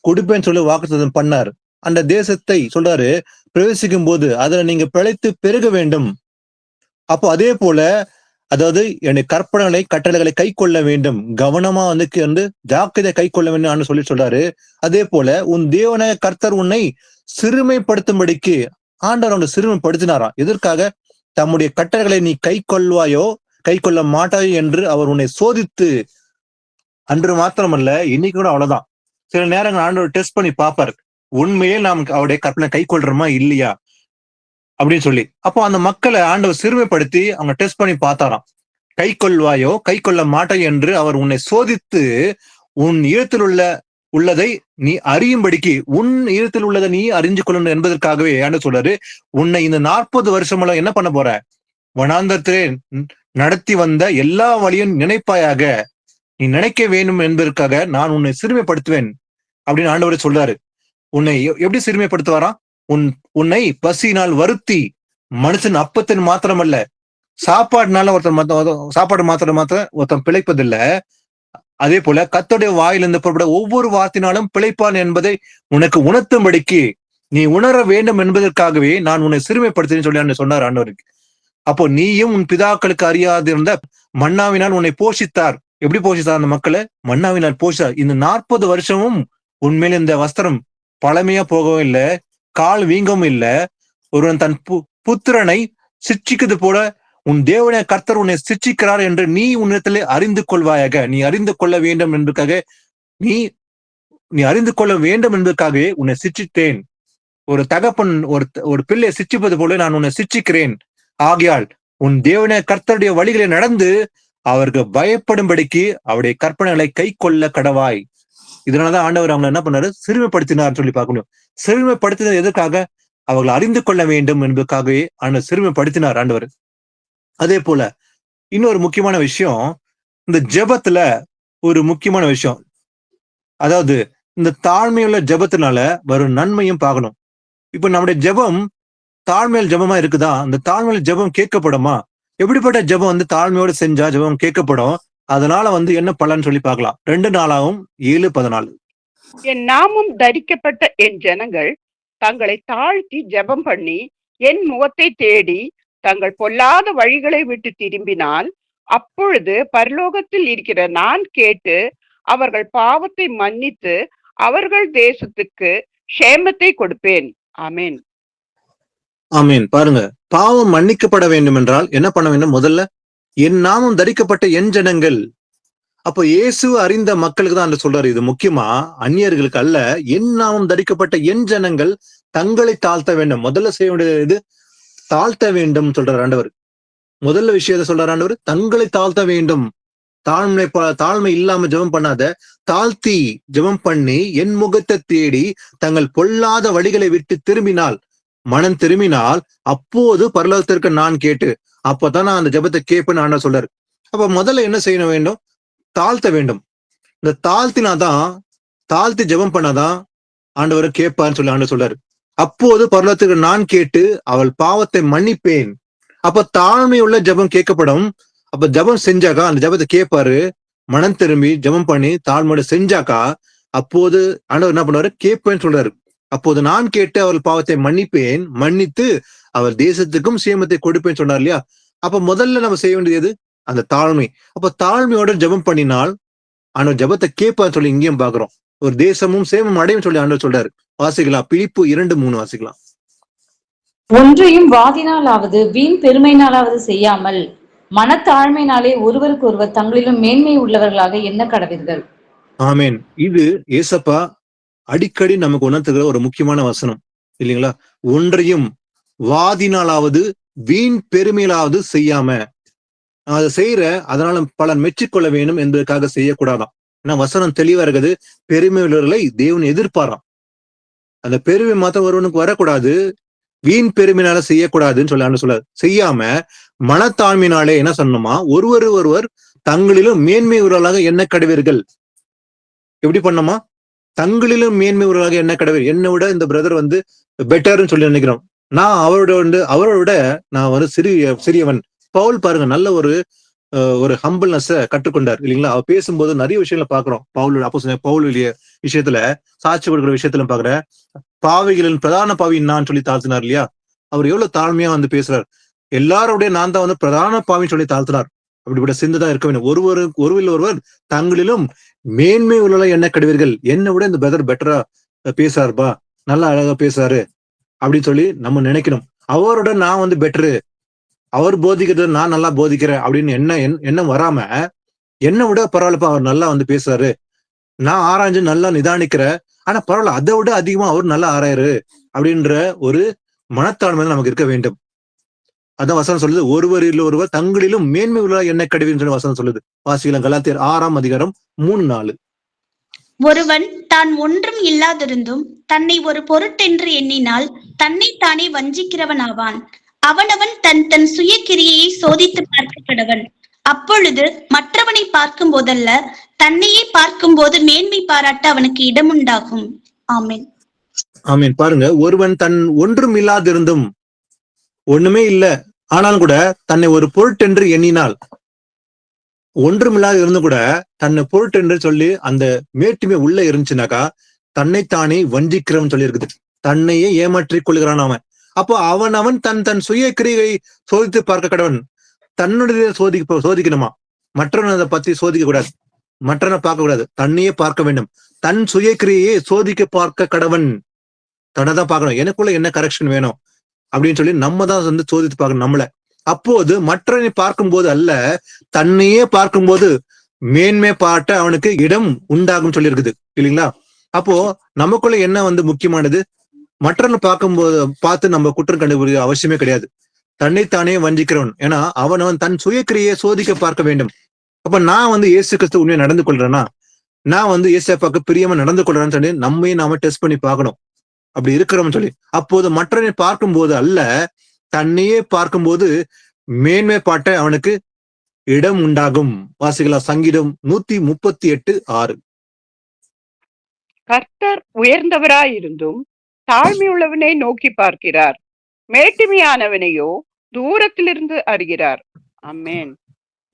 கொடுப்பேன்னு சொல்லி வாக்குத்தத்தம் பண்ணார். அந்த தேசத்தை சொல்றாரு, பிரவேசிக்கும் போது அதுல நீங்க பிழைத்து பெருக வேண்டும். அப்போ அதே போல, அதாவது என்னுடைய கற்பனைகளை கட்டளைகளை கை கொள்ள வேண்டும், கவனமா வந்து ஜாக்கிரதை கை கொள்ள வேண்டும் சொல்லி சொல்றாரு. அதே போல உன் தேவன கர்த்தர் உன்னை சிறுமைப்படுத்தும்படிக்கு ஆண்டவர் அவனை சிறுமைப்படுத்தினாராம். எதற்காக? தம்முடைய கட்டளைகளை நீ கை கொள்வாயோ கை கொள்ள மாட்டாயோ என்று அவர் உன்னை சோதித்து, அன்று மாத்திரமல்ல இன்னைக்கு கூட அவ்வளவுதான், சில நேரங்கள் ஆண்டவர் டெஸ்ட் பண்ணி பார்ப்பார், உண்மையே நாம் அவருடைய கற்பனை கை கொள்றோமா இல்லையா அப்படின்னு சொல்லி. அப்போ அந்த மக்களை ஆண்டவர் சிறுமைப்படுத்தி அவங்க டெஸ்ட் பண்ணி பார்த்தாராம். கை கொள்வாயோ கை கொள்ள மாட்டாயோ என்று அவர் உன்னை சோதித்து உன் ஈரத்தில் உள்ளதை நீ அறியும்படிக்கு, உன் ஈரத்தில் உள்ளதை நீ அறிஞ்சு கொள்ளணும் என்பதற்காகவே ஆண்டவர் சொல்றாரு, உன்னை இந்த 40 வருஷமெல்லாம் என்ன பண்ண போற? வனாந்தரத்திலே நடத்தி வந்த எல்லா வழியும் நினைப்பாயாக, நீ நினைக்க வேண்டும் என்பதற்காக நான் உன்னை சிறுமைப்படுத்துவேன் அப்படின்னு ஆண்டவர் சொல்றாரு. உன்னை எப்படி சிறுமைப்படுத்துவாராம்? உன்னை பசியினால் வருத்தி, மனுஷன் அப்பத்தின் மாத்திரமல்ல சாப்பாடுனால சாப்பாடு மாத்திரம் ஒருத்தன் பிழைப்பதில்ல, அதே போல கர்த்தருடைய வாயிலிருந்து புறப்பட ஒவ்வொரு வார்த்தையினாலும் பிழைப்பான் என்பதை உனக்கு உணர்த்தும்படிக்கு, நீ உணர வேண்டும் என்பதற்காகவே நான் உன்னை சிறுமைப்படுத்தினேன்னு சொல்லி சொன்னார் ஆண்டவருக்கு. அப்போ நீயும் உன் பிதாக்களுக்கு அறியாதிருந்த மன்னாவினால் உன்னை போஷித்தார். எப்படி போஷித்தார் அந்த மக்களை? மன்னாவினால் போஷித்தார். இந்த 40 வருஷமும் உண்மையில இந்த வஸ்திரம் பழமையா போகவும் இல்லை, கால் வீங்கவும் இல்லை. ஒருவன் தன் புத்திரனை சிட்சிக்கிறது போல உன் தேவனே கர்த்தர் உன்னை சிட்சிக்கிறார் என்று நீ உன்னிடத்திலே அறிந்து கொள்வாயாக. நீ அறிந்து கொள்ள வேண்டும் என்பதற்காக, நீ அறிந்து கொள்ள வேண்டும் என்பதற்காகவே உன்னை சிட்சித்தேன். ஒரு தகப்பன் ஒரு பிள்ளையை சிட்சிப்பது போல நான் உன்னை சிட்சிக்கிறேன். ஆகையால் உன் தேவனே கர்த்தருடைய வழிகளை நடந்து அவருக்கு பயப்படும்படிக்கு அவருடைய கற்பனைகளை கை கொள்ள கடவாய். இதனாலதான் ஆண்டவர் அவங்களை என்ன பண்ணாரு? சிறுமைப்படுத்தினார் சொல்லி பார்க்க முடியும். சிறுமைப்படுத்தினது எதற்காக? அவர்களை அறிந்து கொள்ள வேண்டும் என்பதற்காகவே ஆண்டவர் சிறுமைப்படுத்தினார் ஆண்டவர். அதே போல இன்னொரு முக்கியமான விஷயம், இந்த ஜெபத்துல ஒரு முக்கியமான விஷயம், அதாவது இந்த தாழ்மையுள்ள ஜெபத்தினால வரும் நன்மையும் பார்க்கணும். இப்ப நம்முடைய ஜெபம் தாழ்மையில் ஜெபமா இருக்குதா? அந்த தாழ்மையில் ஜெபம் கேட்கப்படுமா? எப்படிப்பட்ட ஜெபம் வந்து தாழ்மையோடு செஞ்சா ஜெபம் கேட்கப்படும்? அதனால என்ன பலன் சொல்லி பார்க்கலாம். 2 நாளாகவும் 7:14. என் நாமம் தரிக்கப்பட்ட என் ஜனங்கள் தங்களை தாழ்த்தி ஜெபம் பண்ணி என் முகத்தை தேடி தங்கள் பொல்லாத வழிகளை விட்டு திரும்பினால் அப்பொழுது பரலோகத்தில் இருக்கிற நான் கேட்டு அவர்கள் பாவத்தை மன்னித்து அவர்கள் தேசத்துக்கு க்ஷேமத்தை கொடுப்பேன். ஆமென். ஆமீன். பாருங்க, பாவம் மன்னிக்கப்பட வேண்டும் என்றால் என்ன பண்ண வேண்டும்? முதல்ல என் நாமம் தரிக்கப்பட்ட என் ஜனங்கள். அப்போ இயேசு அறிந்த மக்களுக்கு தான் அந்த சொல்றாரு. இது முக்கியமா அந்நியர்களுக்கு அல்ல. என் நாமம் தரிக்கப்பட்ட என் ஜனங்கள் தங்களை தாழ்த்த வேண்டும். முதல்ல செய்ய வேண்டியது இது, தாழ்த்த வேண்டும் சொல்றாரு ஆண்டவர். முதல்ல விஷயத்த சொல்றாரு ஆண்டவர், தங்களை தாழ்த்த வேண்டும். தாழ்மை இல்லாம ஜெபம் பண்ணாத, தாழ்த்தி ஜெபம் பண்ணி என் முகத்தை தேடி தங்கள் பொல்லாத வழிகளை விட்டு திரும்பினால், மனம் திரும்பினால், அப்போது பரலோகத்திற்கு நான் கேட்டு அப்பதான் நான் அந்த ஜெபத்தை கேட்பேன்னு ஆண்டவர் சொல்றாரு. அப்ப முதல்ல என்ன செய்ய வேண்டும்? தாழ்த்த வேண்டும். இந்த தாழ்த்தி ஜெபம் பண்ணாதான் ஆண்டவர் கேட்பான்னு சொல்லி ஆண்டவர் சொல்றாரு. அப்போது பரலோகத்திற்கு நான் கேட்டு அவள் பாவத்தை மன்னிப்பேன். அப்ப தாழ்மை உள்ள ஜெபம் கேட்கப்படும். அப்ப ஜெபம் செஞ்சாக்கா அந்த ஜெபத்தை கேட்பாரு. மனம் திரும்பி ஜெபம் பண்ணி தாழ்மையோட செஞ்சாக்கா அப்போது ஆண்டவர் என்ன பண்ணுவாரு? கேட்பேன்னு சொல்றாரு. அப்போது நான் கேட்டு அவள் பாவத்தை மன்னிப்பேன், மன்னித்து அவர் தேசத்துக்கும் சேமத்தை கொடுப்பேன்னு சொன்னார் இல்லையா? அப்ப முதல்ல நம்ம செய்ய வேண்டியது அந்த தாழ்மை. அப்ப தாழ்மையோட ஜெபம் பண்ணினால் ஆண்டவர் ஜெபத்தை கேட்பான்னு சொல்லி இங்கேயும் பாக்குறோம். ஒரு தேசமும் சேமம் அடையும் சொல்லி ஆண்டவர் சொல்றாரு. வாசிக்கலாம், பிலிப்பு 2:3 வாசிக்கலாம். ஒன்றையும் வாதினாலாவது வீண் பெருமையினாலாவது செய்யாமல் மனத்தாழ்மையினாலே ஒருவருக்கு ஒருவர் தங்களிலும் மேன்மை உள்ளவர்களாக எண்ண கடவீர்கள். ஆமேன். இது ஏசப்பா அடிக்கடி நமக்கு உணர்த்துகிற ஒரு முக்கியமான வசனம் இல்லைங்களா? ஒன்றையும் வாதினாலாவது வீண் பெருமையிலாவது செய்யாம, அதை செய்யற அதனால பலன் மெச்சிக்கொள்ள வேணும் என்பதற்காக செய்யக்கூடாதாம். ஏன்னா வசனம் தெளிவா இருக்குது. பெருமை உள்ளவர்களை தேவன் எதிர்பாராம். அந்த பெருமை மாத்திரம் ஒருவனுக்கு வரக்கூடாது, வீண் பெருமையினால செய்யக்கூடாதுன்னு சொல்லாரு. செய்யாம மனத்தாழ்மையினாலே என்ன சொன்னோமா, ஒருவர் தங்களிலும் மேன்மை உறவர்களாக என்ன கடவீர்கள். எப்படி பண்ணோமா? தங்களிலும் மேன்மை உறவாக என்ன கடவுள், என்னை விட இந்த பிரதர் பெட்டர்ன்னு சொல்லி நினைக்கிறோம். நான் அவரோட நான் சிறியவன். பவுல் பாருங்க, நல்ல ஒரு ஹம்பிள்னஸ் கற்றுக்கொண்டார் இல்லைங்களா? அவர் பேசும்போது நிறைய விஷயங்களை பாக்குறோம். பவுல் விஷயத்துல, சாட்சி கொடுக்குற விஷயத்துல பாக்குற, பாவிகளின் பிரதான பாவி நான் சொல்லி தாழ்த்தினார் இல்லையா? அவர் எவ்வளவு தாழ்மையா பேசுறார். எல்லாரோடைய நான் தான் பிரதான பாவின்னு சொல்லி தாழ்த்தினார். அப்படிப்பட்ட சிந்தைதான் இருக்க வேண்டும். ஒருவர் தங்களிலும் மேன்மை உள்ள என்ன கடுவீர்கள். என்னை விட இந்த பிரதர் பெட்டரா பேசுறாருப்பா, நல்லா அழகா பேசுறாரு அப்படின்னு சொல்லி நம்ம நினைக்கணும். அவரோட நான் பெட்டரு, அவர் போதிக்கிறது நான் நல்லா போதிக்கிறேன் அப்படின்னு எண்ணம் வராம, என்னை விட பரவாயில்லப்பா அவர் நல்லா பேசுறாரு, நான் ஆராய்ஞ்சு நல்லா நிதானிக்கிறேன், ஆனா பரவாயில்ல அதை விட அதிகமா அவர் நல்லா ஆராயரு அப்படின்ற ஒரு மனத்தாழ்மை நமக்கு இருக்க வேண்டும். அதான் வசனம் சொல்லுது, ஒருவர் தங்களிலும் மேன்மை உள்ள என்ன கடுவீன்னு சொல்லி வசனம் சொல்லுது. வாசிக்கலாம், கலாத்தியர் 6:3-4. ஒருவன் தான் ஒன்றும் இல்லாதிருந்தும் தன்னை ஒரு பொருட்டென்று எண்ணினால் தன்னைத்தானே வஞ்சிக்கிறவன் ஆவான். அவனவன் தன் சுய கிரியையை சோதித்து பார்க்க கடவன். அப்பொழுது மற்றவனை பார்க்கும் போதல்ல, தன்னையே பார்க்கும் போது மேன்மை பாராட்ட அவனுக்கு இடம் உண்டாகும். ஆமீன். ஆமீன். பாருங்க, ஒருவன் தன் ஒன்றும் இல்லாதிருந்தும், ஒண்ணுமே இல்ல ஆனாலும் கூட தன்னை ஒரு பொருட்டென்று எண்ணினால், ஒன்றுமில்லாத இருந்து கூட தன்னை பொருட்டென்று சொல்லி அந்த மேட்டுமே உள்ள இருந்துச்சுனாக்கா தன்னைத்தானே வஞ்சிக்கிறவன் சொல்லி இருக்குது. தன்னையே ஏமாற்றிக் கொள்கிறான் அவன். அப்போ அவன் தன் சுய கிரியை சோதித்து பார்க்க கடவன். தன்னுடைய சோதிக்கணுமா, மற்றவன் அதை பத்தி சோதிக்க கூடாது, மற்றவனை பார்க்க கூடாது, தன்னையே பார்க்க வேண்டும். தன் சுய கிரியையை சோதிக்க பார்க்க கடவன். தன்னைதான் பார்க்கணும், எனக்குள்ள என்ன கரெக்ஷன் வேணும் அப்படின்னு சொல்லி நம்ம தான் சோதித்து பார்க்கணும் நம்மள. அப்போது மற்றவனை பார்க்கும்போது அல்ல, தன்னையே பார்க்கும்போது மேன்மை பாட்ட அவனுக்கு இடம் உண்டாகும் சொல்லி இருக்குது இல்லைங்களா? அப்போ நமக்குள்ள என்ன முக்கியமானது, மற்றவனை பார்த்து நம்ம குற்றம் கண்டுபிடிக்க அவசியமே கிடையாது. தன்னைத்தானே வஞ்சிக்கிறவன். ஏன்னா அவன் தன் சுயக்கிரியை சோதிக்க பார்க்க வேண்டும். அப்ப நான் இயேசு கிறிஸ்து உண்மையை நடந்து கொள்றேன்னா, நான் இயேசுப்பாக்கு பிரியமா நடந்து கொள்றேன்னு சொல்லி நாம டெஸ்ட் பண்ணி பார்க்கணும். அப்படி இருக்கிறோம்னு சொல்லி, அப்போது மற்றவனை பார்க்கும்போது அல்ல, தன்னையே பார்க்கும்போது மேன்மை பாட்ட அவனுக்கு இடம் உண்டாகும். வாசிக்கலாம், சங்கீதம் 138:6. கர்த்தர் உயர்ந்தவராயிருந்தும் தாழ்மையுள்ளவனை நோக்கி பார்க்கிறார், மேட்டுமையானவனையோ தூரத்திலிருந்து அறிகிறார். ஆமென்.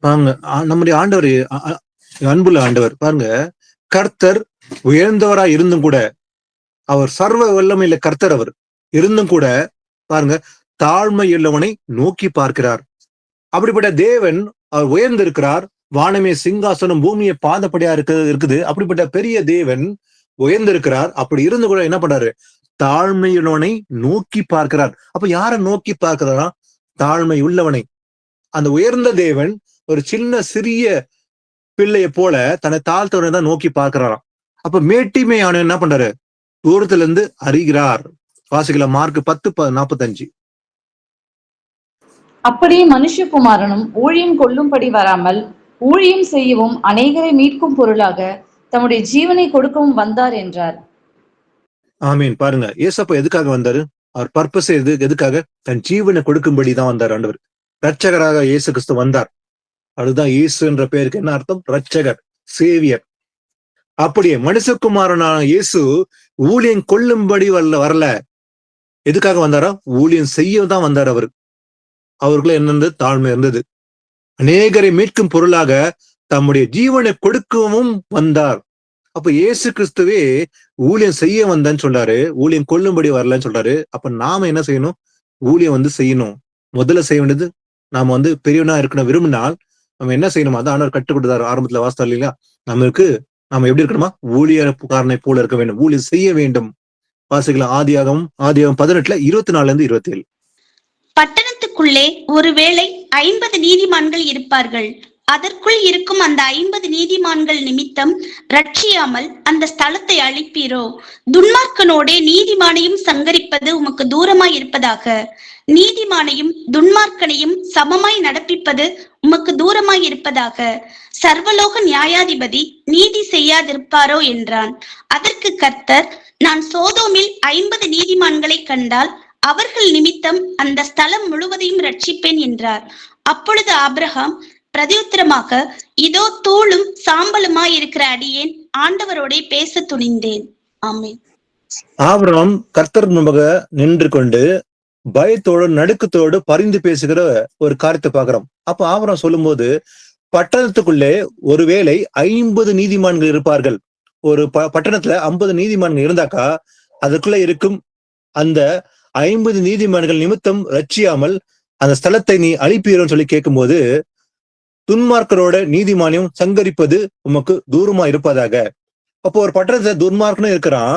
பாருங்க, நம்முடைய ஆண்டவர், அன்புள்ள ஆண்டவர் பாருங்க, கர்த்தர் உயர்ந்தவராய் இருந்தும் கூட அவர் சர்வ வல்லமையில கர்த்தர் அவர் இருந்தும் கூட பாருங்க, தாழ்மை உள்ளவனை நோக்கி பார்க்கிறார். அப்படிப்பட்ட தேவன் அவர் உயர்ந்திருக்கிறார். வானமே சிங்காசனம், பூமியை பாதப்படியா இருக்குது. அப்படிப்பட்ட பெரிய தேவன் உயர்ந்திருக்கிறார். அப்படி இருந்து கூட என்ன பண்றாரு? தாழ்மையுள்ளவனை நோக்கி பார்க்கிறார். அப்ப யாரை நோக்கி பார்க்கிறாரா? தாழ்மை உள்ளவனை. அந்த உயர்ந்த தேவன் ஒரு சின்ன சிறிய பிள்ளையை போல தன்னை தாழ்த்தவனை தான் நோக்கி பார்க்கிறாராம். அப்ப மேட்டிமையான என்ன பண்றாரு? தூரத்துல இருந்து அறிகிறார். வாசிக்கலாம் மார்க் 10:45. அப்படியே மனுஷகுமாரனும் ஊழியம் கொள்ளும்படி வராமல் ஊழியம் செய்யவும் அநேகரை மீட்கும் பொருளாக தம்முடைய ஜீவனை கொடுக்கவும் வந்தார் என்றார். ஆமீன். பாருங்க, ஏசப்பா எதுக்காக வந்தாரு? அவர் பர்பஸ் எதுக்காக? தன் ஜீவனை கொடுக்கும்படிதான் வந்தார் ஆண்டவர். ரட்சகராக இயேசு கிறிஸ்து வந்தார். அதுதான் இயேசு என்ற பெயருக்கு என்ன அர்த்தம்? ரட்சகர், சேவியர். அப்படியே மனுஷகுமாரனான இயேசு ஊழியம் கொள்ளும்படி வரல. எதுக்காக வந்தாரா? ஊழியம் செய்ய தான் வந்தார். அவருக்குள்ள என்ன தாழ்மை இருந்தது. அநேகரை மீட்கும் பொருளாக தம்முடைய ஜீவனை கொடுக்கவும் வந்தார். அப்ப இயேசு கிறிஸ்துவே ஊழியம் செய்ய வந்தான்னு சொல்றாரு, ஊழியம் கொள்ளும்படி வரலன்னு சொல்றாரு. அப்ப நாம என்ன செய்யணும்? ஊழியம் செய்யணும். முதல்ல செய்ய வேண்டியது, நாம பெரியவனா இருக்கணும் விரும்பினால் நம்ம என்ன செய்யணும்? அதான் ஆண்டவர் கற்றுக் கொடுத்தாரு. ஆரம்பத்துல வாஸ்தா இல்லைங்களா? நம்ம எப்படி இருக்கணுமா? ஊழியக்காரனை போல இருக்க வேண்டும், ஊழியம் செய்ய வேண்டும். வாசிக்கலாம் ஆதியாகமம் 18:24-27. பட்டணத்துக்குள்ளே ஒருவேளை 50 நீதிமான்கள் இருப்பார்கள். அதற்குள் இருக்கும் அந்த 50 நீதிமான்கள் நிமித்தம் ரட்சியாமல் அந்த ஸ்தலத்தை அழிப்பீரோ? துன்மார்க்கனோடே நீதிமானையும் சங்கரிப்பது உமக்கு தூரமாய் இருப்பதாக. நீதிமானையும் துன்மார்க்கனையும் சமமாய் நடப்பிப்பது உமக்கு தூரமாய் இருப்பதாக. சர்வலோக நியாயாதிபதி நீதி செய்யாதிருப்பாரோ என்றான். அதற்கு கர்த்தர், நான் சோதோமில் 50 நீதிமான்களை கண்டால் அவர்கள் நிமித்தம் அந்த ஸ்தலம் முழுவதையும் ரட்சிப்பேன் என்றார். அப்பொழுது ஆபிரகாம் பிரதியுத்தரமாக, இதோ தூளும் சாம்பலுமாய் இருக்கிற அடியேன் ஆண்டவரோட பேச துணிந்தேன். ஆமென். ஆபிரகாம் கர்த்தர் முன்பாக நின்று கொண்டு பயத்தோடு நடுக்கத்தோடு பரிந்து பேசுகிற ஒரு காரியத்தை பாக்குறோம். அப்ப ஆபிரகாம் சொல்லும் போது, பட்டணத்துக்குள்ளே ஒருவேளை 50 நீதிமான்கள் இருப்பார்கள். ஒரு பட்டணத்துல 50 நீதிமான்கள் இருந்தாக்கா அதுக்குள்ள இருக்கும் அந்த 50 நீதிமான்கள் நிமித்தம் ரட்சியாமல் அந்த ஸ்தலத்தை நீ அழிப்பீரோன்னு சொல்லி கேட்கும்போது, துன்மார்க்கரோட நீதிமானியம் சங்கரிப்பது உமக்கு தூரமா இருப்பதாக. அப்போ ஒரு பட்டணத்துல துன்மார்க்கனும் இருக்கிறான்,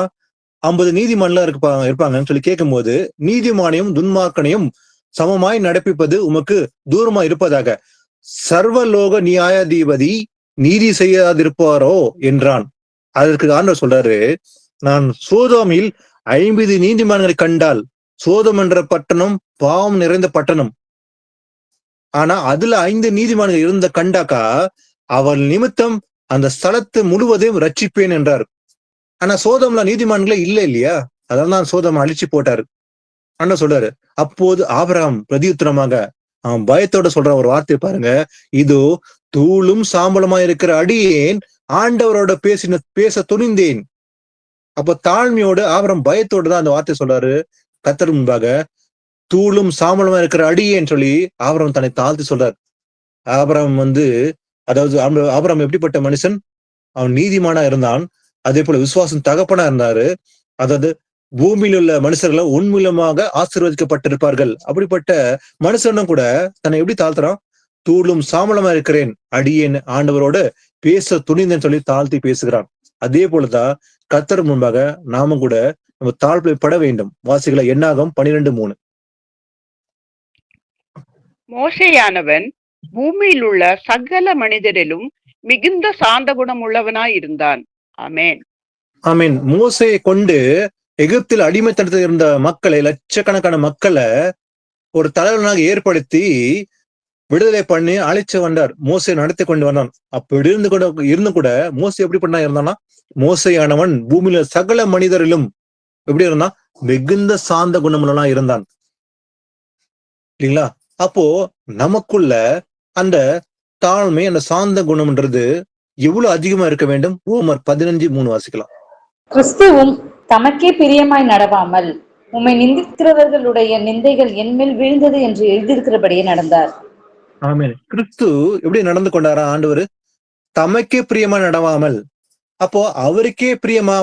50 நீதிமான்லாம் இருப்பாங்கன்னு சொல்லி கேட்கும்போது, நீதிமானியம் துன்மார்க்கனையும் சமமாய் நடப்பிப்பது உமக்கு தூரமா இருப்பதாக. சர்வலோக நியாயாதிபதி நீதி செய்யாதிருப்பாரோ என்றான். அதற்கு ஆண்டவர் சொல்றாரு, நான் சோதோமில் 50 நீதிமான்களை கண்டால், சோதம் என்ற பட்டணம் பாவம் நிறைந்த பட்டணம், ஆனா அதுல 5 நீதிமான்கள் இருந்த கண்டாக்கா அவள் நிமித்தம் அந்த ஸ்தலத்தை முழுவதையும் ரட்சிப்பேன் என்றார். ஆனா சோதம்ல நீதிமான்களே இல்லையா? அதெல்லாம் சோதம் அழிச்சு போட்டாரு. ஆனா சொல்றாரு, அப்போது ஆபிரகாம் பிரதியுத்தரமாக அவன் பயத்தோட சொல்ற ஒரு வார்த்தை பாருங்க, இதோ தூளும் சாம்பலுமா இருக்கிற அடியேன் ஆண்டவரோட பேச துணிந்தேன். அப்போ தாழ்மையோடு ஆபிரகாம் பயத்தோடு தான் அந்த வார்த்தை சொல்றாரு. கர்த்தர் முன்பாக தூளும் சாம்பலுமா இருக்கிற அடியேன்னு சொல்லி ஆபிரகாம் தன்னை தாழ்த்தி சொல்றார். ஆபிரகாம் அதாவது ஆபிரகாம் எப்படிப்பட்ட மனுஷன்? அவன் நீதிமானா இருந்தான், அதே போல விசுவாசம் தகப்பனா இருந்தாரு. அதாவது பூமியில் உள்ள மனுஷர்கள் உண்மையிலுமாக ஆசீர்வதிக்கப்பட்டிருப்பார்கள். அப்படிப்பட்ட மனுஷனும் கூட தன்னை எப்படி தாழ்த்துறான்? தூளும் சாம்பலுமா இருக்கிறேன் அடியேன் ஆண்டவரோட பேச துணிந்தேன்னு சொல்லி தாழ்த்தி பேசுகிறான். அதே போலதான் கர்த்தர் முன்பாக நாமும் கூட நம்ம தாழ்மைப்பட வேண்டும். வாசிகளை என்னாகும் 12:3. மோசேயானவன் பூமியில் உள்ள சகல மனிதரிலும் மிகுந்த சாந்த குணம் உள்ளவனாய் இருந்தான். ஆமேன். ஆமீன். மோசையை கொண்டு எகிப்தில் அடிமைத்தனத்தில் இருந்த மக்களை, லட்சக்கணக்கான மக்களை ஒரு தலைவனாக ஏற்படுத்தி விடுதலை பண்ணி அழைச்சு வந்தார். மோசை நடத்தி கொண்டு வந்தான். அப்படி இருந்து கூட மோசை எப்படி பண்ணா இருந்தானா, மோசையானவன் பூமியில சகல மனிதரிலும் எப்படி இருந்தான்? மிகுந்த சாந்த குணமுள்ளவனா இருந்தான். இல்லைங்களா? அப்போ நமக்குள்ள அந்த தாழ்மை, அந்த சாந்த குணம்ன்றது எவ்வளவு அதிகமா இருக்க வேண்டும்? ரோமர் 15:3 வாசிக்கலாம். கிறிஸ்துவும் தமக்கே பிரியமாய் நடவாமல் உம்மை நிந்திக்கிறவர்களுடைய நிந்தைகள் என்மேல் வீழ்ந்தது என்று எழுதியிருக்கிறபடியே நடந்தார். ஆமென். கிறிஸ்து எப்படி நடந்து கொண்டாரா? ஆண்டவர் தமக்கே பிரியமா நடவாமல், அப்போ அவருக்கே பிரியமா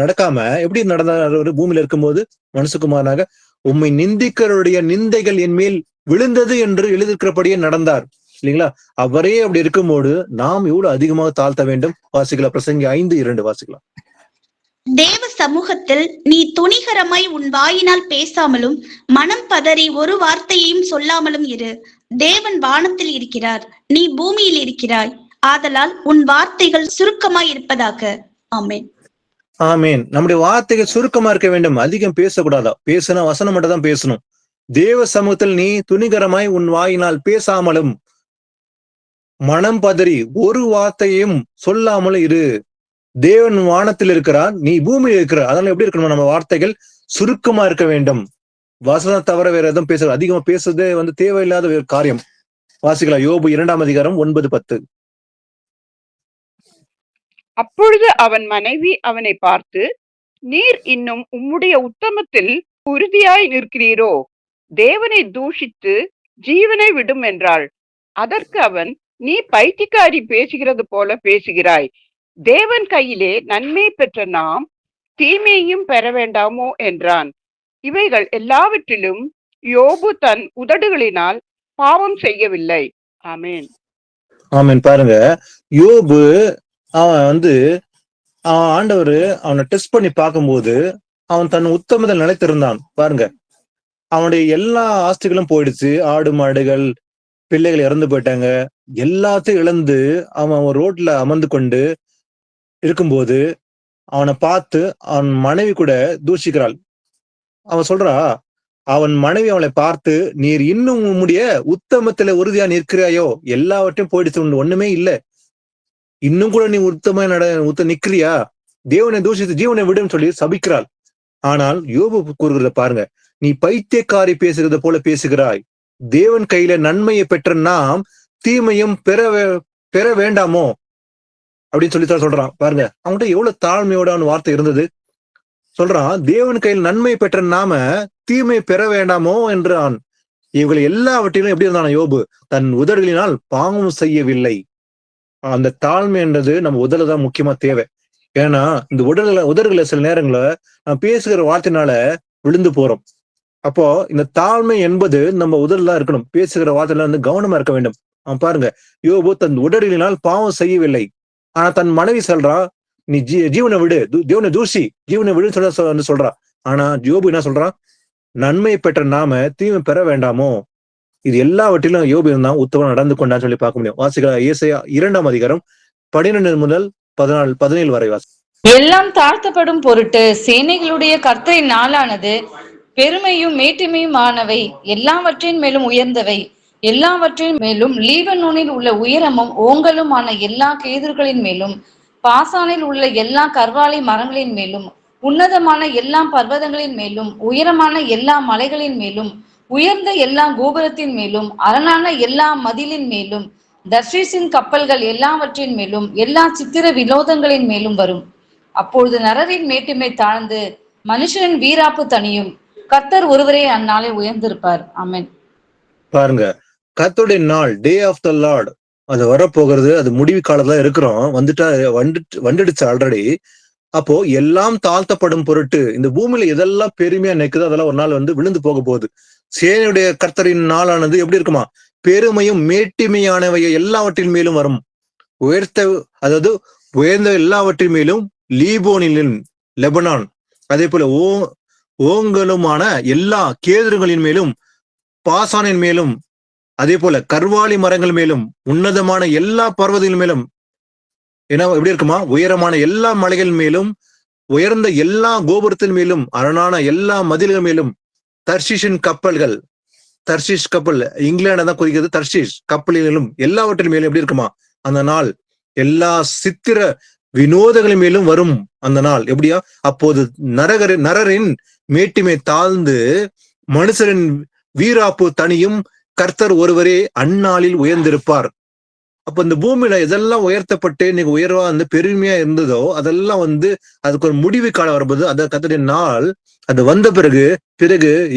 நடக்காம எப்படி நடந்தார் பூமியில இருக்கும்போது மனுஷகுமாரனாக? உம்மை நிந்திக்கிறவருடைய நிந்தைகள் என் மேல் விழுந்தது என்று எழுதியிருக்கிறபடியே நடந்தார் இல்லைங்களா? அவரே அப்படி இருக்கும்போது நாம் எவ்வளவு அதிகமாக தாழ்த்த வேண்டும்? வாசிக்கலாம், பிரசங்கி 5:2 வாசிக்கலாம். தேவ சமூகத்தில் நீ துணிகரமாய் உன் வாயினால் பேசாமலும் மனம் பதறி ஒரு வார்த்தையையும் சொல்லாமலும் இரு. தேவன் வானத்தில் இருக்கிறார், நீ பூமியில் இருக்கிறாய். ஆதலால் உன் வார்த்தைகள் சுருக்கமாய் இருப்பதாக. ஆமென். ஆமேன். நம்முடைய வார்த்தைகள் சுருக்கமா இருக்க வேண்டும், அதிகம் பேசக்கூடாதா. பேசுனா வசனம் மட்டும் தான் பேசணும். தேவ சமூகத்தில் நீ துணிகரமாய் உன் வாயினால் பேசாமலும் மனம் பதறி ஒரு வார்த்தையும் சொல்லாமலும் இரு. தேவன் வானத்தில் இருக்கிறார், நீ பூமியில் இருக்கிறார். அதனால எப்படி இருக்கணும்? நம்ம வார்த்தைகள் சுருக்கமா இருக்க வேண்டும். வசனம் தவிர வேற எதுவும் பேச, அதிகமா பேசுறதே தேவையில்லாத ஒரு காரியம். வாசிக்கலாம், யோபு 2:9-10. அப்பொழுது அவன் மனைவி அவனை பார்த்து, நீர் இன்னும் உம்முடைய உத்தமத்தில் உறுதியாய் நிற்கிறீரோ? தேவனை தூஷித்து ஜீவனை விடும் என்றாள். அதற்கு அவன், நீ பைத்தியக்காரி பேசுகிறது போல பேசுகிறாய். தேவன் கையிலே நன்மை பெற்ற நாம் தீமையையும் பெற வேண்டாமோ என்றான். இவைகள் எல்லாவற்றிலும் யோபு தன் உதடுகளினால் பாவம் செய்யவில்லை. ஆமேன். ஆமேன். பாருங்க, யோபு அவன் ஆண்டவர் அவனை டெஸ்ட் பண்ணி பார்க்கும்போது அவன் தன் உத்தமத்தில் நிலைத்திருந்தான். பாருங்க, அவனுடைய எல்லா ஆஸ்திகளும் போயிடுச்சு. ஆடு மாடுகள், பிள்ளைகள் இறந்து போயிட்டாங்க. எல்லாத்தையும் இழந்து அவன் ரோட்ல அமர்ந்து கொண்டு இருக்கும்போது அவனை பார்த்து அவன் மனைவி கூட தூஷிக்கிறாள். அவன் சொல்றா, அவன் மனைவி அவளை பார்த்து, நீர் இன்னும் உம்முடைய உத்தமத்துல உறுதியா நிற்கிறாயோ? எல்லாவற்றையும் போயிடுச்சு, ஒண்ணுமே இல்ல, இன்னும் கூட நீ உத்தம நிக்கிறியா? தேவனை தூஷித்து ஜீவனை விடுன்னு சொல்லி சபிக்கிறாள். ஆனால் யோபு கூறுகிறத பாருங்க, நீ பைத்தியக்காரி பேசுகிறத போல பேசுகிறாய். தேவன் கையில நன்மையை பெற்ற நாம் தீமையும் பெற வேண்டாமோ அப்படின்னு சொல்லி சொல்றான். பாருங்க, அவன்கிட்ட எவ்வளவு தாழ்மையோட அவன் வார்த்தை இருந்தது. சொல்றான், தேவன் கையில் நன்மை பெற்ற நாம தீமை பெற வேண்டாமோ என்றான். இவங்களை எல்லாவற்றிலும் எப்படி இருந்தான யோபு? தன் உதடுகளினால் பாவம் செய்யவில்லை. அந்த தாழ்மை என்றது நம்ம உதல தான் முக்கியமா தேவை. ஏன்னா இந்த உதடுகளை சில நேரங்கள நம்ம பேசுகிற வார்த்தையினால விழுந்து போறோம். அப்போ இந்த தாழ்மை என்பது நம்ம உதல்லாம் இருக்கணும். பேசுகிற வார்த்தையில கவனமா இருக்க வேண்டும். அவன் பாருங்க, யோபு தன் உதடுகளினால் பாவம் செய்யவில்லை. ஆனா தன் மனைவி சொல்றா, நீ ஜீவனை விடு, தேவனை தூசி ஜீவனை விடுன்னு சொல்றா. ஆனா யோபு என்ன சொல்றான்? நன்மை பெற்ற நாம தீமை பெற வேண்டாமோ? இது எல்லாவற்றிலும் யோபு இருந்தான் உத்தமம் நடந்து கொண்டான்னு சொல்லி பார்க்க முடியும். வாசிக்கலாம், ஏசாயா 2:12-17 வரை வாசி. எல்லாம் தாழ்த்தப்படும் பொருட்டு சேனைகளுடைய கர்த்தரின் நாளானது பெருமையும் மேட்டிமையுமானவை, எல்லாவற்றின் மேலும் உயர்ந்தவை, எல்லாவற்றின் மேலும் லீபனோனில் உள்ள உயரமும் ஓங்கலுமான எல்லா கேதுர்களின் மேலும், பாசானில் உள்ள எல்லா கர்வாலி மரங்களின் மேலும், உன்னதமான எல்லா பர்வதங்களின் மேலும், உயரமான எல்லா மலைகளின் மேலும், உயர்ந்த எல்லா கோபுரத்தின் மேலும், அரணான எல்லா மதிலின் மேலும், தர்ஷீஸின் கப்பல்கள் எல்லாவற்றின் மேலும், எல்லா சித்திர வினோதங்களின் மேலும் வரும். அப்பொழுது நரரின் மேட்டிமை தாழ்ந்து மனுஷனின் வீராப்பு தனியும். கர்த்தர் ஒருவரே அந்நாளை உயர்ந்திருப்பார். ஆமென். பாருங்க, கர்த்தருடைய நாள், டே ஆஃப் த லார்ட், அது வரப்போகிறது. அது முடிவு காலத்துல இருக்கிறோம். வந்துடுச்சு ஆல்ரெடி. அப்போ எல்லாம் தாழ்த்தப்படும் பொருட்டு இந்த பூமியில எதெல்லாம் பெருமையா நிற்குதோ அதெல்லாம் ஒரு நாள் விழுந்து போக போகுது. சேனையுடைய கர்த்தரின் நாளானது எப்படி இருக்குமா? பெருமையும் மேட்டிமையானவை எல்லாவற்றின் மேலும் வரும். உயர்ந்த எல்லாவற்றின் மேலும், லெபனான், அதே போல ஓங்கலுமான எல்லா கேதுருகளின் மேலும், பாசானின் மேலும், அதே போல கர்வாலி மரங்கள் மேலும், உன்னதமான எல்லா பர்வதங்கள் மேலும், ஏன்னா எப்படி இருக்குமா? உயரமான எல்லா மலைகள் மேலும், உயர்ந்த எல்லா கோபுரத்தின் மேலும், அரணான எல்லா மதில்கள் மேலும், தர்ஷீஷின் கப்பல்கள், தர்ஷீஷ் கப்பல் இங்கிலாந்து தான் குறிக்கிறது. தர்ஷீஷ் கப்பலிலும் எல்லாவற்றின் மேலும் எப்படி இருக்குமா? அந்த நாள் எல்லா சித்திர வினோதங்களின் மேலும் வரும். அந்த நாள் எப்படியா? அப்போது நரரின் மேட்டிமை தாழ்ந்து மனுஷரின் வீராப்பு தனியும். கர்த்தர் ஒருவரே அந்நாளில் உயர்ந்திருப்பார். அப்ப இந்த பூமியில எதெல்லாம் உயர்த்தப்பட்டு இன்னைக்கு உயர்வா பெருமையா இருந்ததோ அதெல்லாம் அதுக்கு ஒரு முடிவு காலம் வரும்போது அந்த கர்த்தருடைய நாள் அது வந்த பிறகு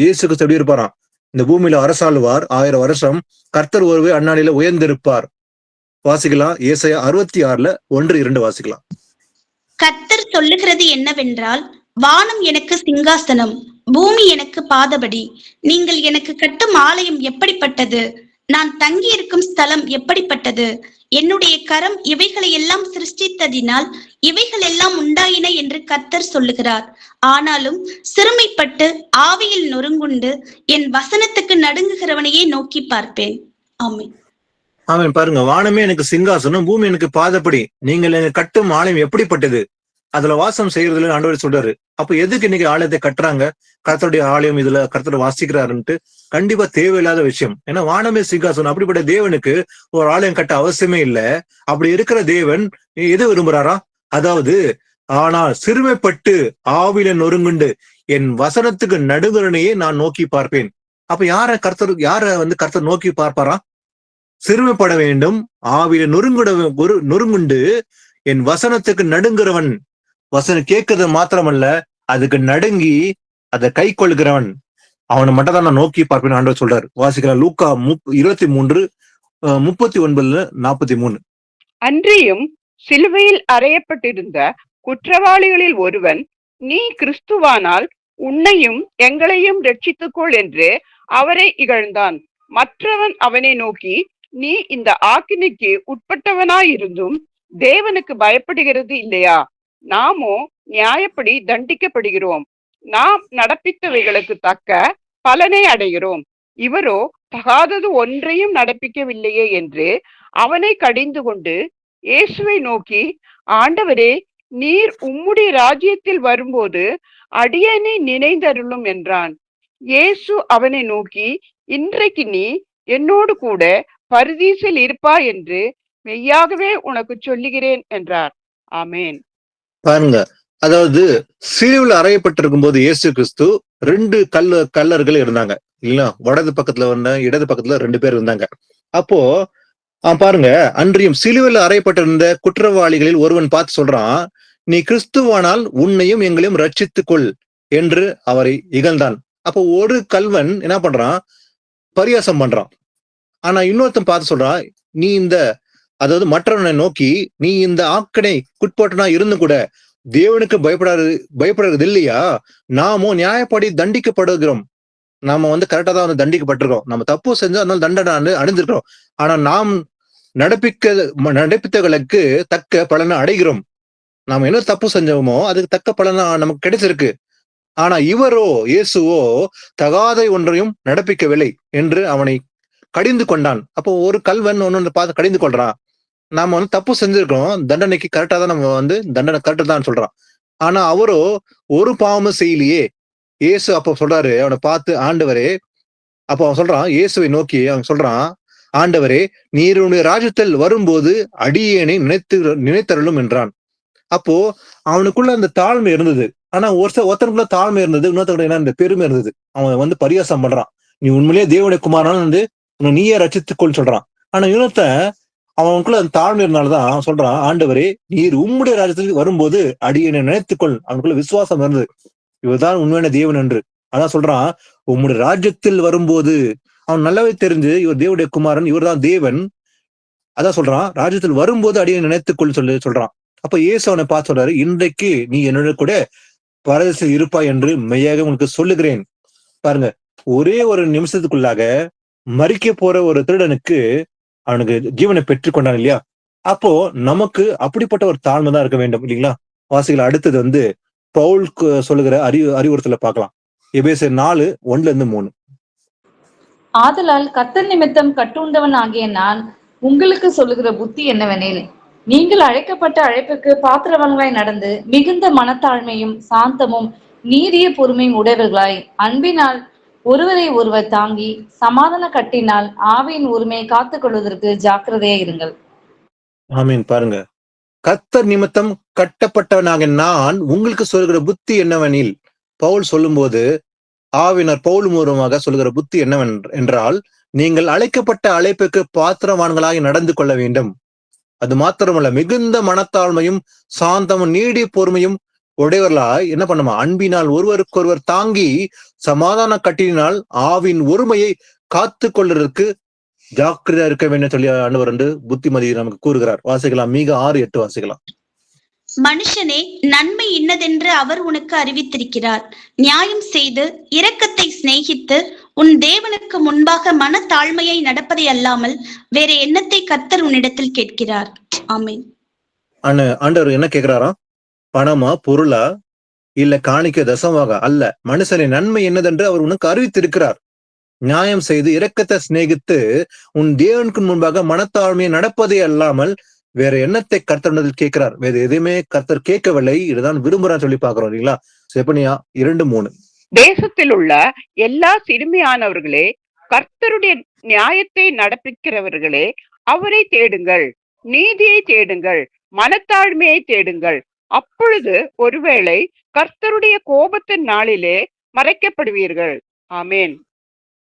இயேசு கிறிஸ்து எப்படி இருப்பாராம்? இந்த பூமியில அரசாளுவார் 1000 வருஷம். கர்த்தர் ஒருவரே அந்நாளில உயர்ந்திருப்பார். வாசிக்கலாம், ஏசாயா 66:1-2 வாசிக்கலாம். கர்த்தர் சொல்லுகிறது என்னவென்றால், வானம் எனக்கு சிங்காசனம், பூமி எனக்கு பாதபடி. நீங்கள் எனக்கு கட்டும் ஆலயம் எப்படிப்பட்டது? நான் தங்கியிருக்கும் ஸ்தலம் எப்படிப்பட்டது? என்னுடைய கரம் இவைகளை எல்லாம் சிருஷ்டித்ததினால் இவைகள் எல்லாம் உண்டாயின என்று கர்த்தர் சொல்லுகிறார். ஆனாலும் சிறுமைப்பட்டு ஆவியில் நொறுங்குண்டு என் வசனத்துக்கு நடுங்குகிறவனையே நோக்கி பார்ப்பேன். ஆமென். ஆமென். பாருங்க, வானமே எனக்கு சிங்காசனம், பூமி எனக்கு பாதப்படி, நீங்கள் எனக்கு கட்டும் ஆலயம் எப்படிப்பட்டது? அதுல வாசம் செய்யறதுல ஆண்டவர் சொல்றாரு. அப்ப எதுக்கு இன்னைக்கு ஆலயத்தை கட்டுறாங்க? கர்த்தருடைய ஆலயம் இதுல கர்த்தர் வாசிக்கிறாருன்ட்டு கண்டிப்பா தேவையில்லாத விஷயம். ஏன்னா வானமே சிங்காசனம், அப்படிப்பட்ட தேவனுக்கு ஒரு ஆலயம் கட்ட அவசியமே இல்லை. அப்படி இருக்கிற தேவன் எது விரும்புறாரா? அதாவது, ஆனால் சிறுமைப்பட்டு ஆவில நொறுங்குண்டு என் வசனத்துக்கு நடுங்குறனையே நான் நோக்கி பார்ப்பேன். அப்ப யார கர்த்தர் நோக்கி பார்ப்பாரா? சிறுமைப்பட வேண்டும், ஆவில நொறுங்குண்டு என் வசனத்துக்கு நடுங்குறவன், வசனம் கேட்கறது மாத்திரமல்ல அதுக்கு நடுங்கி அதை கை கொள்கிறவன், அவனை மட்டும் தான் நான் நோக்கி பார்ப்பேன் ஆண்டவர் சொல்றாரு. வாசிக்கலாம் லூக்கா 23:39-43. அன்றியும் சிலுவையில் அறையப்பட்டிருந்த குற்றவாளிகளில் ஒருவன், நீ கிறிஸ்துவானால் உன்னையும் எங்களையும் ரட்சித்துக்கொள் என்று அவரை இகழ்ந்தான். மற்றவன் அவனை நோக்கி, நீ இந்த ஆக்கினைக்கு உட்பட்டவனாயிருந்தும் தேவனுக்கு பயப்படுகிறது இல்லையா? நாமோ நியாயப்படி தண்டிக்கப்படுகிறோம். நாம் நடப்பித்தவைகளுக்கு தக்க பலனை அடைகிறோம். இவரோ தகாதது ஒன்றையும் நடப்பிக்கவில்லையே என்று அவனை கடிந்து கொண்டு இயேசுவை நோக்கி, ஆண்டவரே, நீர் உம்முடைய ராஜ்யத்தில் வரும்போது அடியேனை நினைந்தருளும் என்றான். இயேசு அவனை நோக்கி, இன்றைக்கு நீ என்னோடு கூட பரதீசில் இருப்பாய் என்று மெய்யாகவே உனக்கு சொல்லுகிறேன் என்றார். ஆமேன். பாருங்க, அதாவது சிலுவையில் அறையப்பட்டிருக்கும் போது இயேசு கிறிஸ்து 2 கல்லர்கள் இருந்தாங்க இல்லையா? வடது பக்கத்துல இடது பக்கத்துல 2 பேர் இருந்தாங்க. அப்போ பாருங்க, அன்றியும் சிலுவையில் அறையப்பட்டிருந்த குற்றவாளிகளில் ஒருவன் பார்த்து சொல்றான், நீ கிறிஸ்துவானால் உன்னையும் எங்களையும் ரட்சித்துக்கொள் என்று அவரை இகழ்ந்தான். அப்போ ஒரு கல்வன் என்ன பண்றான்? பரியாசம் பண்றான். ஆனா இன்னொருத்தன் பார்த்து சொல்றான், நீ அதாவது மற்றவனை நோக்கி, நீ இந்த ஆக்கனை குட்பட்டனா இருந்து கூட தேவனுக்கு பயப்படுறது இல்லையா? நாமோ நியாயப்படி தண்டிக்கப்படுகிறோம். நாம கரெக்டா தான் தண்டிக்கப்பட்டிருக்கோம். நம்ம தப்பு செஞ்சா அதனால தண்டனை அடைஞ்சிருக்கிறோம். ஆனா நாம் நடப்பித்தவர்களுக்கு தக்க பலனை அடைகிறோம். நாம என்ன தப்பு செஞ்சோமோ அதுக்கு தக்க பலனா நமக்கு கிடைச்சிருக்கு. ஆனா இவரோ, இயேசுவோ, தகாத ஒன்றையும் நடப்பிக்கவில்லை என்று அவனை கடிந்து கொண்டான். அப்போ ஒரு கல்வன் ஒன்னு பார்த்து கடிந்து கொள்றான். நாம தப்பு செஞ்சிருக்கோம், தண்டனைக்கு கரெக்டா தான் நம்ம தண்டனை கரெக்டா தான் சொல்றான். ஆனா அவரோ ஒரு பாவமும் செய்யலையே. இயேசு அப்ப சொல்றாரு அவனை பார்த்து, ஆண்டவரே, அப்போ அவன் சொல்றான், இயேசுவை நோக்கி அவன் சொல்றான், ஆண்டவரே, நீருடைய ராஜ்யத்தில் வரும்போது அடியேனை நினைத்தருளும் என்றான். அப்போ அவனுக்குள்ள அந்த தாழ்மை இருந்தது. ஆனா ஒருத்தனுக்குள்ள தாழ்மை இருந்தது, இன்னொருத்தருடைய இந்த பெருமை இருந்தது. அவன் பரியாசம் பண்றான், நீ உண்மையிலேயே தேவனுடைய குமாரனால உன்னை நீயே ரட்சித்துக்கொள் சொல்றான். ஆனா இன்னொருத்தன் அவனுக்குள்ள அந்த தாழ்மை இருந்தால்தான் அவன் சொல்றான், ஆண்டவரே, நீர் உம்முடைய ராஜ்யத்துக்கு வரும்போது அடியேனை நினைத்துக்கொள். அவனுக்குள்ள விசுவாசம் இருந்தது, இவர்தான் உண்மையான தேவன் என்று. அதான் சொல்றான், உம்முடைய ராஜ்யத்தில் வரும்போது. அவன் நல்லாவே தெரிஞ்சு இவர் தேவனுடைய குமாரன், இவர் தான் தேவன். அதான் சொல்றான், ராஜ்யத்தில் வரும்போது அடியை நினைத்துக்கொள் சொல்றான். அப்ப இயேசு அவனை பார்த்து சொல்றாரு, இன்றைக்கு நீ என்னோட கூட பரதேசில் இருப்பாய் என்று மெய்யாக உனக்கு சொல்லுகிறேன். பாருங்க, ஒரே ஒரு நிமிஷத்துக்குள்ளாக மரிக்க போற ஒரு திருடனுக்கு அவனுக்கு ஜீவனை பெற்றுக்கொண்டான் இல்லையா? அப்போ நமக்கு அப்படிப்பட்ட ஒரு தாழ்மை தான் இருக்க வேண்டும் இல்லைங்களா? வாசிகள் அடுத்தது பவுல் சொல்லுகிற அறிவுறுத்தல பார்க்கலாம். எபேசியர் 4:1-3. ஆதலால் கர்த்தர் நிமித்தம் கட்டுண்டவன் ஆகிய நான் உங்களுக்கு சொல்லுகிற புத்தி என்னவெனில், நீங்கள் அழைக்கப்பட்ட அழைப்புக்கு பாத்திரவான்களாய் நடந்து மிகுந்த மனத்தாழ்மையும் சாந்தமும் நீடிய பொறுமையும் உடையவர்களாய் அன்பினால் ஒருவரை ஒருவர் தாங்கி சமாதான கட்டினால் ஆவியின் உரிமையை காத்துக் கொள்வதற்கு ஜாக்கிரதையா இருங்கள். ஆமீன். பாருங்க, கர்த்தர் நிமித்தம் கட்டப்பட்டவனாக நான் உங்களுக்கு சொல்கிற புத்தி என்னவெனில், பவுல் சொல்லும்போது ஆவினர் பவுல் மூலமாக சொல்கிற புத்தி என்னவென்றால், நீங்கள் அழைக்கப்பட்ட அழைப்புக்கு பாத்திரவான்களாக நடந்து கொள்ள வேண்டும். அது மாத்திரமல்ல, மிகுந்த மனத்தாழ்மையும் சாந்தமும் நீடிய பொறுமையும் உடையவர்களாய் என்ன பண்ணுமா, அன்பினால் ஒருவருக்கொருவர் தாங்கி சமாதான கட்டினால் ஆவின் ஒருமையை காத்து கொள்றதுக்கு ஜாக்கிரதையா இருக்க வேண்டும் சொல்லி ஆண்டவர் புத்திமதி நமக்கு கூறுகிறார். வாசிக்கலாம், மீக 6:8 வாசிக்கலாம். மனுஷனே, நன்மை இன்னதென்று அவர் உனக்கு அறிவித்திருக்கிறார். நியாயம் செய்து இரக்கத்தை சிநேகித்து உன் தேவனுக்கு முன்பாக மனத்தாழ்மையை நடப்பதை அல்லாமல் வேற எண்ணத்தை கர்த்தர் உன்னிடத்தில் கேட்கிறார். ஆமென். ஆண்டவர் என்ன கேட்கிறாராம்? பணமா, பொருளா, இல்ல காணிக்க, தசமாக அல்ல, மனுஷனை நன்மை என்னதென்று அவர் உனக்கு அறிவித்திருக்கிறார். நியாயம் செய்து இரக்கத்தை சிநேகித்து உன் தேவனுக்கு முன்பாக மனத்தாழ்மையை நடப்பதே அல்லாமல் வேற எண்ணத்தை கர்த்தர் கேட்கிறார். வேற எதுவுமே கர்த்தர் கேட்கவில்லை. இதுதான் விரும்புறான்னு சொல்லி பாக்குறோம் இல்லைங்களா? செப்பனியா 2:3. தேசத்தில் உள்ள எல்லா சிறுமியானவர்களே, கர்த்தருடைய நியாயத்தை நடப்பிக்கிறவர்களே, அவரை தேடுங்கள், நீதியை தேடுங்கள், மனத்தாழ்மையை தேடுங்கள். அப்பொழுது ஒருவேளை கர்த்தருடைய கோபத்தின் நாளிலே மறைக்கப்படுவீர்கள். ஆமேன்.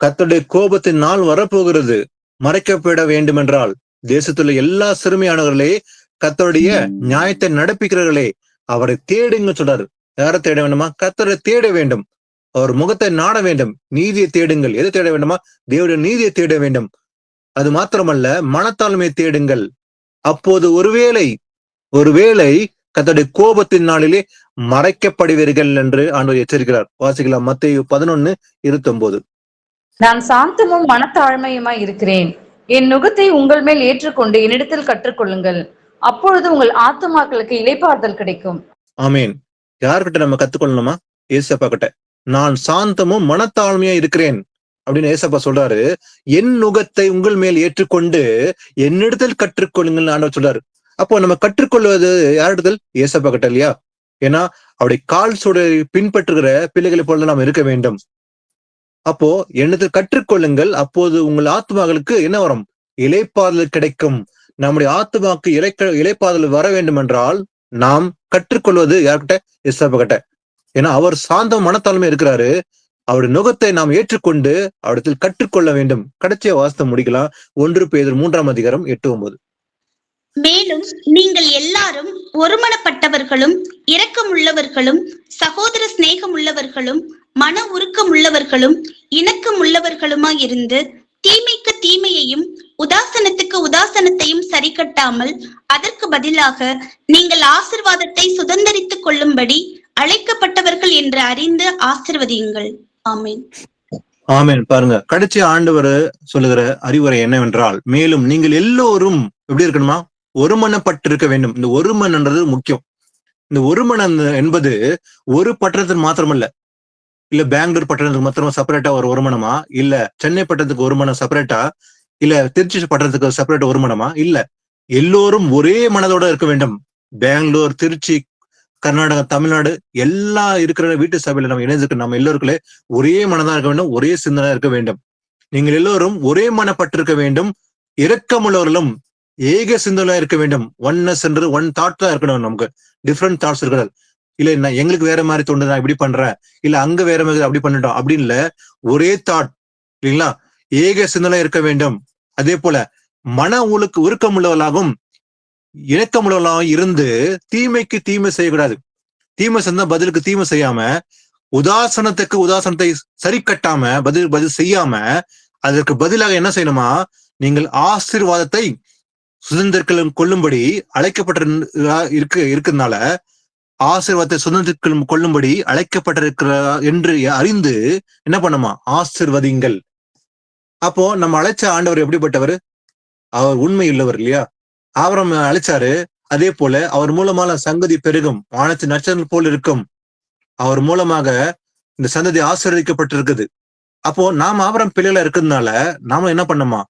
கர்த்தருடைய கோபத்தின் நாள் வரப்போகிறது. மறைக்கப்பட வேண்டும் என்றால் தேசத்துல எல்லா சிறுமியானவர்களே, கர்த்தருடைய நியாயத்தை நடப்பிக்கிறவர்களே, அவரை தேடுங்க சொல்றாரு. யாரை தேட வேண்டுமா? கர்த்தரை தேட வேண்டும். அவர் முகத்தை நாட வேண்டும். நீதியை தேடுங்கள். எதை தேட வேண்டுமா? தேவனுடைய நீதியை தேட வேண்டும். அது மாத்திரமல்ல, மனத்தாழ்மையை தேடுங்கள். அப்போது ஒருவேளை கர்த்தருடைய கோபத்தின் நாளிலே மறைக்கப்படுவீர்கள் என்று ஆண்டவர் எச்சரிக்கிறார். வாசிக்கலாம், மத்தேயு 11:29. நான் சாந்தமும் மனத்தாழ்மையுமாய் இருக்கிறேன். என் நுகத்தை உங்கள் மேல் ஏற்றுக்கொண்டு என்னிடத்தில் கற்றுக்கொள்ளுங்கள். அப்பொழுது உங்கள் ஆத்துமாக்களுக்கு இளைப்பாறுதல் கிடைக்கும். ஆமீன். யார்கிட்ட நம்ம கத்துக்கொள்ளணுமா? ஏசப்பா கிட்ட. நான் சாந்தமும் மனத்தாழ்மையா இருக்கிறேன் அப்படின்னு ஏசப்பா சொல்றாரு. என் நுகத்தை உங்கள் மேல் ஏற்றுக்கொண்டு என்னிடத்தில் கற்றுக்கொள்ளுங்கள் ஆண்டவர் சொல்றாரு. அப்போ நம்ம கற்றுக்கொள்வது யாரிடத்தில்? ஏசப்பா கிட்ட இல்லையா? ஏன்னா அவருடைய கால் சுடை பின்பற்றுகிற பிள்ளைகளை போல நாம் இருக்க வேண்டும். அப்போ என்னத்தில் கற்றுக்கொள்ளுங்கள், அப்போது உங்கள் ஆத்மாக்களுக்கு என்ன வரும்? இளைப்பாறுதல் கிடைக்கும். நம்முடைய ஆத்மாக்கு இளைப்பாறுதல் வர வேண்டும் என்றால் நாம் கற்றுக்கொள்வது யார்கிட்ட? ஏசப்பா கிட்ட. ஏன்னா அவர் சாந்தம் மனத்தாழ்மை இருக்கிறாரு. அவருடைய நுகத்தை நாம் ஏற்றுக்கொண்டு அவரிடத்தில் கற்றுக்கொள்ள வேண்டும். கடைசியா வாசித்து முடிக்கலாம். 1 பேதுரு 3:8-9. மேலும் நீங்கள் எல்லாரும் ஒருமனப்பட்டவர்களும் இரக்கமுள்ளவர்களும் சகோதர சிநேகம் உள்ளவர்களும் மன உருக்கம் உள்ளவர்களும் இணக்கம் உள்ளவர்களுமாய் இருந்து தீமைக்கு தீமையையும் உதாசனத்துக்கு உதாசனத்தையும் சரி கட்டாமல் அதற்கு பதிலாக நீங்கள் ஆசிர்வாதத்தை சுதந்தரித்துக் கொள்ளும்படி அழைக்கப்பட்டவர்கள் என்று அறிந்து ஆசிர்வதியுங்கள். ஆமேன். ஆமேன். பாருங்க, கடைசி ஆண்டவர் சொல்லுகிற அறிவுரை என்னவென்றால், மேலும் நீங்கள் எல்லோரும் எப்படி இருக்கணுமா? ஒருமனப்பட்டிருக்க வேண்டும். இந்த ஒருமன்ன்றது முக்கியம். இந்த ஒருமனம் என்பது ஒரு பட்டணத்துக்கு மாத்திரமல்ல. இல்ல பெங்களூர் பட்டணத்துக்கு மாத்திரமா செப்பரேட்டா ஒரு ஒருமனமா? இல்ல சென்னை பட்டணத்துக்கு ஒருமனம் செப்பரேட்டா? இல்ல திருச்சி பட்டணத்துக்கு செப்பரேட் ஒருமனமா? இல்ல, எல்லோரும் ஒரே மனதோட இருக்க வேண்டும். பெங்களூர், திருச்சி, கர்நாடகா, தமிழ்நாடு எல்லா இருக்கிற வீட்டு சபையில நம்ம இணைஞ்சிருக்க நம்ம எல்லோருக்குள்ளே ஒரே மனதா இருக்க வேண்டும். ஒரே சிந்தனை இருக்க வேண்டும். நீங்கள் எல்லோரும் ஒரே மனப்பட்டிருக்க வேண்டும். இரக்கமுள்ளவர்களும் ஏக சிந்தனை இருக்க வேண்டும். ஒன்னஸ் என்று ஒன் தாட் தான் இருக்கணும். நமக்கு டிஃப்ரெண்ட் தாட்ஸ் இருக்கிறது. இல்ல நான் எங்களுக்கு வேற மாதிரி தோணுது, நான் இப்படி பண்றேன், இல்ல அங்க வேற மாதிரி அப்படி பண்ணிட்டோம் அப்படின்னு இல்ல, ஒரே தாட் இல்லைங்களா? ஏக சிந்தனை இருக்க வேண்டும். அதே போல மன உருக்கம் உள்ளவர்களாகவும் இணக்கமுள்ளவர்களாகவும் இருந்து தீமைக்கு தீமை செய்யக்கூடாது. தீமை செஞ்சா பதிலுக்கு தீமை செய்யாம, உதாசனத்துக்கு உதாசனத்தை சரி கட்டாம பதில் செய்யாம, அதற்கு பதிலாக என்ன செய்யணுமா? நீங்கள் ஆசீர்வாதத்தை சுதந்திரம் கொள்ளும்படி அழைக்கப்பட்ட இருக்கிறதுனால ஆசீர்வாதத்தை சுதந்திரம் கொள்ளும்படி அழைக்கப்பட்டிருக்கிற என்று அறிந்து என்ன பண்ணுமா? ஆசீர்வதிங்கள். அப்போ நம்ம அழைச்ச ஆண்டவர் எப்படிப்பட்டவர்? அவர் உண்மை உள்ளவர் இல்லையா? ஆபிரகாம் அழைச்சாரு. அதே போல அவர் மூலமான சங்கதி பெருகும், வானத்து நட்சத்திரம் போல் இருக்கும். அவர் மூலமாக இந்த சந்ததி ஆசீர்வதிக்கப்பட்டிருக்குது. அப்போ நாம் ஆபிரகாம் பிள்ளைகளா இருக்கிறதுனால நாம என்ன பண்ணோமா?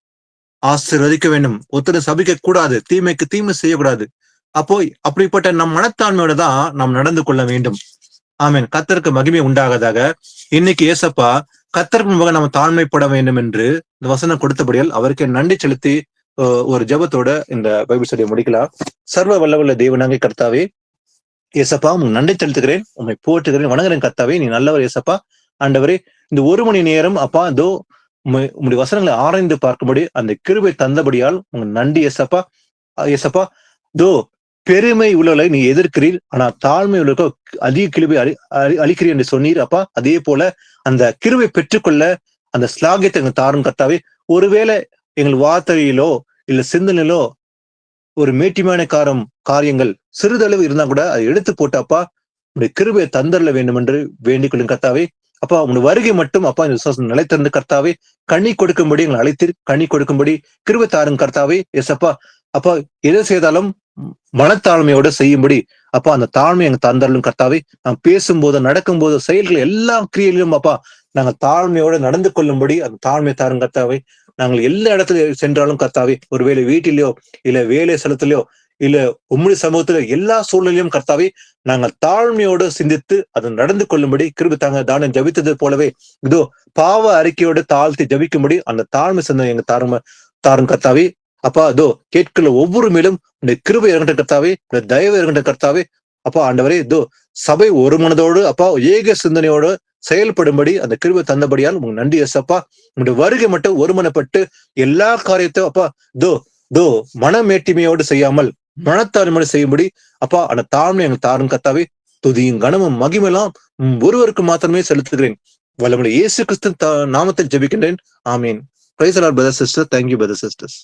ஆசீர்வதிக்க வேண்டும். ஒருத்தர் சபிக்க கூடாது, தீமைக்கு தீமை செய்யக்கூடாது. அப்போ அப்படிப்பட்ட நம் மனத்தாண்மையோட தான் நாம் நடந்து கொள்ள வேண்டும். ஆமீன். கர்த்தருக்கு மகிமை உண்டாகதாக. இன்னைக்கு ஏசப்பா கர்த்தருக்கு முன்பாக நம்ம தாழ்மைப்பட வேண்டும் என்று இந்த வசனம் கொடுத்தபடியால் அவருக்கு நன்றி செலுத்தி ஒரு ஜெபத்தோட இந்த பைபிள் ஸ்டடியை முடிக்கலாம். சர்வ வல்லவல்ல தேவனாகிய கர்த்தாவே, ஏசப்பா உங்க நன்றி செலுத்துகிறேன், உண்மை போற்றுகிறேன், வணங்குறேன். கர்த்தாவே, நீ நல்லவர் ஏசப்பா. ஆண்டவரே, இந்த 1 மணி நேரம் அப்பா இதோ உங்களுடைய வசனங்களை ஆராய்ந்து பார்க்கும்படி அந்த கிருபை தந்தபடியால் உங்க நன்றி ஏசப்பா. ஏசப்பா, தோ பெருமை உள்ளவர்களை நீ எதிர்க்கிறீர், ஆனா தாழ்மை உள்ளவர்கள் அதிக கிருபை அளிக்கிறீர் என்று சொன்னீர் அப்பா. அதே போல அந்த கிருபை பெற்றுக்கொள்ள அந்த ஸ்லாகியத்தை எங்க தாரும் கர்த்தாவே. ஒருவேளை எங்கள் வார்த்தையிலோ இல்ல சிந்தனையிலோ ஒரு மேட்டிமான காரியங்கள் சிறிதளவு இருந்தா கூட அதை எடுத்து போட்டு அப்பா உடைய கிருபையை தந்தரல வேண்டும் என்று வேண்டிக் கொள்ளும் கர்த்தாவே. அப்பா உன் வருகை மட்டும் அப்பா இந்த விசுவாசம் நிலைத்திருந்து கர்த்தாவே கனி கொடுக்கும்படி எங்களை அழைத்து கனி கொடுக்கும்படி கிருபை தாரும் கர்த்தாவே. எஸ் அப்பா அப்பா எதை செய்தாலும் மனத்தாழ்மையோட செய்யும்படி அப்பா அந்த தாழ்மை எங்க தந்தரலும் கர்த்தாவே. நாம் பேசும்போது நடக்கும்போது செயல்கள் எல்லா கிரியையிலும் அப்பா நாங்கள் தாழ்மையோட நடந்து கொள்ளும்படி அந்த தாழ்மை தாரும் கர்த்தாவே. நாங்கள் எல்லா இடத்துல சென்றாலும் கர்த்தாவே, ஒருவேளை வீட்டிலேயோ இல்ல வேலை ஸ்தலத்திலேயோ இல்ல உம்முடைய சமூகத்துல எல்லா சூழ்நிலையும் கர்த்தாவே நாங்கள் தாழ்மையோடு சிந்தித்து அதை நடந்து கொள்ளும்படி கிருபை தாங்க. தானம் ஜபித்தது போலவே இதோ பாவ அறிக்கையோடு தாழ்த்தி ஜபிக்கும்படி அந்த தாழ்மை சிந்தனை எங்க தாரும் கர்த்தாவே. அப்பா இதோ கேட்கல ஒவ்வொரு மேலும் உடைய கிருபை இறங்கிட்ட கர்த்தாவே, உடைய தயவு இறங்கிட்ட கர்த்தாவே. அப்பா ஆண்டவரே இதோ சபை ஒரு மனதோடு அப்பா ஏக சிந்தனையோடு செயல்படும்படி அந்த கிருபை தந்தபடியால் உங்களுக்கு நன்றி ஏசப்பா. உங்களுடைய வருகை மட்டும் ஒருமனப்பட்டு எல்லா காரியத்தையும் அப்பா தோ மனமேட்டிமையோடு செய்யாமல் மனத்தாழ்மையோடு செய்யும்படி அப்பா அந்த தாழ்மை எங்கள் தாரும் கர்த்தாவே. துதியும் கனமும் மகிமெல்லாம் ஒருவருக்கு மாத்திரமே செலுத்துகிறேன். வல்லமுடைய இயேசு கிறிஸ்து நாமத்தில் ஜெபிக்கின்றேன். ஆமீன். Praise the Lord brothers sister. Thank you brothers sisters.